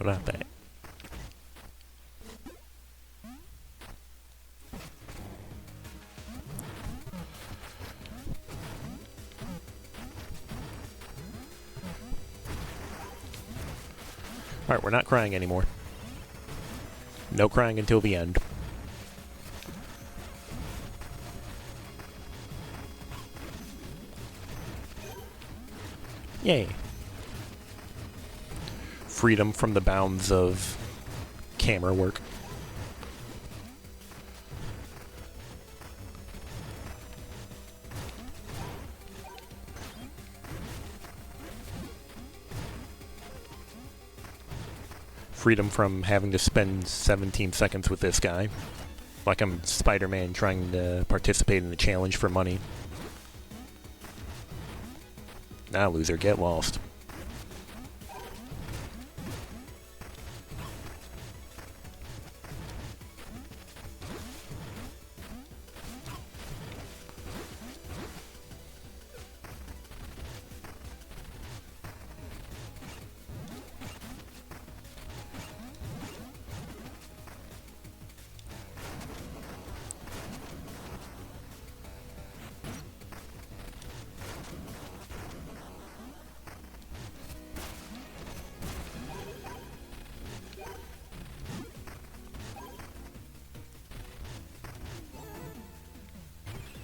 No, not that. Alright, we're not crying anymore. No crying until the end. Yay. Freedom from the bounds of camera work. Freedom from having to spend 17 seconds with this guy. Like I'm Spider-Man trying to participate in the challenge for money. Now, loser, get lost.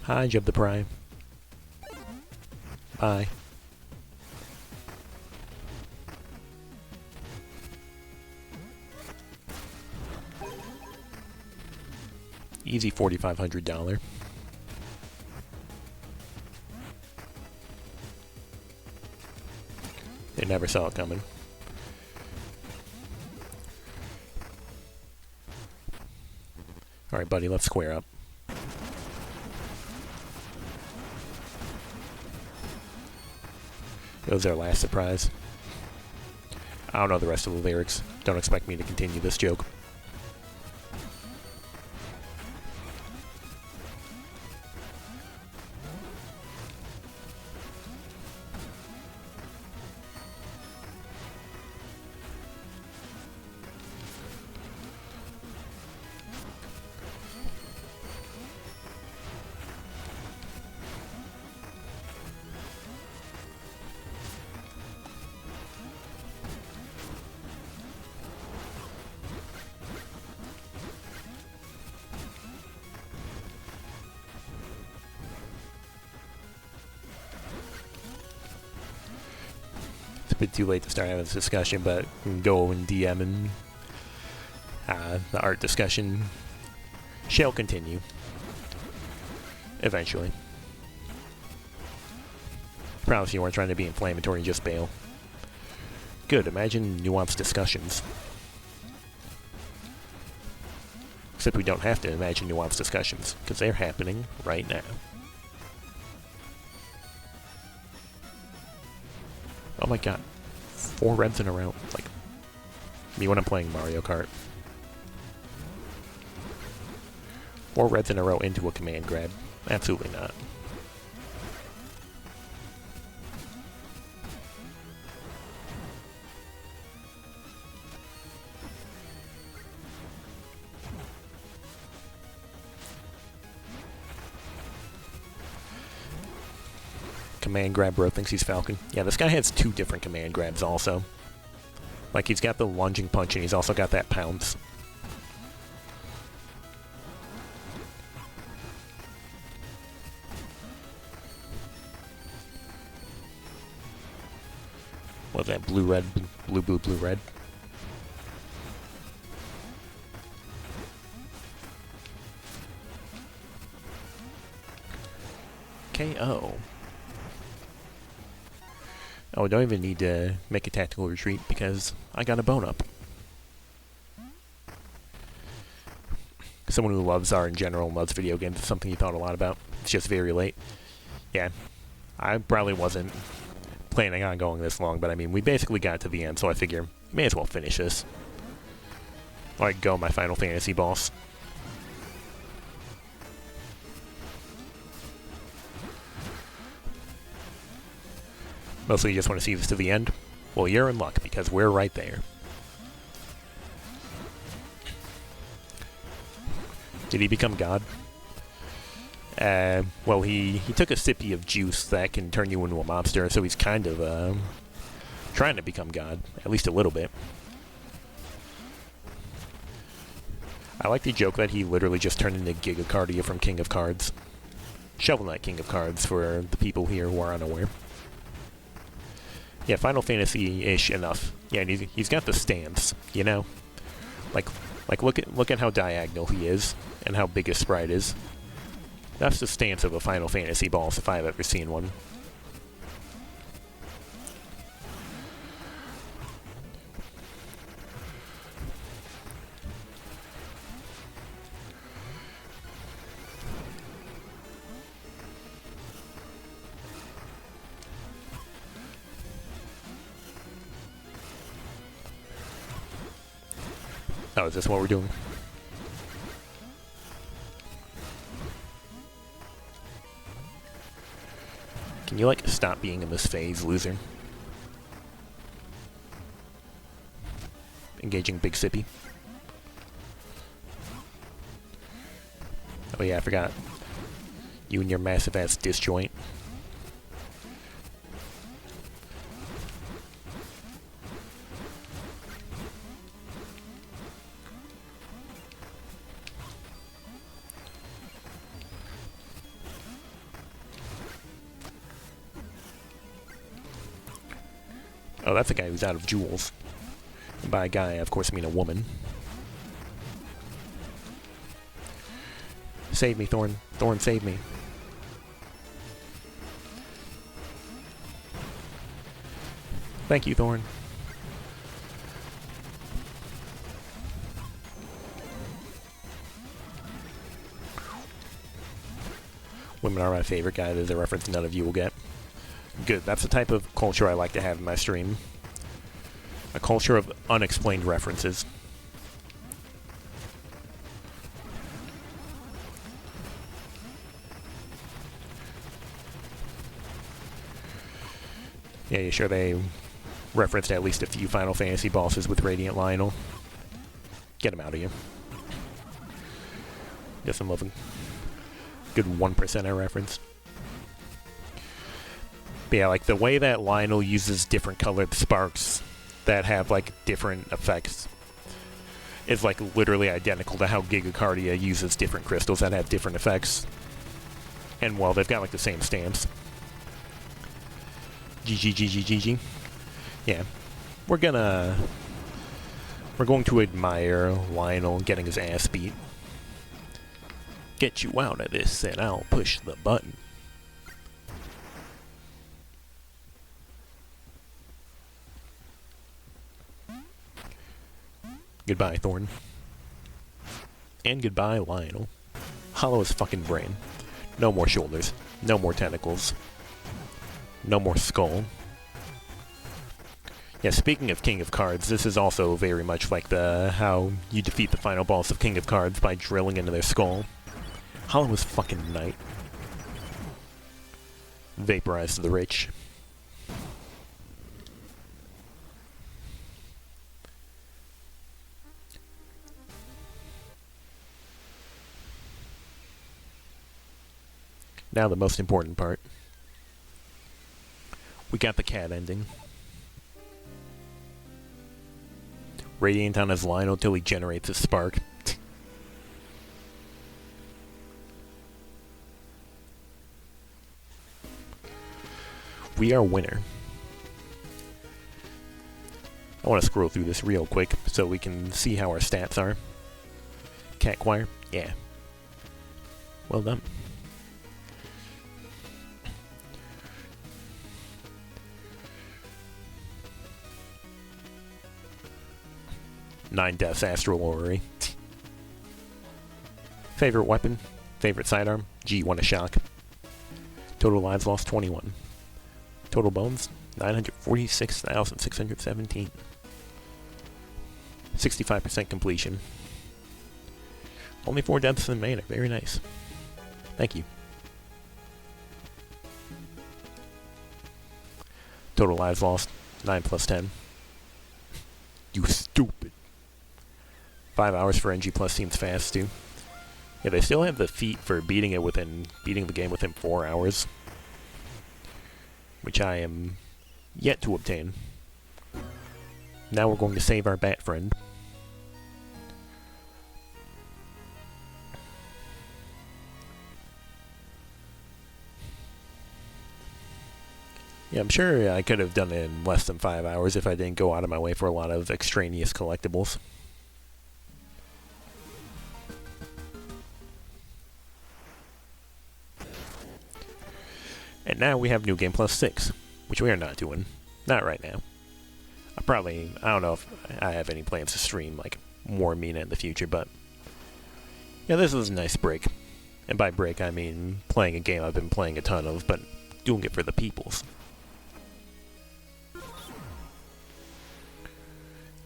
Hi, Jeb the Prime. Bye. Easy $4,500. They never saw it coming. Alright, buddy, let's square up. It was our last surprise. I don't know the rest of the lyrics. Don't expect me to continue this joke. It's a bit too late to start having this discussion, but we can go and DM and the art discussion shall continue. Eventually. Promise you weren't trying to be inflammatory, just bail. Good, imagine nuanced discussions. Except we don't have to imagine nuanced discussions, because they're happening right now. Oh my god. 4 reds in a row. Like, me when I'm playing Mario Kart. 4 reds in a row into a command grab. Absolutely not. Command grab bro thinks he's Falcon. Yeah, this guy has 2 different command grabs also. Like, he's got the lunging punch and he's also got that pounce. What's that? Blue, red, blue, blue, blue, red. KO. Oh, I don't even need to make a tactical retreat because I got a bone up. Someone who loves art in general and loves video games is something you thought a lot about. It's just very late. Yeah, I probably wasn't planning on going this long, but I mean, we basically got to the end, so I figure may as well finish this. Alright, go, my Final Fantasy boss. Mostly you just want to see this to the end? Well, you're in luck, because we're right there. Did he become God? Well, he took a sippy of juice that can turn you into a mobster, so he's kind of, trying to become God. At least a little bit. I like the joke that he literally just turned into Gigacardia from King of Cards. Shovel Knight King of Cards for the people here who are unaware. Yeah, Final Fantasy-ish enough. Yeah, and he's got the stance, you know? Like, Like, look at how diagonal he is, and how big his sprite is. That's the stance of a Final Fantasy boss if I've ever seen one. Oh, is this what we're doing? Can you, like, stop being in this phase, loser? Engaging Big Sippy. Oh yeah, I forgot. You and your massive-ass disjoint. Oh, that's a guy who's out of jewels. And by a guy, I of course mean a woman. Save me, Thorn. Thorn, save me. Thank you, Thorn. Women are my favorite guy. There's a reference none of you will get. Good. That's the type of culture I like to have in my stream. A culture of unexplained references. Yeah, you sure they referenced at least a few Final Fantasy bosses with Radiant Lionel? Get him out of here. Guess I'm loving good 1%er reference. But yeah, like the way that Lionel uses different colored sparks that have like different effects is like literally identical to how Gigacardia uses different crystals that have different effects. And well, they've got like the same stance. GG. Yeah. We're going to admire Lionel getting his ass beat. Get you out of this and I'll push the button. Goodbye, Thorn. And goodbye, Lionel. Hollow his fucking brain. No more shoulders. No more tentacles. No more skull. Yeah, speaking of King of Cards, this is also very much like how you defeat the final boss of King of Cards by drilling into their skull. Hollow was fucking knight. Vaporized the rich. Now the most important part. We got the cat ending. Radiant on his Lionel till he generates a spark. We are winner. I want to scroll through this real quick so we can see how our stats are. Cat Choir? Yeah. Well done. Nine deaths, Astral Orrery. Favorite weapon? Favorite sidearm? G1 a shock. Total lives lost, 21. Total bones? 946,617. 65% completion. Only 4 deaths in mana. Very nice. Thank you. Total lives lost, 9 plus 10. You stupid. 5 hours for NG Plus seems fast, too. Yeah, they still have the feat for beating the game within 4 hours. Which I am yet to obtain. Now we're going to save our bat friend. Yeah, I'm sure I could have done it in less than 5 hours if I didn't go out of my way for a lot of extraneous collectibles. now we have New Game plus 6, which we are not doing. Not right now. I don't know if I have any plans to stream, like, more Mina in the future, but yeah, this is a nice break. And by break, I mean playing a game I've been playing a ton of, but doing it for the peoples. I'm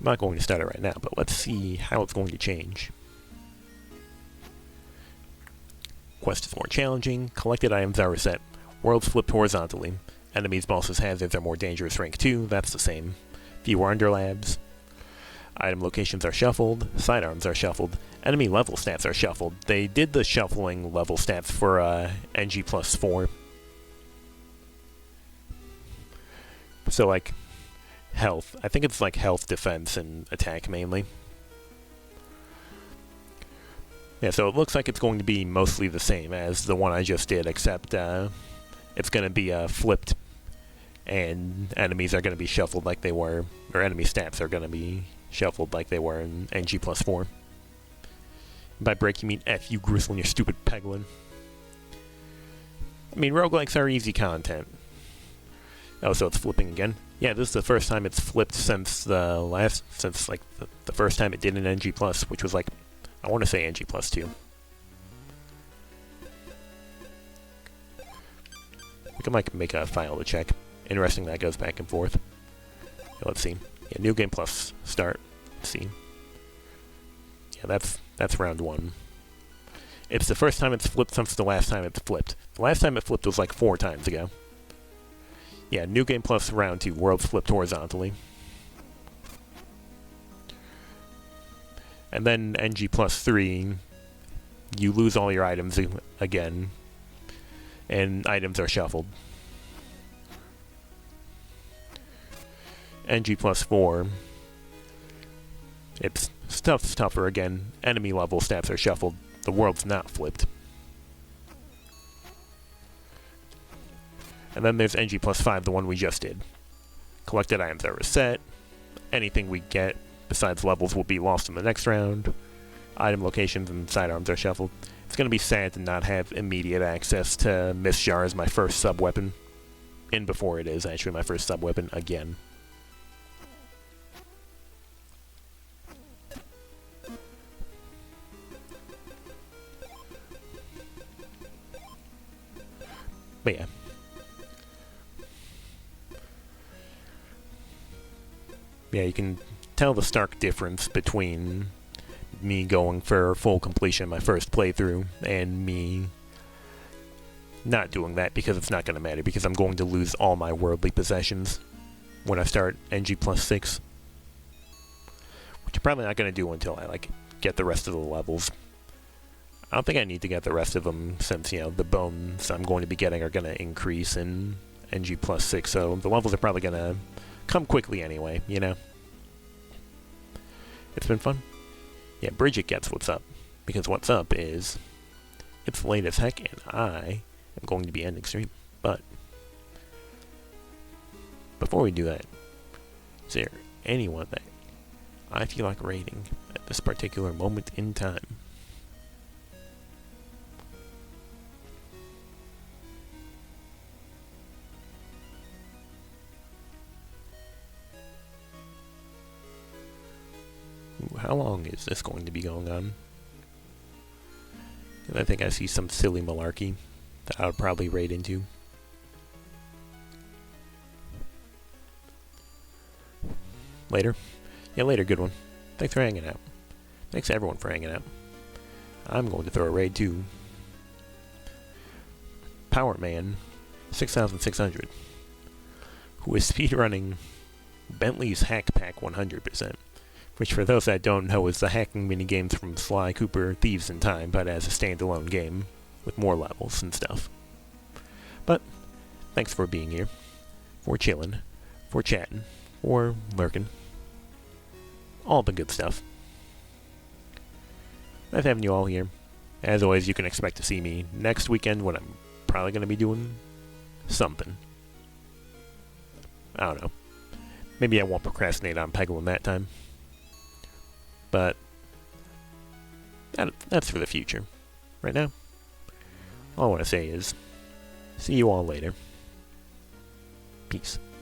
not going to start it right now, but let's see how it's going to change. Quest is more challenging, collected items are reset, worlds flipped horizontally, enemies, bosses, hazards are more dangerous, rank 2, that's the same. Fewer underlabs. Item locations are shuffled, sidearms are shuffled, enemy level stats are shuffled. They did the shuffling level stats for NG plus 4. So, like, health. I think it's like health, defense, and attack mainly. Yeah, so it looks like it's going to be mostly the same as the one I just did, except it's going to be flipped, and enemies are going to be shuffled like they were, or enemy stats are going to be shuffled like they were in NG plus 4. By break, you mean F you, Gristle, and your stupid Peglin. I mean, roguelikes are easy content. Oh, so it's flipping again? Yeah, this is the first time it's flipped since the first time it did in NG plus, which was like, I want to say NG plus 2. We can like make a file to check. Interesting that goes back and forth. Yeah, let's see. Yeah, New Game plus start. Let's see. Yeah, that's round 1. It's the first time it's flipped since the last time it's flipped. The last time it flipped was like 4 times ago. Yeah, New Game plus round 2. Worlds flipped horizontally. And then NG plus 3, you lose all your items again, and items are shuffled. NG plus 4, it's stuff's tougher again, enemy level stats are shuffled, the world's not flipped. And then there's NG plus 5, the one we just did. Collected items are reset, anything we get besides levels will be lost in the next round. Item locations and sidearms are shuffled. It's going to be sad to not have immediate access to Miss Jar as my first sub-weapon. In before it is actually my first sub-weapon again. But yeah. Yeah, you can tell the stark difference between me going for full completion my first playthrough and me not doing that, because it's not going to matter, because I'm going to lose all my worldly possessions when I start NG plus 6. Which I'm probably not going to do until I like get the rest of the levels. I don't think I need to get the rest of them since, you know, the bones I'm going to be getting are going to increase in NG plus 6, so the levels are probably going to come quickly anyway, you know? It's been fun. Yeah, Bridget gets what's up, because what's up is, it's late as heck, and I am going to be ending stream. But, before we do that, is there anyone that I feel like rating at this particular moment in time? How long is this going to be going on? And I think I see some silly malarkey that I would probably raid into. Later? Yeah, later, good one. Thanks for hanging out. Thanks everyone for hanging out. I'm going to throw a raid too. Power Man 6600, who is speedrunning Bentley's Hack Pack 100%. Which, for those that don't know, is the hacking minigames from Sly Cooper Thieves in Time, but as a standalone game, with more levels and stuff. But, thanks for being here, for chilling, for chatting, for lurking. All the good stuff. Nice having you all here. As always, you can expect to see me next weekend when I'm probably going to be doing something. I don't know. Maybe I won't procrastinate on Peglin that time. But that's for the future. Right now, all I want to say is, see you all later. Peace.